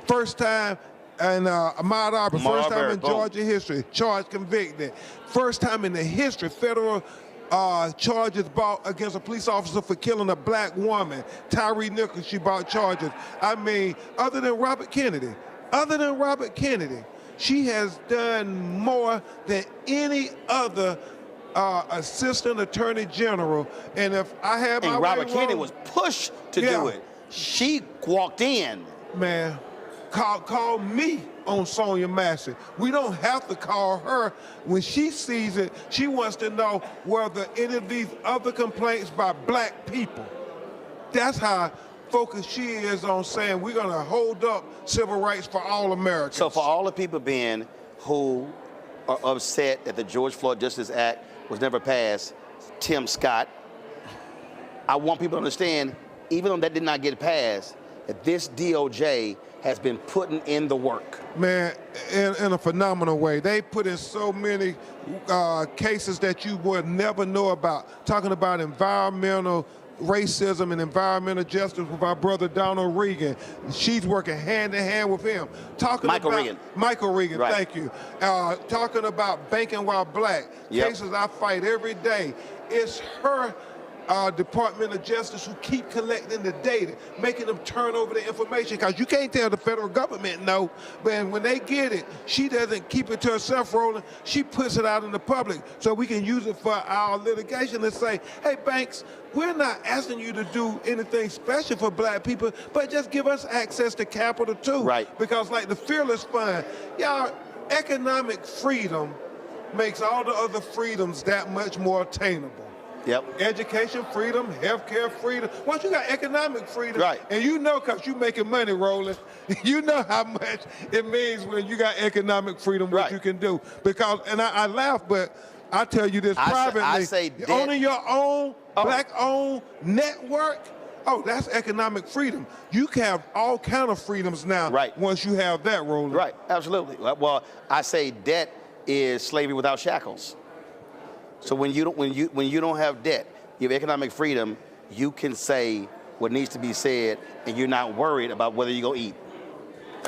First time in Ahmaud Arbery, first time in Georgia history, charged, convicted. First time in the history, federal charges brought against a police officer for killing a black woman. Tyree Nichols, she brought charges. I mean, other than Robert Kennedy, she has done more than any other assistant attorney general. And if I had my way, Robert Kennedy wrong, was pushed to do it. She walked in. Man, call me on Sonia Massey. We don't have to call her. When she sees it, she wants to know whether any of these other complaints by black people. That's how focused she is on saying we're going to hold up civil rights for all Americans. So for all the people, Ben, who are upset that the George Floyd Justice Act was never passed, Tim Scott, I want people to understand, even though that did not get passed, that this DOJ has been putting in the work. Man, in a phenomenal way. They put in so many cases that you would never know about, talking about environmental racism and environmental justice with our brother Donald Regan. She's working hand in hand with him. Michael Regan, right. Thank you. Talking about banking while black. Cases I fight every day. It's her Department of Justice who keep collecting the data, making them turn over the information, because you can't tell the federal government no, but when they get it, she doesn't keep it to herself, Roland. She puts it out in the public so we can use it for our litigation and say, hey, banks, we're not asking you to do anything special for black people, but just give us access to capital too. Right. Because like the Fearless Fund, y'all, economic freedom makes all the other freedoms that much more attainable. Yep. Education freedom, healthcare freedom. Once you got economic freedom, right, and you know, because you making money, Roland, you know how much it means when you got economic freedom, what you can do. Because, and I laugh, but I tell you this privately, I say owning your own black-owned network Oh, that's economic freedom. You can have all kind of freedoms now. Right. Once you have that, Roland. Right. Absolutely. Well, I say debt is slavery without shackles. So when you don't have debt, you have economic freedom. You can say what needs to be said, and you're not worried about whether you're gonna eat.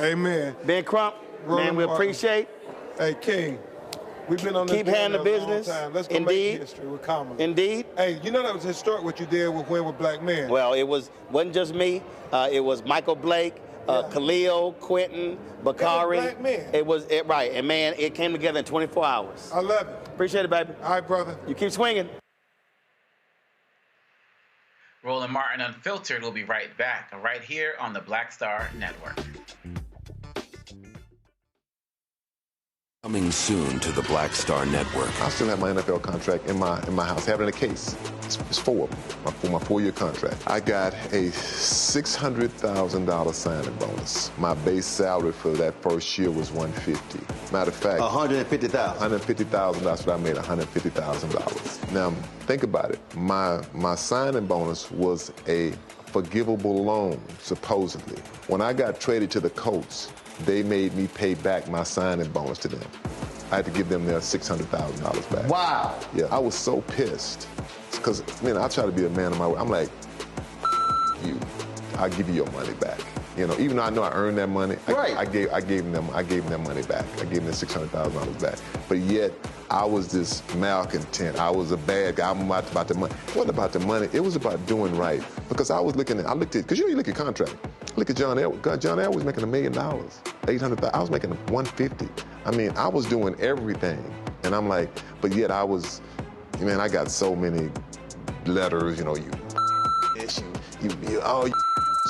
Amen. Ben Crump, man, we appreciate. Hey, King. We've been on this Keep handling the business. Let's go make history with Kamala. Indeed. Hey, you know that was historic what you did with Win with Black Men. Well, it wasn't just me. It was Michael Blake, Khalil, Quentin, Bakari. Black men. It was right, and man, it came together in 24 hours. I love it. Appreciate it, baby. All right, brother. You keep swinging. Roland Martin Unfiltered will be right back, right here on the Black Star Network. Coming soon to the Black Star Network. I still have my NFL contract in my house. I have it in a case. It's 4 of them, for my 4-year contract. I got a $600,000 signing bonus. My base salary for that first year was $150,000. Matter of fact, $150,000. $150,000. That's what I made. $150,000. Now think about it. My signing bonus was a forgivable loan, supposedly. When I got traded to the Colts, they made me pay back my signing bonus to them. I had to give them their $600,000 back. Wow. Yeah, I was so pissed. Because, I try to be a man of my word. I'm like, you, I'll give you your money back. Even though I know I earned that money, I gave them their money back. I gave them their $600,000 back. But yet, I was this malcontent. I was a bad guy. I'm about the money. It wasn't about the money. It was about doing right. Because I looked at, because you look at contract. Look at John Elway. John Elway was making $1 million, $800,000. I was making $150,000. I was doing everything. And I'm like, but yet I was, I got so many letters, so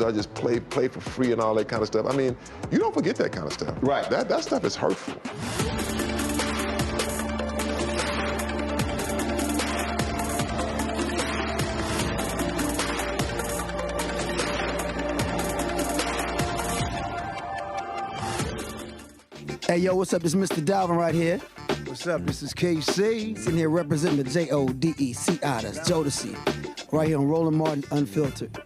I just play for free and all that kind of stuff. You don't forget that kind of stuff. Right. That stuff is hurtful. Hey, yo, what's up? This is Mr. Dalvin right here. What's up? This is KC. Sitting here representing the JODECI. That's Jodeci. Right here on Roland Martin Unfiltered.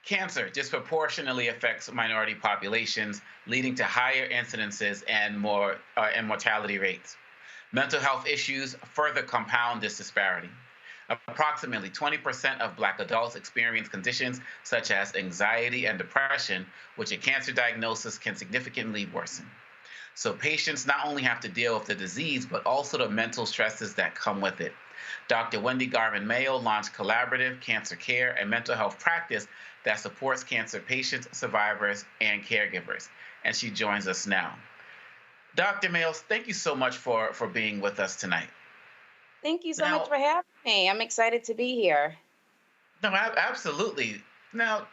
Cancer disproportionately affects minority populations, leading to higher incidences and mortality rates. Mental health issues further compound this disparity. Approximately 20% of Black adults experience conditions such as anxiety and depression, which a cancer diagnosis can significantly worsen. So patients not only have to deal with the disease, but also the mental stresses that come with it. Dr. Wendy Garvin Mayo launched collaborative cancer care and mental health practice that supports cancer patients, survivors, and caregivers. And she joins us now. Dr. Mayo, thank you so much for being with us tonight. Thank you so much for having me. I'm excited to be here. No, absolutely. Now,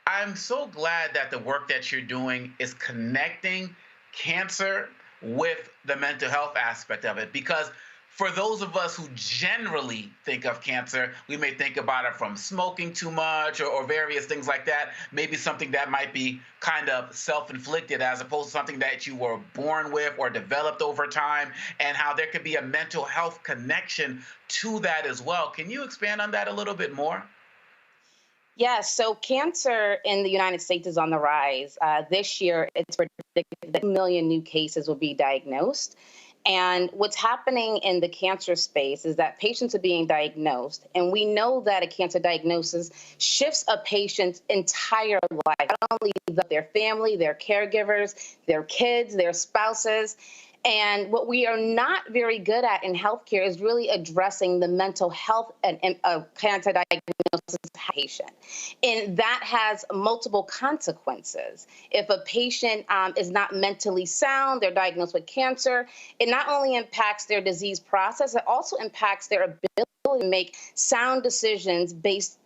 I'm so glad that the work that you're doing is connecting cancer with the mental health aspect of it, because for those of us who generally think of cancer, we may think about it from smoking too much or various things like that, maybe something that might be kind of self-inflicted as opposed to something that you were born with or developed over time, and how there could be a mental health connection to that as well. Can you expand on that a little bit more? Yes, so cancer in the United States is on the rise. This year, it's predicted that 1 million new cases will be diagnosed. And what's happening in the cancer space is that patients are being diagnosed, and we know that a cancer diagnosis shifts a patient's entire life, not only their family, their caregivers, their kids, their spouses. And what we are not very good at in healthcare is really addressing the mental health and cancer diagnosis patient. And that has multiple consequences. If a patient is not mentally sound, they're diagnosed with cancer, it not only impacts their disease process, it also impacts their ability to make sound decisions based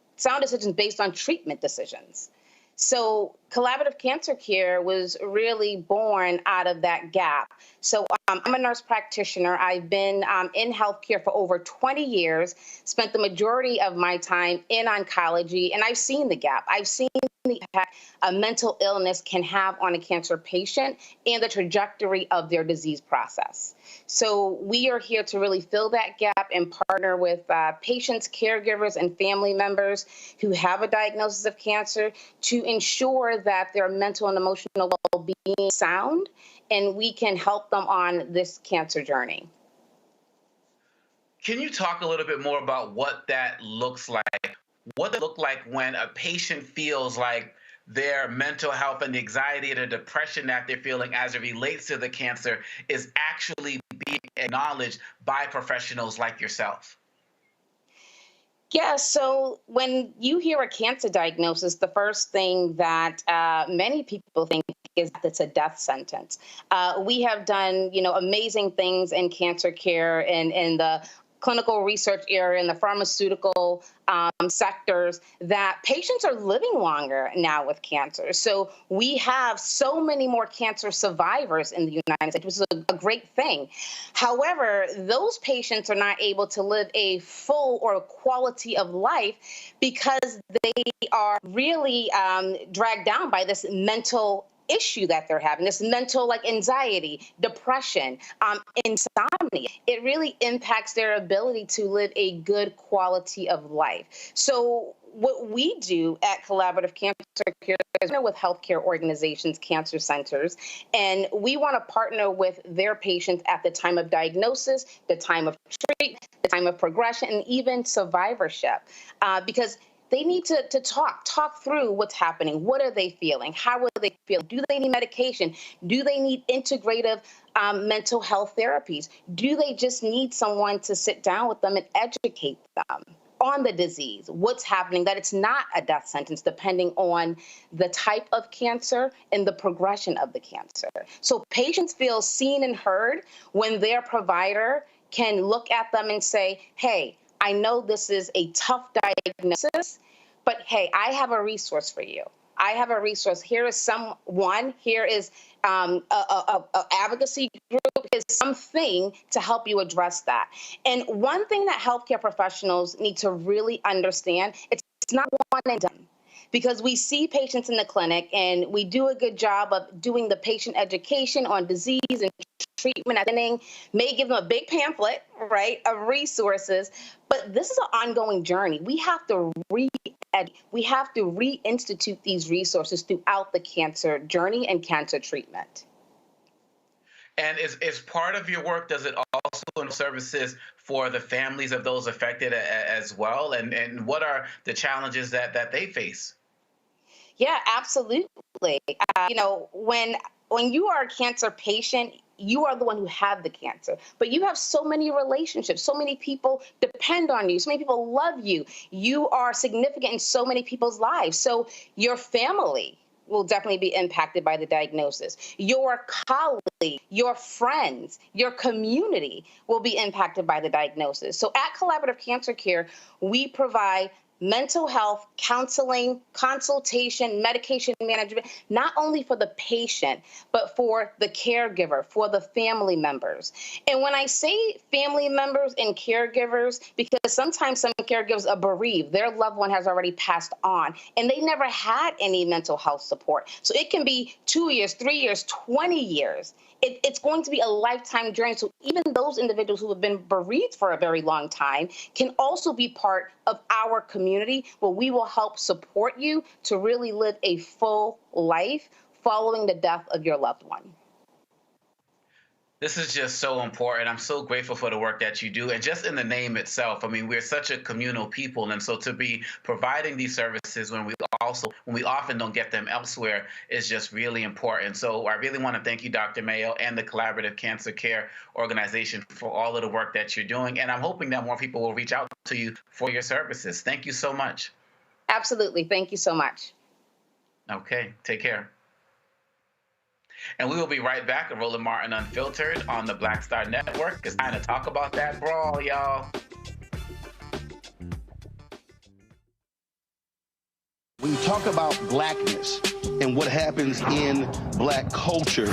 on treatment decisions. So Collaborative Cancer Care was really born out of that gap. So I'm a nurse practitioner. I've been in healthcare for over 20 years, spent the majority of my time in oncology, and I've seen the gap. I've seen the impact a mental illness can have on a cancer patient and the trajectory of their disease process. So we are here to really fill that gap and partner with patients, caregivers, and family members who have a diagnosis of cancer to ensure that their mental and emotional well-being is sound, and we can help them on this cancer journey. Can you talk a little bit more about what that looks like? What does it look like when a patient feels like their mental health and the anxiety and the depression that they're feeling as it relates to the cancer is actually being acknowledged by professionals like yourself? Yeah, so when you hear a cancer diagnosis, the first thing that many people think is that it's a death sentence. We have done, amazing things in cancer care and in the clinical research area, in the pharmaceutical sectors, that patients are living longer now with cancer. So we have so many more cancer survivors in the United States, which is a great thing. However, those patients are not able to live a full or quality of life because they are really dragged down by this mental issue that they're having, this mental anxiety, depression, insomnia. It really impacts their ability to live a good quality of life. So what we do at Collaborative Cancer Care is partner with healthcare organizations, cancer centers, and we want to partner with their patients at the time of diagnosis, the time of treatment, the time of progression, and even survivorship, because they need to talk through what's happening. What are they feeling? How are they feeling? Do they need medication? Do they need integrative mental health therapies? Do they just need someone to sit down with them and educate them on the disease, what's happening, that it's not a death sentence, depending on the type of cancer and the progression of the cancer. So patients feel seen and heard when their provider can look at them and say, hey, I know this is a tough diagnosis, but hey, I have a resource for you. I have a resource. Here is someone, here is a advocacy group, is something to help you address that. And one thing that healthcare professionals need to really understand, it's not one and done. Because we see patients in the clinic and we do a good job of doing the patient education on disease and treatment at the beginning, may give them a big pamphlet, right, of resources, but this is an ongoing journey. We have to reinstitute these resources throughout the cancer journey and cancer treatment. And is part of your work, does it also include services for the families of those affected as well? And what are the challenges that they face? Yeah, absolutely. When you are a cancer patient, you are the one who have the cancer, but you have so many relationships, so many people depend on you, so many people love you. You are significant in so many people's lives. So your family will definitely be impacted by the diagnosis. Your colleagues, your friends, your community will be impacted by the diagnosis. So at Collaborative Cancer Care, we provide mental health, counseling, consultation, medication management, not only for the patient, but for the caregiver, for the family members. And when I say family members and caregivers, because sometimes some caregivers are bereaved, their loved one has already passed on, and they never had any mental health support. So it can be 2 years, 3 years, 20 years. It's going to be a lifetime journey. So even those individuals who have been bereaved for a very long time can also be part of our community, where we will help support you to really live a full life following the death of your loved one. This is just so important. I'm so grateful for the work that you do. And just in the name itself, I mean, we're such a communal people. And so to be providing these services when we often don't get them elsewhere is just really important. So I really want to thank you, Dr. Mayo, and the Collaborative Cancer Care Organization for all of the work that you're doing. And I'm hoping that more people will reach out to you for your services. Thank you so much. Absolutely. Thank you so much. Okay. Take care. And we will be right back at Roland Martin Unfiltered on the Black Star Network. It's time to talk about that brawl, y'all. We talk talk about blackness and what happens in black culture,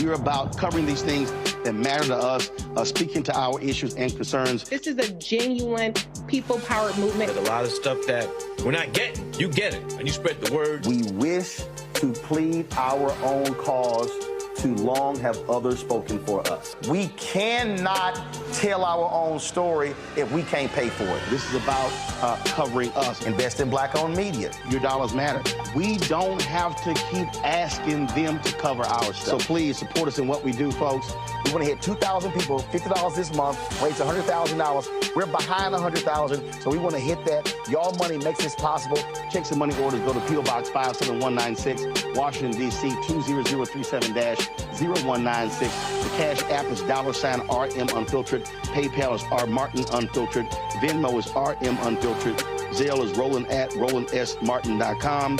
we're about covering these things that matter to us, speaking to our issues and concerns. This is a genuine people-powered movement. There's a lot of stuff that we're not getting. You get it, and you spread the word. We wish to plead our own cause. Too long have others spoken for us. We cannot tell our own story if we can't pay for it. This is about covering us. Invest in black-owned media. Your dollars matter. We don't have to keep asking them to cover our stuff. So please support us in what we do, folks. We want to hit 2,000 people, $50 this month, raise $100,000. We're behind 100,000, so we want to hit that. Y'all money makes this possible. Checks and money orders go to P.O. Box 57196, Washington, D.C. 20037-0196. The Cash App is $RM Unfiltered. PayPal is R Martin Unfiltered. Venmo is RM Unfiltered. Zelle is Roland at RolandSMartin.com.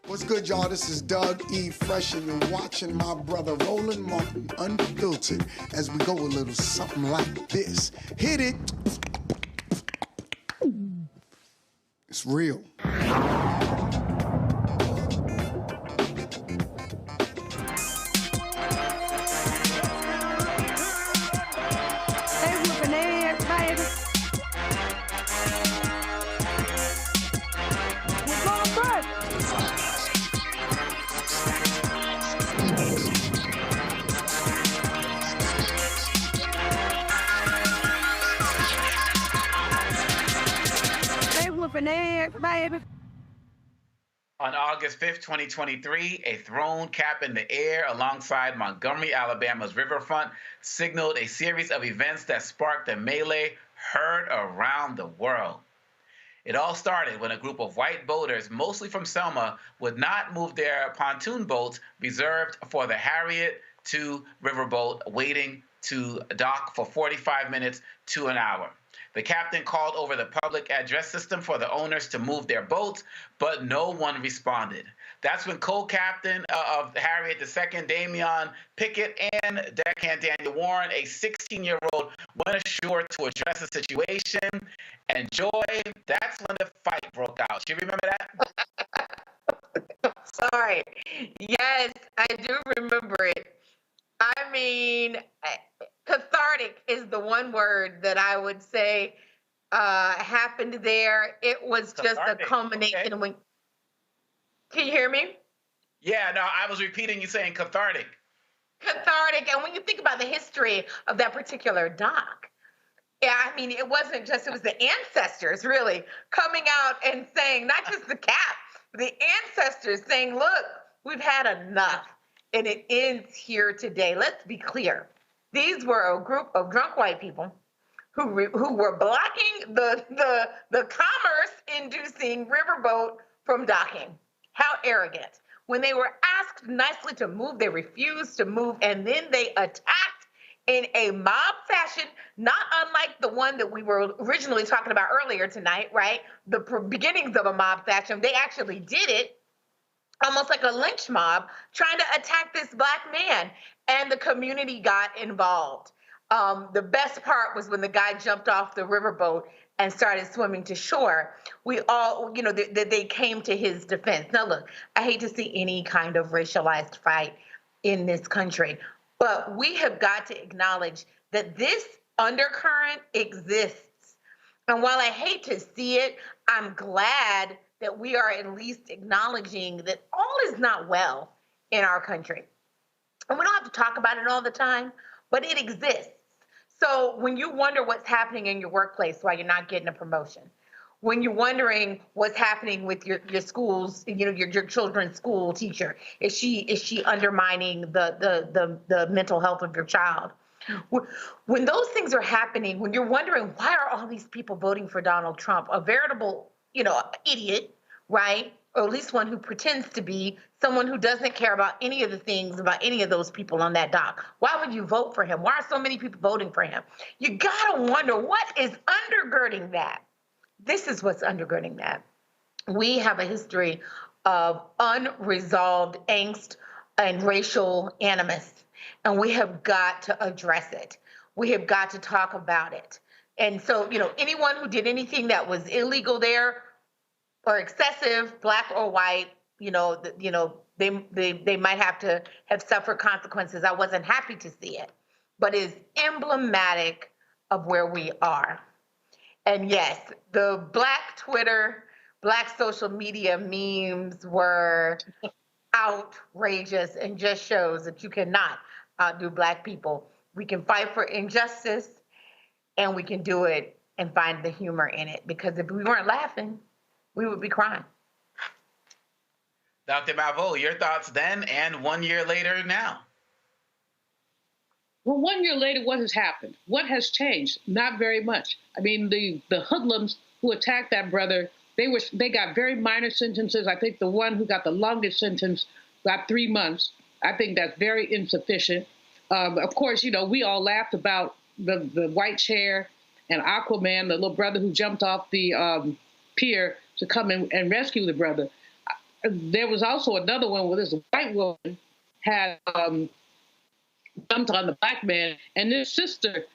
What's good, y'all? This is Doug E. Fresh, and you're watching my brother Roland Martin Unfiltered as we go a little something like this. Hit it. It's real. On August 5th, 2023, a throne cap in the air alongside Montgomery, Alabama's riverfront signaled a series of events that sparked a melee heard around the world. It all started when a group of white boaters, mostly from Selma, would not move their pontoon boats reserved for the Harriet II riverboat, waiting to dock for 45 minutes to an hour. The captain called over the public address system for the owners to move their boats, but no one responded. That's when co-captain of Harriet II, Damian Pickett, and deckhand Daniel Warren, a 16-year-old, went ashore to address the situation. And Joy, that's when the fight broke out. Do you remember that? Sorry. Yes, I do remember it. I mean, cathartic is the one word that I would say happened there. It was just a culmination. Okay. Can you hear me? Yeah, no, I was repeating you saying cathartic. Cathartic. And when you think about the history of that particular dock, yeah, I mean, it wasn't just, it was the ancestors really coming out and saying, not just the cap, the ancestors saying, look, we've had enough. And it ends here today. Let's be clear. These were a group of drunk white people who were blocking the commerce-inducing riverboat from docking. How arrogant. When they were asked nicely to move, they refused to move, and then they attacked in a mob fashion, not unlike the one that we were originally talking about earlier tonight, right? The beginnings of a mob fashion. They actually did it. Almost like a lynch mob, trying to attack this black man, and the community got involved. The best part was when the guy jumped off the riverboat and started swimming to shore. We all, you know, they came to his defense. Now look, I hate to see any kind of racialized fight in this country, but we have got to acknowledge that this undercurrent exists. And while I hate to see it, I'm glad that we are at least acknowledging that all is not well in our country. And we don't have to talk about it all the time, but it exists. So when you wonder what's happening in your workplace while you're not getting a promotion, when you're wondering what's happening with your schools, you know, your children's school teacher, is she undermining the mental health of your child? When those things are happening, when you're wondering why are all these people voting for Donald Trump, a veritable idiot, right? Or at least one who pretends to be someone who doesn't care about any of the things about any of those people on that dock. Why would you vote for him? Why are so many people voting for him? You gotta wonder what is undergirding that. This is what's undergirding that. We have a history of unresolved angst and racial animus, and we have got to address it. We have got to talk about it. And so, anyone who did anything that was illegal there or excessive, black or white, they might have to have suffered consequences. I wasn't happy to see it, but it's emblematic of where we are. And yes, the black Twitter, black social media memes were outrageous and just shows that you cannot outdo black people. We can fight for injustice and we can do it and find the humor in it, because if we weren't laughing, we would be crying. Dr. Malveaux, your thoughts then and 1 year later now? Well, 1 year later, what has happened? What has changed? Not very much. I mean, the hoodlums who attacked that brother, they got very minor sentences. I think the one who got the longest sentence got 3 months. I think that's very insufficient. Of course, we all laughed about the white chair and Aquaman, the little brother who jumped off the pier to come and rescue the brother. There was also another one where this white woman had jumped on the black man, and this sister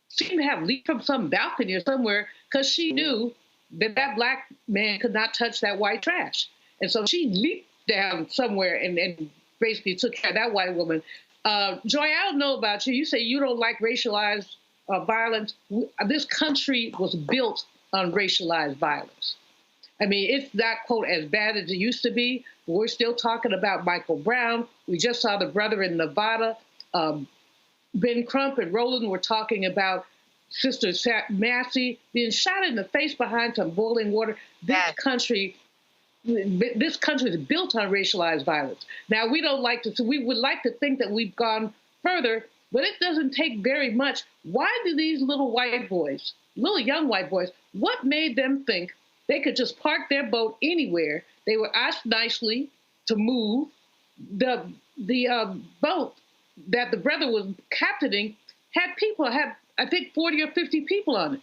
seemed to have leaped from some balcony or somewhere because she knew that black man could not touch that white trash. And so she leaped down somewhere and basically took care of that white woman. Joy, I don't know about you. You say you don't like racialized violence. This country was built on racialized violence. I mean, it's not, quote, as bad as it used to be. We're still talking about Michael Brown. We just saw the brother in Nevada. Ben Crump and Roland were talking about Sister Massey being shot in the face behind some boiling water. This country is built on racialized violence. Now, we would like to think that we've gone further, but it doesn't take very much. Why do these little young white boys, what made them think they could just park their boat anywhere? They were asked nicely to move. The boat that the brother was captaining had I think 40 or 50 people on it.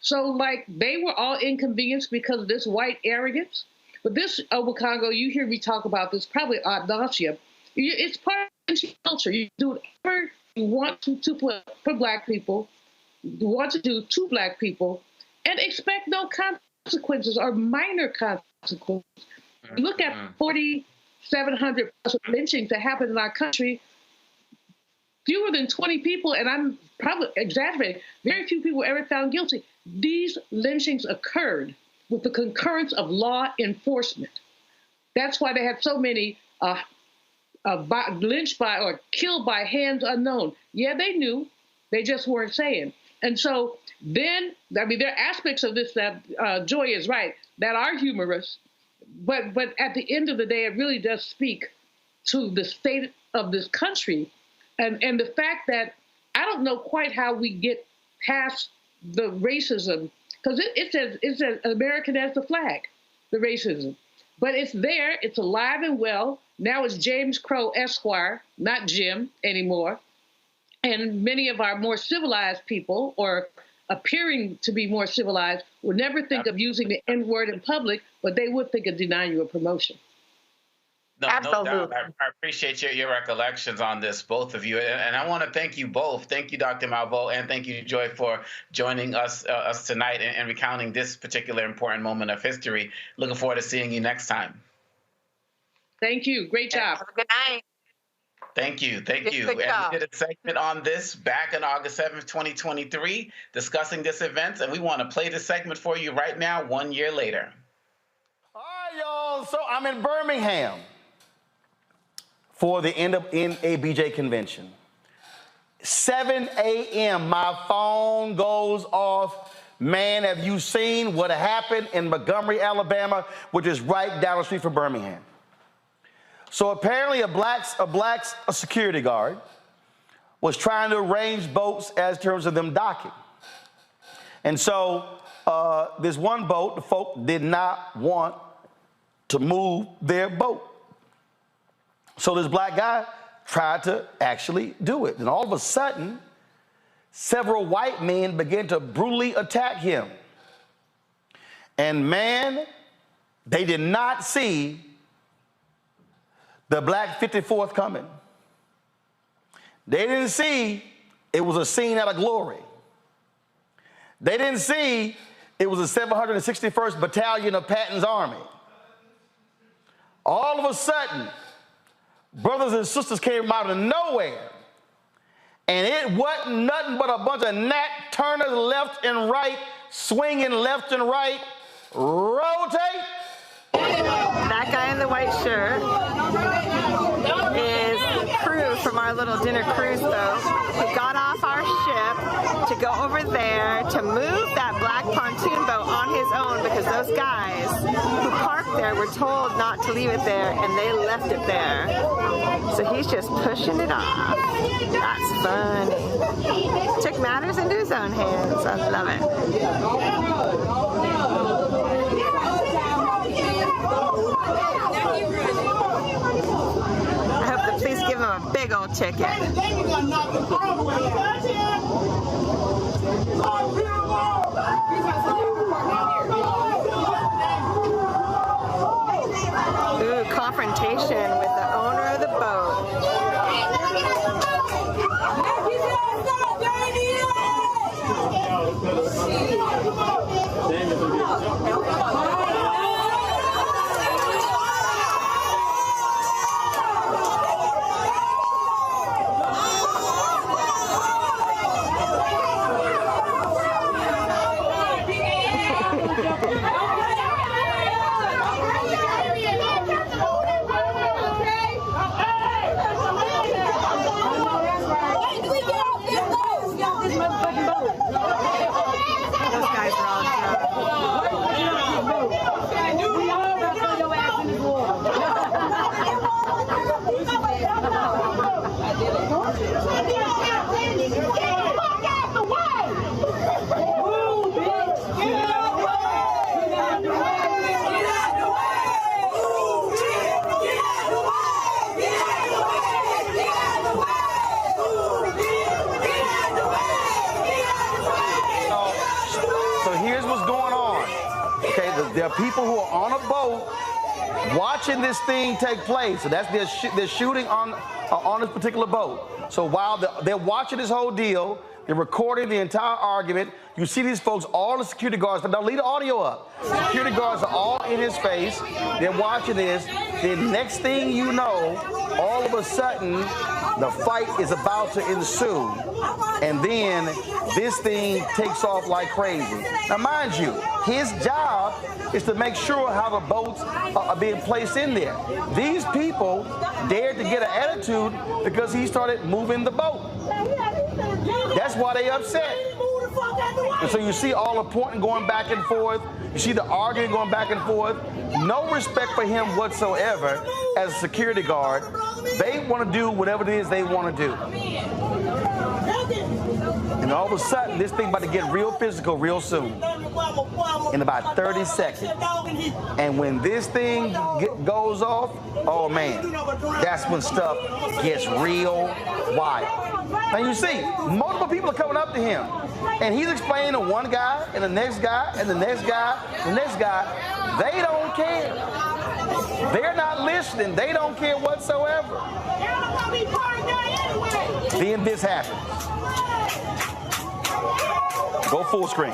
So they were all inconvenienced because of this white arrogance. But this, Obakongo, you hear me talk about this probably ad nauseum. It's part of the culture. You do whatever you want to for black people, you want to do to black people, and expect no consequences or minor consequences. You look at 4,700 plus lynchings that happened in our country. Fewer than 20 people, and I'm probably exaggerating, very few people were ever found guilty. These lynchings occurred with the concurrence of law enforcement. That's why they had so many lynched by or killed by hands unknown. Yeah, they knew, they just weren't saying. And so then, there are aspects of this that Joy is right, that are humorous, but at the end of the day, it really does speak to the state of this country. And the fact that I don't know quite how we get past the racism, because it says American as the flag, the racism. But it's there, it's alive and well. Now it's James Crow Esquire, not Jim anymore. And many of our more civilized people, or appearing to be more civilized, would never think of using the N-word in public, but they would think of denying you a promotion. No doubt. I appreciate your recollections on this, both of you. And I want to thank you both. Thank you, Dr. Malveaux, and thank you, Joy, for joining us tonight and recounting this particular important moment of history. Looking forward to seeing you next time. Thank you. Great job. Have a good night. Thank you. Thank you. And we did a segment on this back on August 7th, 2023, discussing this event. And we want to play the segment for you right now, 1 year later. All right, y'all. So I'm in Birmingham for the NABJ convention. 7 a.m., my phone goes off. Man, have you seen what happened in Montgomery, Alabama, which is right down the street from Birmingham? So apparently a security guard was trying to arrange boats as terms of them docking. And so this one boat, the folk did not want to move their boat. So this black guy tried to actually do it. And all of a sudden, several white men began to brutally attack him. And man, they did not see the black 54th coming. They didn't see it was a scene out of glory. They didn't see it was the 761st Battalion of Patton's Army. All of a sudden, brothers and sisters came out of nowhere, and it wasn't nothing but a bunch of Nat Turners left and right, swinging left and right. Rotate. That guy in the white shirt is crew from our little dinner cruise boat who got off our ship to go over there to move that black pontoon boat on his own because those guys who parked there were told not to leave it there and they left it there. So he's just pushing it off. That's funny. Took matters into his own hands. I love it. I hope the police give him a big old ticket. Ooh, confrontation with the owner of the boat. There are people who are on a boat watching this thing take place. So that's they're shooting on this particular boat. So while they're watching this whole deal, they're recording the entire argument. You see these folks, all the security guards, but don't leave the audio up. Security guards are all in his face. They're watching this. The next thing you know, all of a sudden, the fight is about to ensue. And then this thing takes off like crazy. Now, mind you, his job is to make sure how the boats are being placed in there. These people dared to get an attitude because he started moving the boat. That's why they upset. And so you see all the pointing going back and forth. You see the arguing going back and forth. No respect for him whatsoever as a security guard. They want to do whatever it is they want to do. And all of a sudden, this thing about to get real physical real soon. In about 30 seconds. And when this thing goes off, oh man, that's when stuff gets real wild. Now you see, multiple people are coming up to him. And he's explaining to one guy, and the next guy, and the next guy, and the next guy. They don't care. They're not listening. They don't care whatsoever. Then this happens. Go full screen.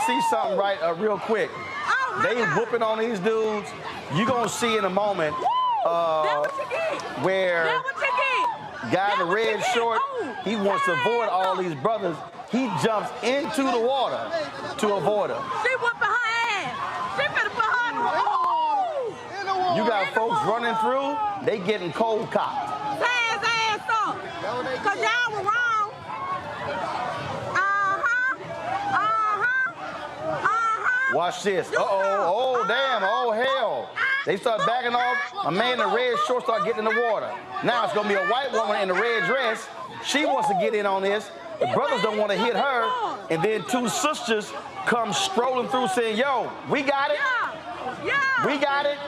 see something right real quick. They whooping on these dudes. You gonna see in a moment where guy in the red short, he wants to avoid all these brothers. He jumps into the water to avoid them. She whooping her ass. She finna put her in the water. You got folks running through, they getting cold cocked. Tie his ass up. Cause y'all were wrong. Watch this. Oh, damn. Oh, hell. They start backing off. A man in the red short start getting in the water. Now it's going to be a white woman in the red dress. She wants to get in on this. The brothers don't want to hit her. And then two sisters come strolling through saying, yo, we got it. Yeah. We got it.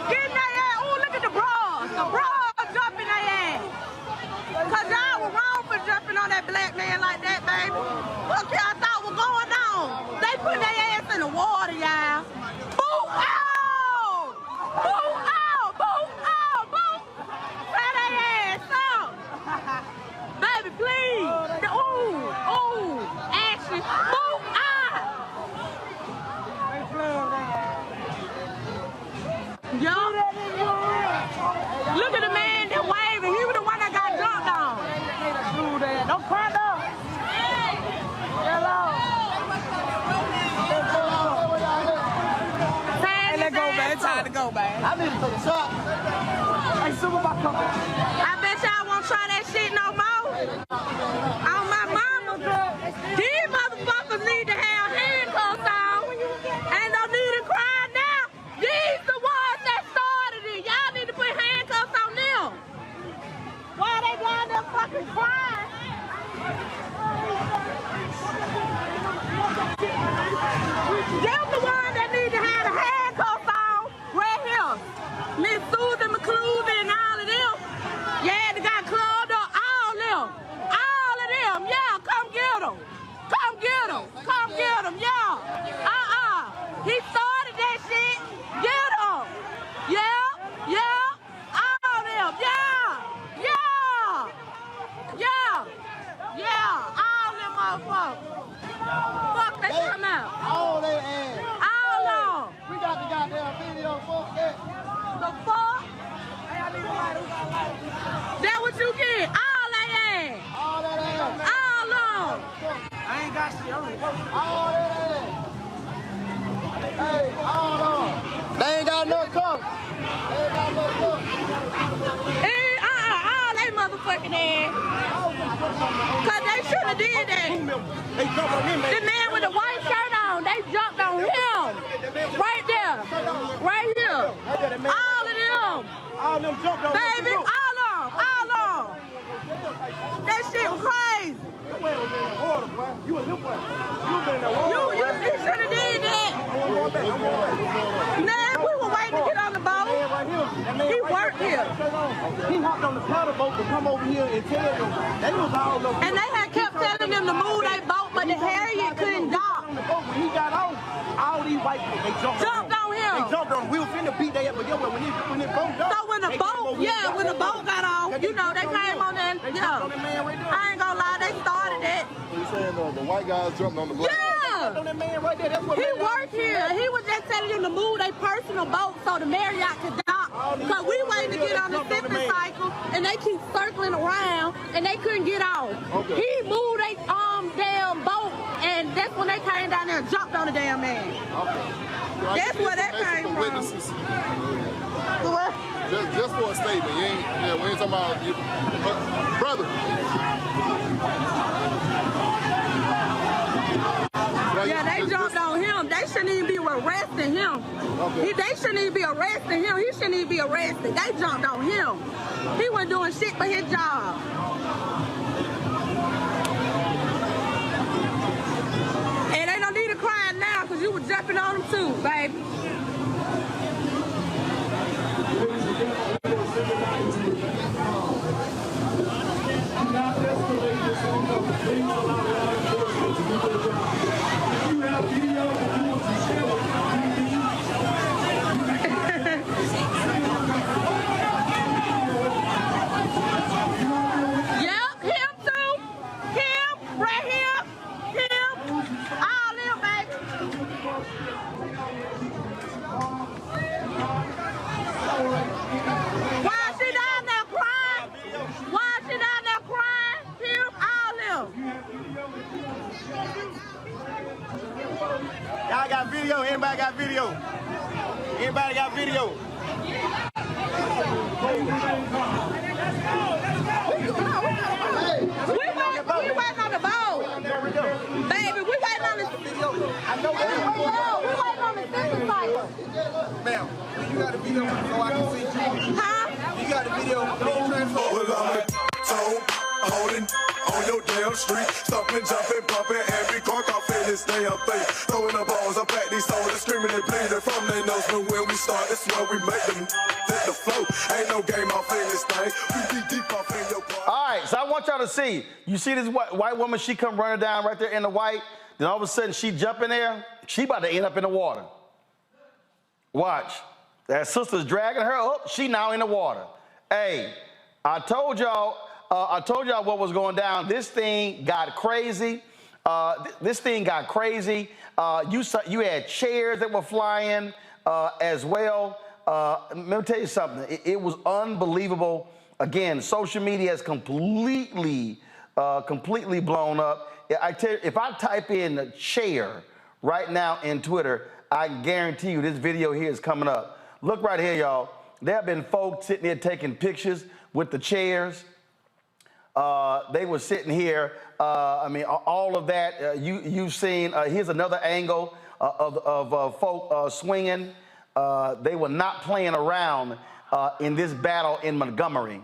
Get in their ass. Oh, look at the bras. The bras jumping their ass. Because y'all were wrong for jumping on that black man like that, baby. What y'all thought was going on? They put their ass in the water, y'all. Boo out! Boo out! Boo out! Boo! Tie their ass up. Baby, please. Ooh, action. Boo out! Yo, look at the man that waving. He was the one that got dumped on. Don't cry though. Hello. Let go, man. Time to go, man. I need to take a shot. Hey, super back up. I bet y'all won't try that shit no more. On my mama. These motherfuckers need to have handcuffs on. Ain't no need to cry now. These the ones that started it. Y'all need to put handcuffs on them. Why they down there fucking crying? Them the ones that need to have the handcuffs on right here. Miss Susan McCluby and all of them. Yeah, they got clubbed up. All of them. All of them. Yeah, come get them. Come get them. Come get them. Yeah. He started that shit. Get them. Yeah. Yeah. All of them. Yeah. Yeah. Yeah. Yeah. All them motherfuckers. Fuck, they come out. All they ass. All of them. We got the goddamn video, fuck that. The fuck? That what you get? All that ass. All that ass. All of them. I ain't got shit. All that ass. Hey, all of them. They ain't got no cover. They ain't got no cover. All they motherfucking ass. Cause they should have did that. The man with the white shirt on, they jumped on him. Right there. Right here. All of them. All of them jumped on baby, all of them. All of them. That shit was crazy. You a little boy. You should have did that. Man, we were waiting to get on the boat. He worked here. He hopped on the paddle boat to come over here and tell them. They was all over. And they had kept telling them to move their boat, but the Harriet couldn't dock. When he got off, all these white people, they jumped on him. They jumped on him. We were finna beat their ass, but when it boat got so when the boat got off, you know, they came on there. Yeah. I ain't gonna lie, they started it. You saying the white guys jumped on the black? Yeah. On that man right there. That's what he worked here. He was just telling them to move their personal boat so the Marriott could dock. Because we waiting to get on the sipping cycle, and they keep circling around, and they couldn't get off. Okay. He moved their damn boat, and that's when they came down there and jumped on the damn man. Okay. That's where that came from. Witnesses. What? Just for a statement. We ain't talking about you. Brother. Yeah, they jumped on him. They shouldn't even be arresting him. Okay. They shouldn't even be arresting him. He shouldn't even be arrested. They jumped on him. He wasn't doing shit for his job. And they don't need to cry now because you were jumping on him too, baby. Yep, him too. Him, right here. Him. All them, baby. video? Anybody got video? We waiting on the ball. Baby, we waiting on the video. I know we waiting on the second cycle. Ma'am, you got a video so I can see you. Huh? You got a video. Well, I'm holding on your damn street, stomping, jumping, bumping, every car off in this damn thing. Throwing the balls up at these soldiers, screaming and bleeding from their nose. But when we start, that's where we make them hit the flow. Ain't no game off in this thing. We be deep off in your part. All right, so I want y'all to see. You see this white woman? She come running down right there in the white. Then all of a sudden she jump in there. She about to end up in the water. Watch. That sister's dragging her up. She now in the water. Hey, I told y'all what was going down. This thing got crazy. This thing got crazy. You had chairs that were flying as well. Let me tell you something. It was unbelievable. Again, social media has completely blown up. I tell you, if I type in chair right now in Twitter, I guarantee you this video here is coming up. Look right here, y'all. There have been folks sitting here taking pictures with the chairs. They were sitting here. I mean, all of that. You've seen. Here's another angle of folk swinging. They were not playing around in this battle in Montgomery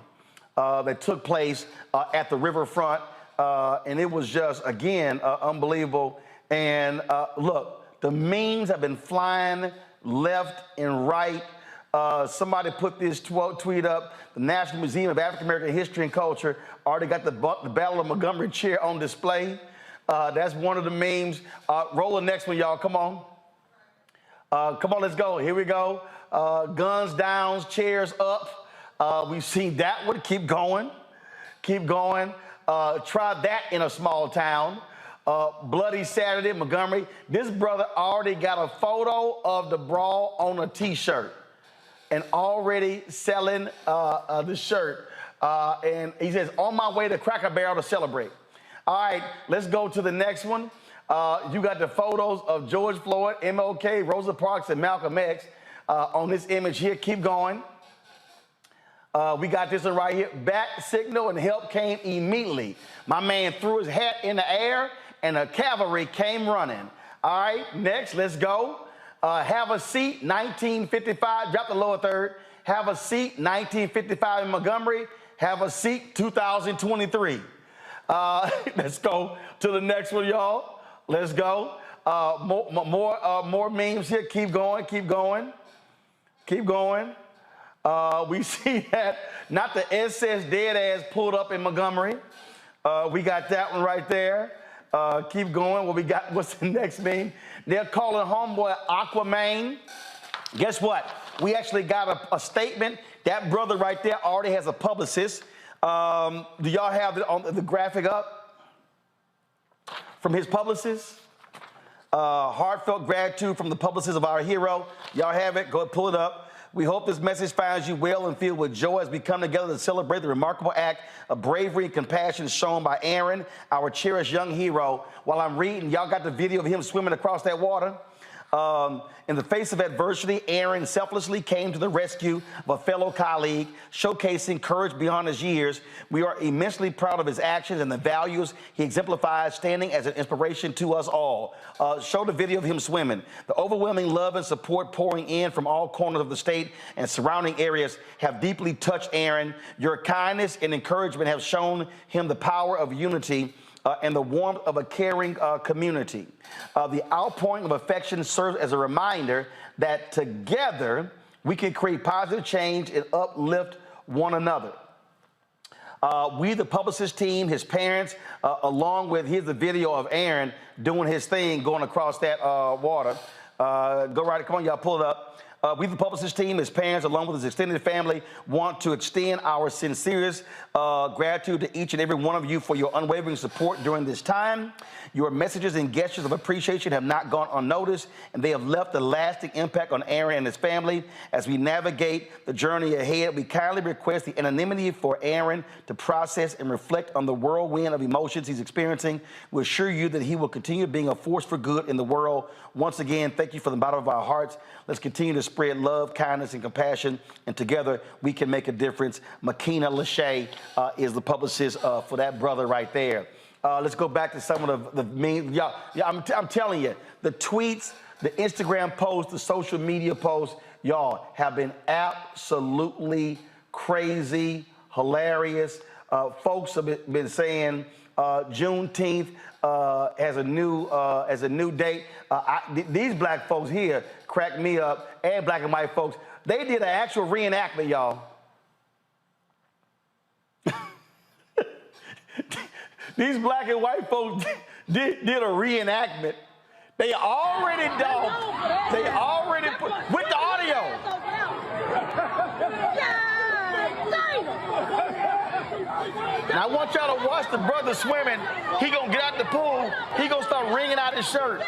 that took place at the riverfront, and it was just again unbelievable. And look, the memes have been flying left and right. Somebody put this tweet up. The National Museum of African American History and Culture already got the Battle of Montgomery chair on display. That's one of the memes. Roll the next one, y'all. Come on. Come on, let's go. Here we go. Guns down, chairs up. We've seen that one. Keep going. Keep going. Try that in a small town. Bloody Saturday, Montgomery. This brother already got a photo of the brawl on a T-shirt and already selling the shirt. And he says, on my way to Cracker Barrel to celebrate. All right, let's go to the next one. You got the photos of George Floyd, MLK, Rosa Parks, and Malcolm X on this image here. Keep going. We got this one right here. Bat signal and help came immediately. My man threw his hat in the air and the cavalry came running. All right, next, let's go. Have a seat, 1955, drop the lower third. Have a seat, 1955 in Montgomery. Have a seat, 2023. Let's go to the next one, y'all. Let's go. More memes here. Keep going, keep going, keep going. We see that, not the SS dead ass pulled up in Montgomery. We got that one right there. Keep going. What we got? What's the next meme? They're calling homeboy Aquaman. Guess what? We actually got a statement. That brother right there already has a publicist. Do y'all have it on the graphic up from his publicist? Heartfelt gratitude from the publicist of our hero. Y'all have it? Go ahead, pull it up. We hope this message finds you well and filled with joy as we come together to celebrate the remarkable act of bravery and compassion shown by Aaron, our cherished young hero. While I'm reading, y'all got the video of him swimming across that water? In the face of adversity, Aaron selflessly came to the rescue of a fellow colleague, showcasing courage beyond his years. We are immensely proud of his actions and the values he exemplifies, standing as an inspiration to us all. Show the video of him swimming. The overwhelming love and support pouring in from all corners of the state and surrounding areas have deeply touched Aaron. Your kindness and encouragement have shown him the power of unity and the warmth of a caring community. The outpouring of affection serves as a reminder that together we can create positive change and uplift one another. We, the publicist team, his parents, along with, here's the video of Aaron doing his thing, going across that water. Go right, come on, y'all, pull it up. We, the Publicist team, as parents, along with his extended family, want to extend our sincerest gratitude to each and every one of you for your unwavering support during this time. Your messages and gestures of appreciation have not gone unnoticed, and they have left a lasting impact on Aaron and his family. As we navigate the journey ahead, we kindly request the anonymity for Aaron to process and reflect on the whirlwind of emotions he's experiencing. We assure you that he will continue being a force for good in the world. Once again, thank you from the bottom of our hearts. Let's continue to spread love, kindness, and compassion, and together we can make a difference. Makina Lachey is the publicist for that brother right there. Let's go back to some of the mean. I'm telling you, the tweets, the Instagram posts, the social media posts, y'all have been absolutely crazy, hilarious. Folks have been saying Juneteenth as a new date. These black folks here crack me up, and black and white folks. They did an actual reenactment, y'all. These black and white folks did a reenactment. They already dogged. They already put with the audio. Now I want y'all to watch the brother swimming. He gonna get out the pool. He gonna start wringing out his shirt.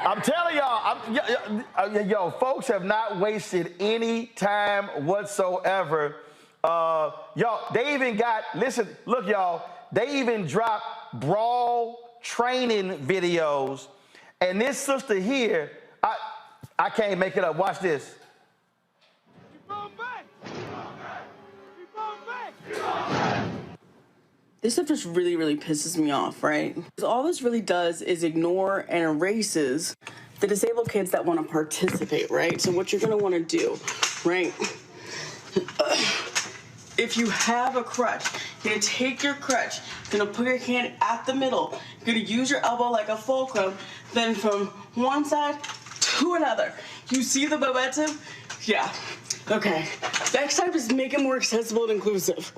I'm telling y'all, yo, folks have not wasted any time whatsoever. Y'all, they even got, listen, look, y'all, they even dropped brawl training videos. And this sister here, I can't make it up. Watch this. This stuff just really, really pisses me off, right? Because all this really does is ignore and erases the disabled kids that want to participate, right? So what you're going to want to do, right? If you have a crutch, you're going to take your crutch, you're going to put your hand at the middle, you're going to use your elbow like a fulcrum, then from one side to another. You see the momentum? Yeah. Okay. Next time, just make it more accessible and inclusive.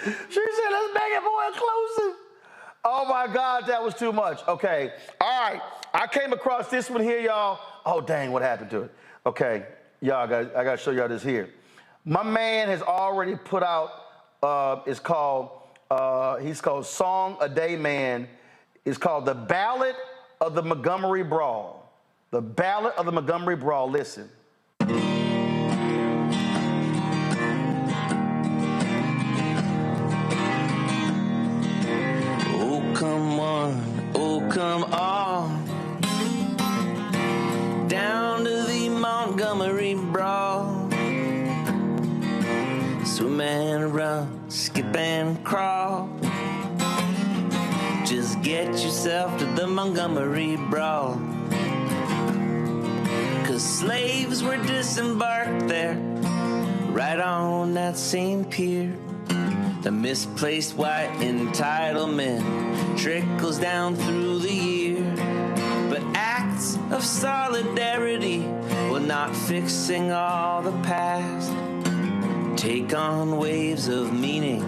She said, let's make it more inclusive. Oh my God, that was too much. Okay, all right. I came across this one here, y'all. Oh dang, what happened to it? Okay, y'all, I gotta show y'all this here. My man has already put out, he's called Song a Day Man. It's called The Ballad of the Montgomery Brawl. The Ballad of the Montgomery Brawl, listen. Come on down to the Montgomery Brawl. Swim and run, skip and crawl. Just get yourself to the Montgomery Brawl. 'Cause slaves were disembarked there, right on that same pier. The misplaced white entitlement trickles down through the year. But acts of solidarity, well, not fixing all the past, take on waves of meaning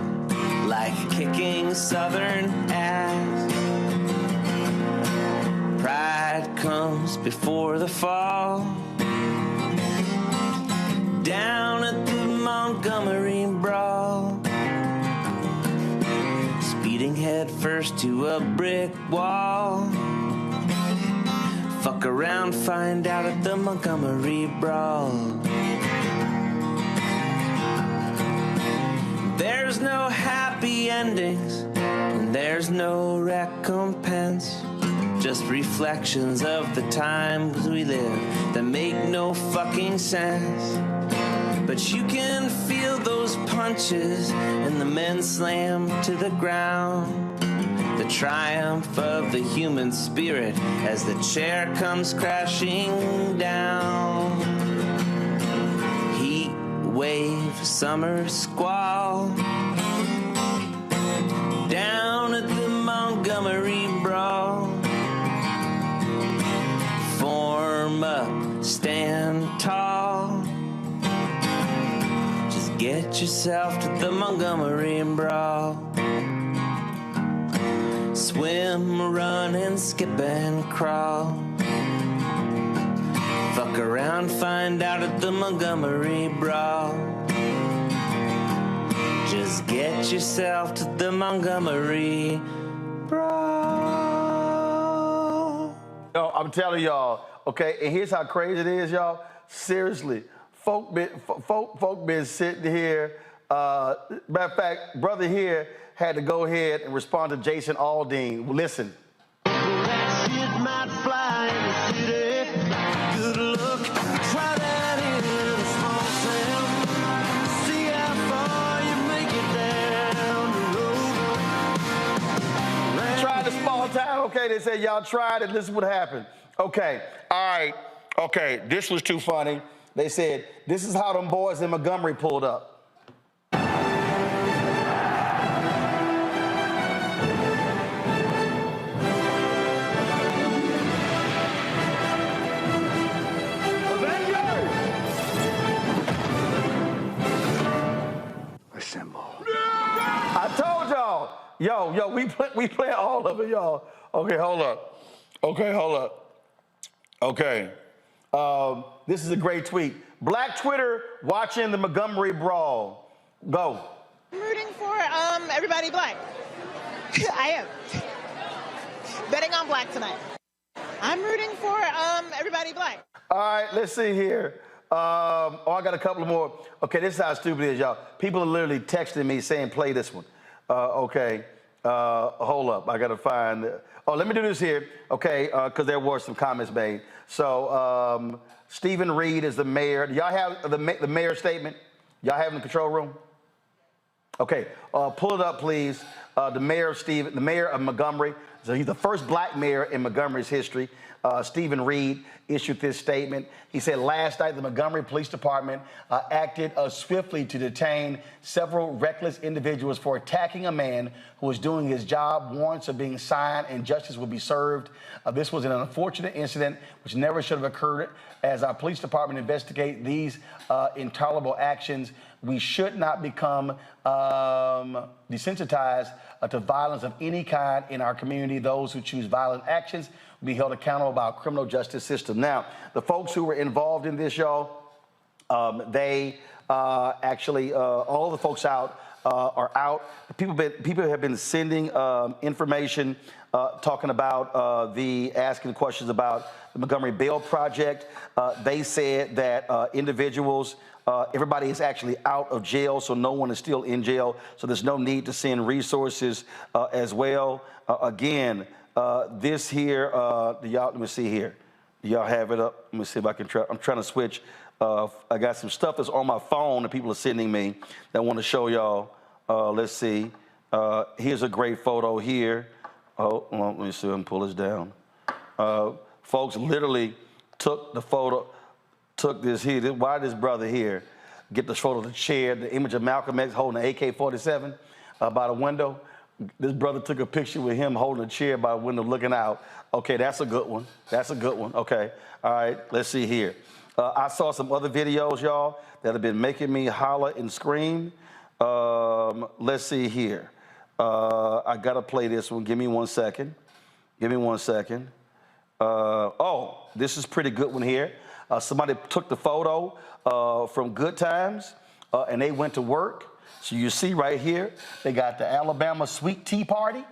like kicking Southern ass. Pride comes before the fall. Down at the Montgomery Brawl, speeding head first to a brick wall. Fuck around, find out at the Montgomery Brawl. There's no happy endings, and there's no recompense. Just reflections of the times we live that make no fucking sense. But you can feel those punches and the men slam to the ground. The triumph of the human spirit as the chair comes crashing down. Heat wave, summer squall. Down at the Montgomery Brawl. Form up, stand tall. Get get yourself to the Montgomery Brawl. Swim, run, and skip and crawl. Fuck around, find out at the Montgomery Brawl. Just get yourself to the Montgomery Brawl. Yo, I'm telling y'all, okay, and here's how crazy it is, y'all. Seriously, folk been sitting here. Matter of fact, brother here had to go ahead and respond to Jason Aldean. Listen. That shit might fly in the city. Good luck. Try that in a small town. See how far you make it down the road. Try the small town. Okay, they said y'all tried it. This is what happened. Okay, all right. Okay, this was too funny. They said, this is how them boys in Montgomery pulled up. I told y'all. Yo, we play all of it, y'all. Okay, hold up. Okay. This is a great tweet. Black Twitter watching the Montgomery Brawl. Go. I'm rooting for everybody black. I am. Betting on black tonight. I'm rooting for everybody black. All right, let's see here. I got a couple more. Okay, this is how stupid it is, y'all. People are literally texting me saying, play this one. Okay, hold up. I got to find... let me do this here, okay, because there were some comments made. So, Stephen Reed is the mayor. Do y'all have the mayor's statement? Y'all have it in the control room? Okay, pull it up, please. The mayor of Montgomery. So he's the first black mayor in Montgomery's history. Stephen Reed issued this statement. He said last night the Montgomery Police Department acted swiftly to detain several reckless individuals for attacking a man who was doing his job. Warrants are being signed and justice will be served. This was an unfortunate incident which never should have occurred. As our police department investigate these intolerable actions, we should not become desensitized to violence of any kind in our community. Those who choose violent actions will be held accountable by our criminal justice system. Now, the folks who were involved in this, y'all, they actually, all the folks out are out. People have been sending information talking about asking questions about the Montgomery Bail Project. They said that individuals, everybody is actually out of jail, so no one is still in jail. So there's no need to send resources as well. Again, this here, let me see here. Do y'all have it up? Let me see if I can try. I'm trying to switch. I got some stuff that's on my phone that people are sending me that I want to show y'all. Let's see. Here's a great photo here. Oh, well, let me see if I can pull this down. Folks literally took the photo, took this here. Why this brother here get this photo of the chair, the image of Malcolm X holding an AK-47 by the window. This brother took a picture with him holding a chair by the window looking out. Okay, that's a good one. That's a good one. Okay, all right, let's see here. I saw some other videos, y'all, that have been making me holler and scream. Let's see here. I got to play this one. Give me 1 second. Give me 1 second. Oh, this is a pretty good one here. Somebody took the photo from Good Times, and they went to work. So you see right here, they got the Alabama Sweet Tea Party.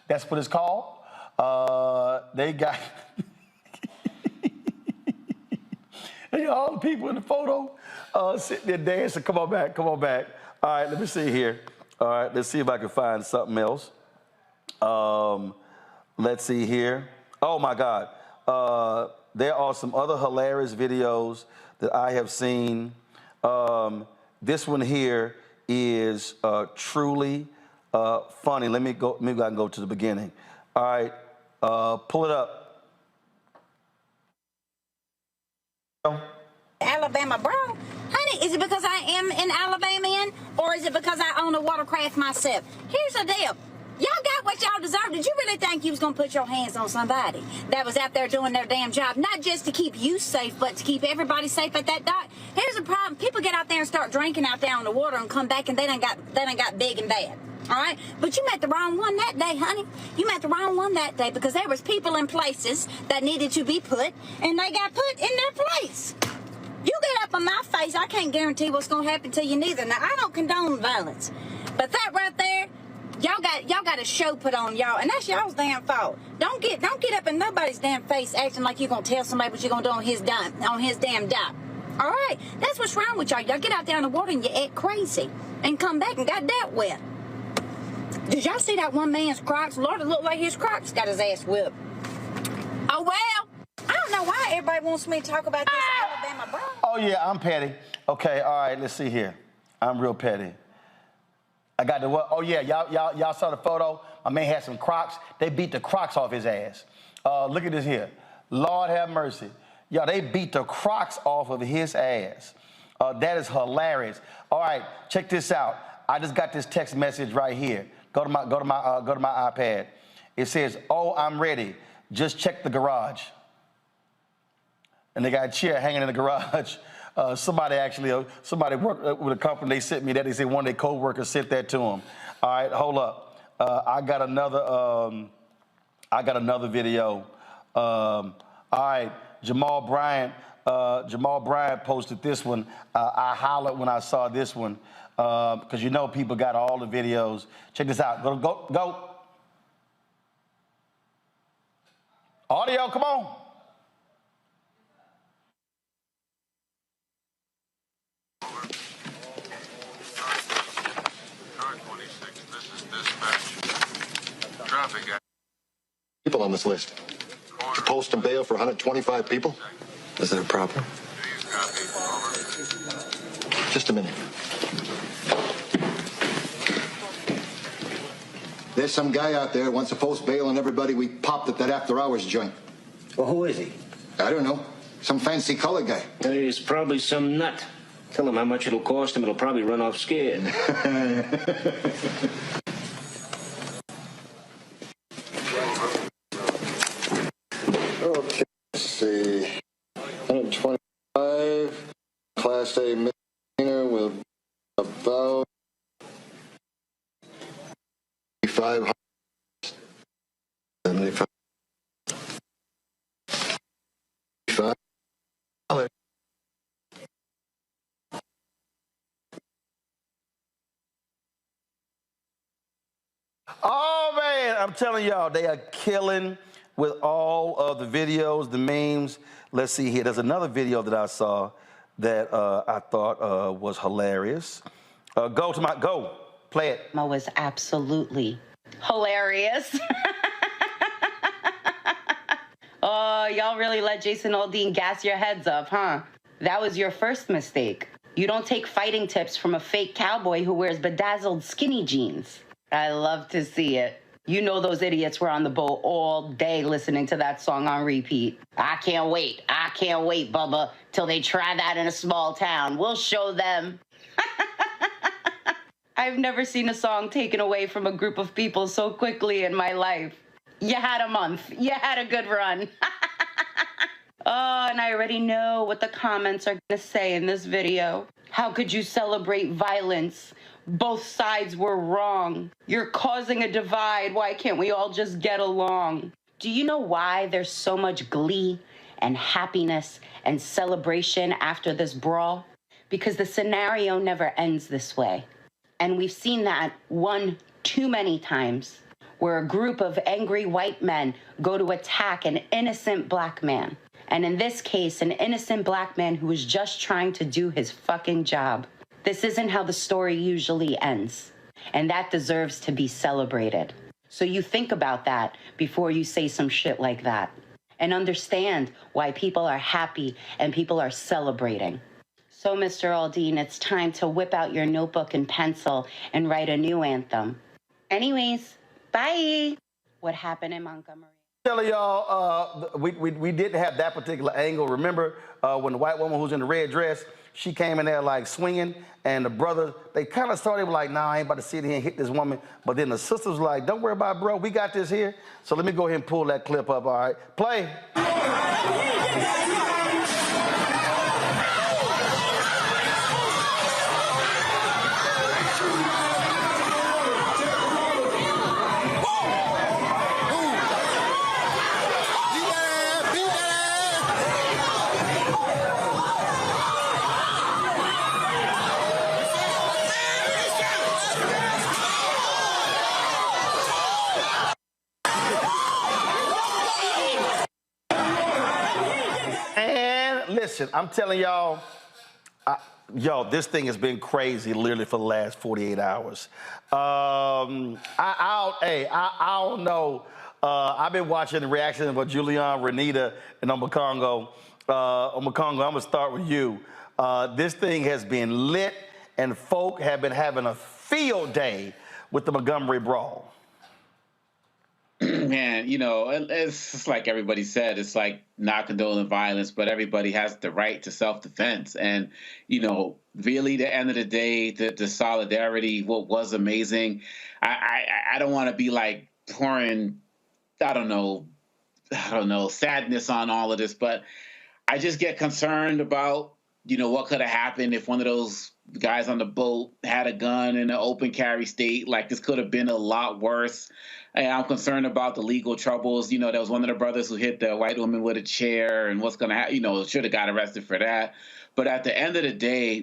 That's what it's called. They got and all the people in the photo sitting there dancing. Come on back, come on back. All right, let me see here. All right, let's see if I can find something else. Let's see here. Oh my God. There are some other hilarious videos that I have seen. This one here is truly funny. Let me go. Maybe I can go to the beginning. All right, pull it up. Alabama Brawl? Honey, is it because I am an Alabamian or is it because I own a watercraft myself? Here's the deal. Y'all got what y'all deserve. Did you really think you was going to put your hands on somebody that was out there doing their damn job, not just to keep you safe, but to keep everybody safe at that dock? Here's the problem. People get out there and start drinking out there on the water and come back and they done got big and bad. All right? But you met the wrong one that day, honey. You met the wrong one that day because there was people in places that needed to be put, and they got put in their place. You get up on my face, I can't guarantee what's going to happen to you neither. Now, I don't condone violence. But that right there, y'all got a show put on y'all, and that's y'all's damn fault. Don't get up in nobody's damn face acting like you're going to tell somebody what you're going to do on his damn dock. All right? That's what's wrong with y'all. Y'all get out there in the water and you act crazy and come back and got dealt with. Did y'all see that one man's Crocs? Lord, it looked like his Crocs got his ass whipped. Oh, well, I don't know why everybody wants me to talk about this Alabama Brawl. Oh, yeah, I'm petty. Okay, all right, let's see here. I'm real petty. I got the what? Oh, yeah, y'all saw the photo? My man had some Crocs. They beat the Crocs off his ass. Look at this here. Lord have mercy. Y'all, they beat the Crocs off of his ass. That is hilarious. All right, check this out. I just got this text message right here. Go to my iPad. It says, "Oh, I'm ready. Just check the garage." And they got a chair hanging in the garage. Somebody worked with a company. They sent me that. They said one of their co-workers sent that to them. All right, hold up. I got another video. All right, Jamal Bryant posted this one. I hollered when I saw this one because you know people got all the videos. Check this out. Go. Audio, come on. People on this list. To post and bail for 125 people? Is that a problem? Just a minute. There's some guy out there who wants to post bail on everybody we popped at that after-hours joint. Well, who is he? I don't know. Some fancy color guy. He's probably some nut. Tell him how much it'll cost him. It'll probably run off scared. Okay, let's see. 125. Class A misdemeanor will be about 500. 75. Oh, man, I'm telling y'all, they are killing with all of the videos, the memes. Let's see here. There's another video that I saw that I thought was hilarious. Go, play it. Was absolutely hilarious. Oh, y'all really let Jason Aldean gas your heads up, huh? That was your first mistake. You don't take fighting tips from a fake cowboy who wears bedazzled skinny jeans. I love to see it. You know those idiots were on the boat all day listening to that song on repeat. I can't wait, Bubba, till they try that in a small town. We'll show them. I've never seen a song taken away from a group of people so quickly in my life. You had a month. You had a good run. Oh, and I already know what the comments are going to say in this video. How could you celebrate violence? Both sides were wrong. You're causing a divide. Why can't we all just get along? Do you know why there's so much glee and happiness and celebration after this brawl? Because the scenario never ends this way. And we've seen that one too many times, where a group of angry white men go to attack an innocent black man. And in this case, an innocent black man who was just trying to do his fucking job. This isn't how the story usually ends. And that deserves to be celebrated. So you think about that before you say some shit like that. And understand why people are happy and people are celebrating. So, Mr. Aldean, it's time to whip out your notebook and pencil and write a new anthem. Anyways, bye. What happened in Montgomery? Telling y'all, we didn't have that particular angle. Remember when the white woman who's in the red dress, she came in there like swinging, and the brother, they kind of started like, nah, I ain't about to sit here and hit this woman. But then the sister was like, don't worry about it, bro, we got this here. So let me go ahead and pull that clip up, all right? Play. Listen, I'm telling y'all, this thing has been crazy literally for the last 48 hours. I don't know. I've been watching the reaction of Julian, Renita, and Omekongo. Omekongo, I'm going to start with you. This thing has been lit, and folk have been having a field day with the Montgomery Brawl. Man, it's just like everybody said, it's like not condoning violence, but everybody has the right to self-defense. And, really, the end of the day, the solidarity, what was amazing. I don't want to be like pouring, I don't know, sadness on all of this, but I just get concerned about, what could have happened if one of those guys on the boat had a gun in an open carry state. Like, this could have been a lot worse. And I'm concerned about the legal troubles. There was one of the brothers who hit the white woman with a chair, and what's going to happen, should have got arrested for that. But at the end of the day,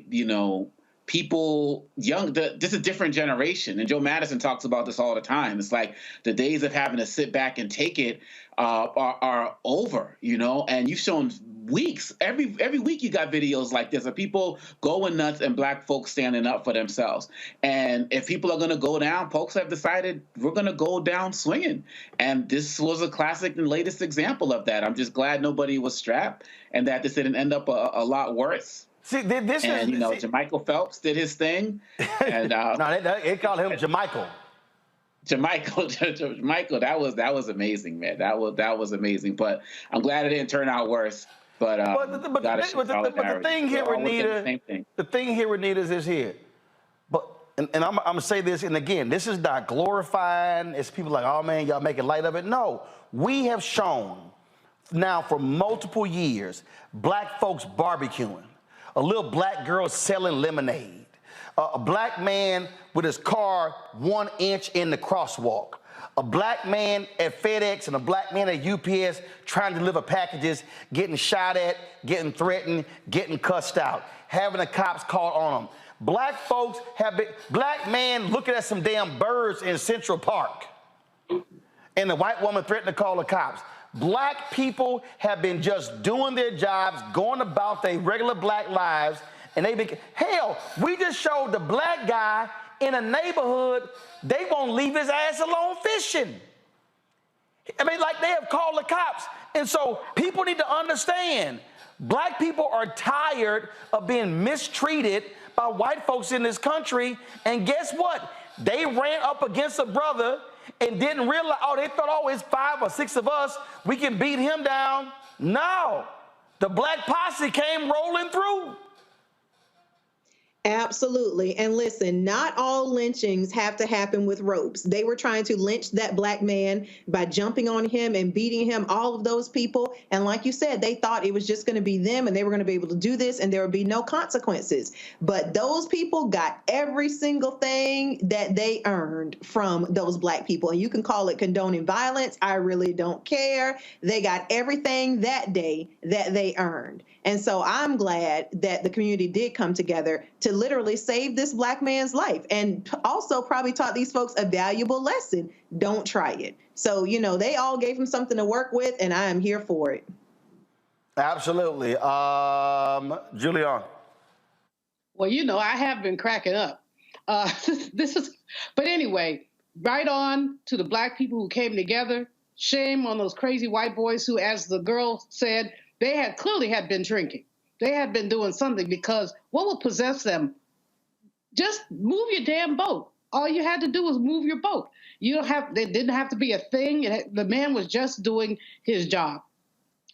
people, this is a different generation. And Joe Madison talks about this all the time. It's like the days of having to sit back and take it are over, and you've shown weeks. Every week you got videos like this of people going nuts and black folks standing up for themselves. And if people are going to go down, folks have decided we're going to go down swinging. And this was a classic and latest example of that. I'm just glad nobody was strapped and that this didn't end up a lot worse. See, this and, Jermichael Phelps did his thing. And no, they call him Jermichael. Jermichael, that was amazing, man. That was amazing. But I'm glad it didn't turn out worse. But the thing here, Renita, is here. But and I'm gonna say this, and again, this is not glorifying. It's people like, oh man, y'all making light of it. No, we have shown now for multiple years black folks barbecuing, a little black girl selling lemonade, a black man with his car 1 inch in the crosswalk, a black man at FedEx and a black man at UPS trying to deliver packages, getting shot at, getting threatened, getting cussed out, having the cops called on them. Black folks black man looking at some damn birds in Central Park, and the white woman threatened to call the cops. Black people have been just doing their jobs, going about their regular black lives, and hell, we just showed the black guy in a neighborhood, they won't leave his ass alone fishing. I mean, like, they have called the cops. And so people need to understand, black people are tired of being mistreated by white folks in this country. And guess what? They ran up against a brother and didn't realize, they thought, it's 5 or 6 of us, we can beat him down. No, the black posse came rolling through. Absolutely. And listen, not all lynchings have to happen with ropes. They were trying to lynch that black man by jumping on him and beating him, all of those people. And like you said, they thought it was just going to be them and they were going to be able to do this and there would be no consequences. But those people got every single thing that they earned from those black people. And you can call it condoning violence. I really don't care. They got everything that day that they earned. And so I'm glad that the community did come together to literally save this black man's life and also probably taught these folks a valuable lesson. Don't try it. So, they all gave him something to work with, and I am here for it. Absolutely. Julian. Well, I have been cracking up. But anyway, right on to the black people who came together. Shame on those crazy white boys who, as the girl said, they had clearly been drinking. They had been doing something, because what would possess them? Just move your damn boat. all you had to do was move your boat. There didn't have to be a thing. The man was just doing his job.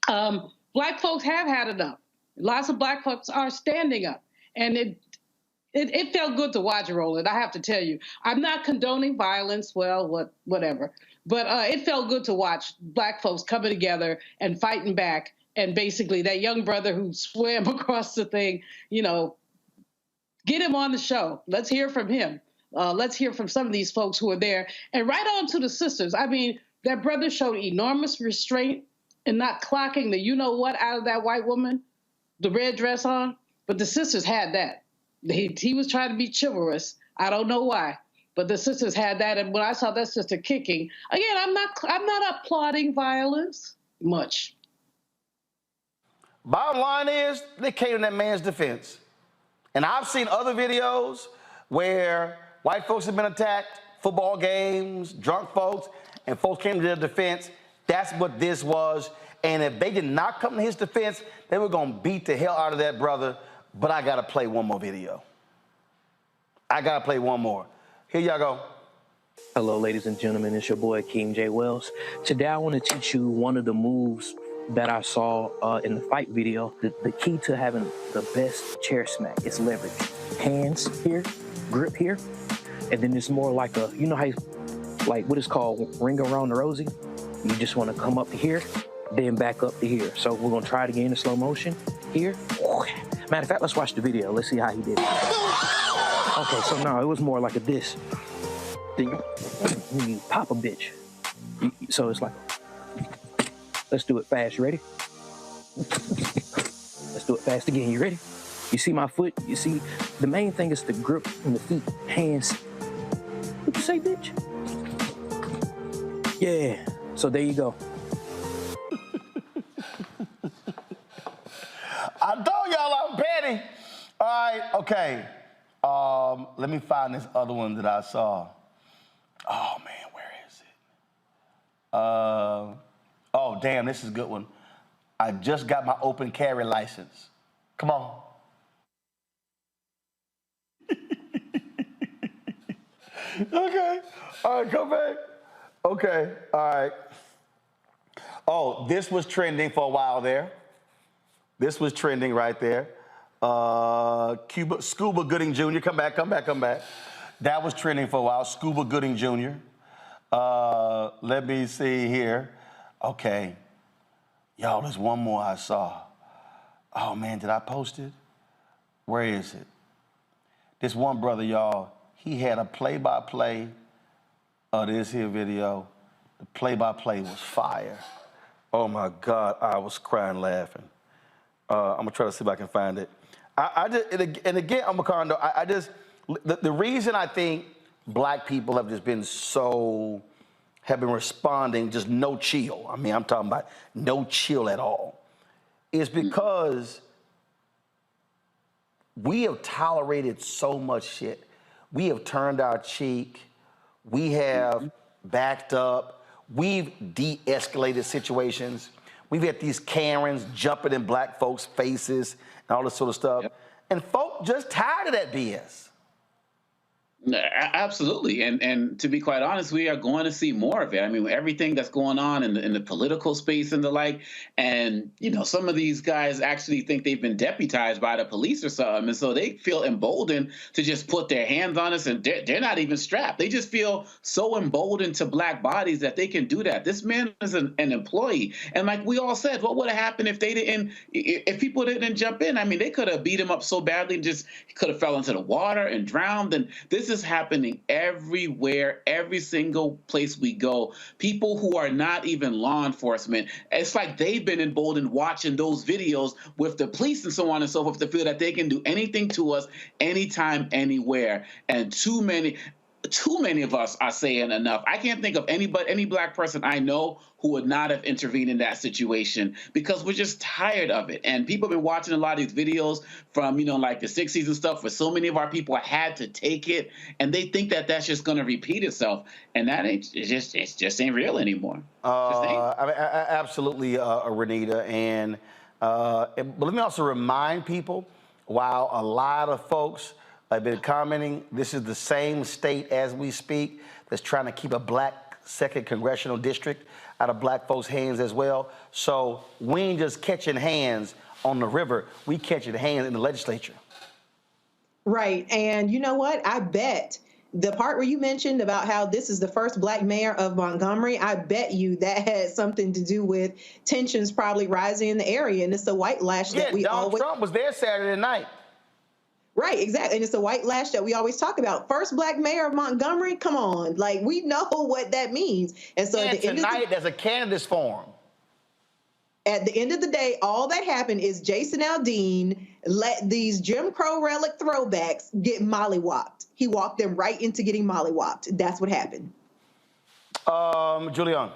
Black folks have had enough. Lots of black folks are standing up, and it felt good to watch, Roland. I have to tell you, I'm not condoning violence. Well, whatever, but it felt good to watch black folks coming together and fighting back. And basically, that young brother who swam across the thing, get him on the show. Let's hear from him. Let's hear from some of these folks who are there. And right on to the sisters. I mean, that brother showed enormous restraint in not clocking the you-know-what out of that white woman, the red dress on. But the sisters had that. He was trying to be chivalrous. I don't know why. But the sisters had that. And when I saw that's just a kicking, again, I'm not applauding violence much. Bottom line is, they came to that man's defense. And I've seen other videos where white folks have been attacked, football games, drunk folks, and folks came to their defense. That's what this was. And if they did not come to his defense, they were going to beat the hell out of that brother. But I got to play one more video. I got to play one more. Here y'all go. Hello, ladies and gentlemen. It's your boy, King J. Wells. Today, I want to teach you one of the moves that I saw in the fight video. The key to having the best chair smack is leverage. Hands here, grip here, and then it's more like a, you know how, like what is called ring around the rosy? You just want to come up to here, then back up to here. So we're going to try it again in slow motion. Here. Matter of fact, let's watch the video. Let's see how he did it. Okay, so no, it was more like a this. Then you pop a bitch. So it's like, let's do it fast. You ready? Let's do it fast again. You ready? You see my foot? You see, the main thing is the grip in the feet, hands. What you say, bitch? Yeah. So there you go. I told y'all I'm petty. All right, okay. Let me find this other one that I saw. Oh, man, where is it? Oh, damn, this is a good one. I just got my open carry license. Come on. Okay. All right, come back. Okay, all right. Oh, this was trending for a while there. This was trending right there. Scuba Gooding Jr., come back. That was trending for a while, Scuba Gooding Jr. Let me see here. Okay. Y'all, there's one more I saw. Oh, man, did I post it? Where is it? This one brother, y'all, he had a play-by-play of this here video. The play-by-play was fire. Oh, my God, I was crying laughing. I'm going to try to see if I can find it. And again, I'm a condo. The reason I think black people have just been have been responding just no chill. I mean, I'm talking about no chill at all. Is because we have tolerated so much shit. We have turned our cheek. We have backed up. We've de-escalated situations. We've had these Karens jumping in black folks' faces and all this sort of stuff. Yep. And folk just tired of that BS. Absolutely. And to be quite honest, we are going to see more of it. I mean, everything that's going on in the political space and the like. And, some of these guys actually think they've been deputized by the police or something. And so they feel emboldened to just put their hands on us, and they're not even strapped. They just feel so emboldened to black bodies that they can do that. This man is an employee. And like we all said, what would have happened if people didn't jump in? I mean, they could have beat him up so badly and just could have fell into the water and drowned. And this is happening everywhere, every single place we go. People who are not even law enforcement, it's like they've been emboldened watching those videos with the police and so on and so forth to feel that they can do anything to us anytime, anywhere. And too many of us are saying enough. I can't think of any black person I know who would not have intervened in that situation because we're just tired of it. And people have been watching a lot of these videos from, like the 60s and stuff where so many of our people had to take it, and they think that that's just going to repeat itself. And that it just ain't real anymore. Absolutely, Renita. But let me also remind people, while a lot of folks I've been commenting, this is the same state as we speak that's trying to keep a black second congressional district out of black folks' hands as well. So we ain't just catching hands on the river, we catching hands in the legislature. Right, and you know what? I bet the part where you mentioned about how this is the first black mayor of Montgomery, I bet you that had something to do with tensions probably rising in the area, and it's the white lash that we Donald always... Trump was there Saturday night. Right, exactly, and it's the white lash that we always talk about. First black mayor of Montgomery, come on, like we know what that means. And so at the end of tonight, there's a candidates forum. At the end of the day, all that happened is Jason Aldean let these Jim Crow relic throwbacks get mollywopped. He walked them right into getting mollywopped. That's what happened. Julian.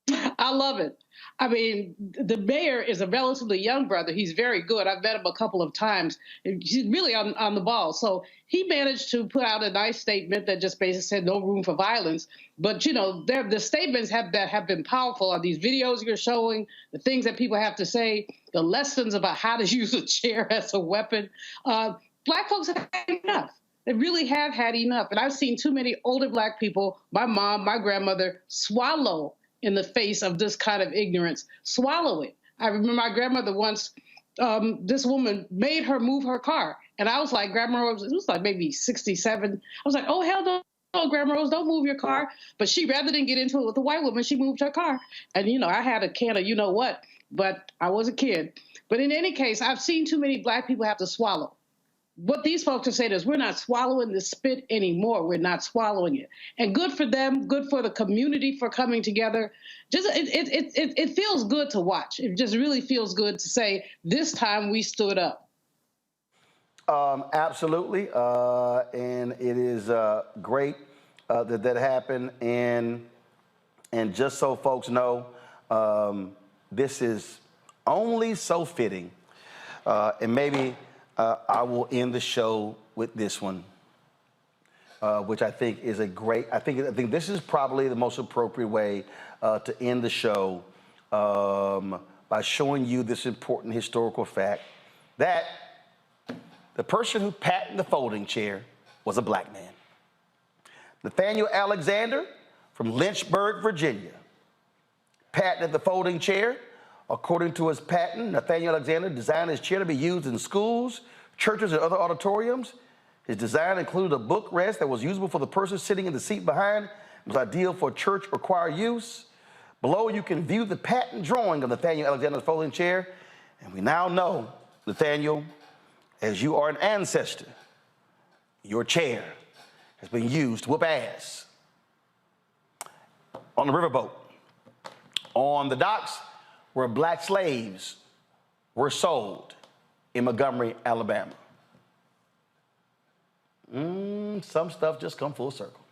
I love it. I mean, the mayor is a relatively young brother. He's very good. I've met him a couple of times. He's really on the ball. So he managed to put out a nice statement that just basically said no room for violence. But, you know, the statements have been powerful on these videos you're showing, the things that people have to say, the lessons about how to use a chair as a weapon. Black folks have had enough. They really have had enough. And I've seen too many older black people, my mom, my grandmother, swallow in the face of this kind of ignorance, swallow it. I remember my grandmother once, this woman made her move her car. And I was like, Grandma Rose, it was like maybe 67. I was like, oh, hell no, Grandma Rose, don't move your car. But she, rather than get into it with the white woman, she moved her car. And, you know, I had a can of you know what, but I was a kid. But in any case, I've seen too many black people have to swallow. What these folks are saying is we're not swallowing the spit anymore. We're not swallowing it. And good for them, good for the community for coming together. Just it feels good to watch. It just really feels good to say this time we stood up. Absolutely. And it is great that happened. And just so folks know, this is only so fitting. And maybe I will end the show with this one, which I think is a great, I think this is probably the most appropriate way to end the show by showing you this important historical fact that the person who patented the folding chair was a black man. Nathaniel Alexander from Lynchburg, Virginia, patented the folding chair. According to his patent, Nathaniel Alexander designed his chair to be used in schools, churches, and other auditoriums. His design included a bookrest that was usable for the person sitting in the seat behind. It was ideal for church or choir use. Below, you can view the patent drawing of Nathaniel Alexander's folding chair. And we now know, Nathaniel, as you are an ancestor, your chair has been used to whoop ass on the riverboat, on the docks, where black slaves were sold in Montgomery, Alabama. Some stuff just come full circle.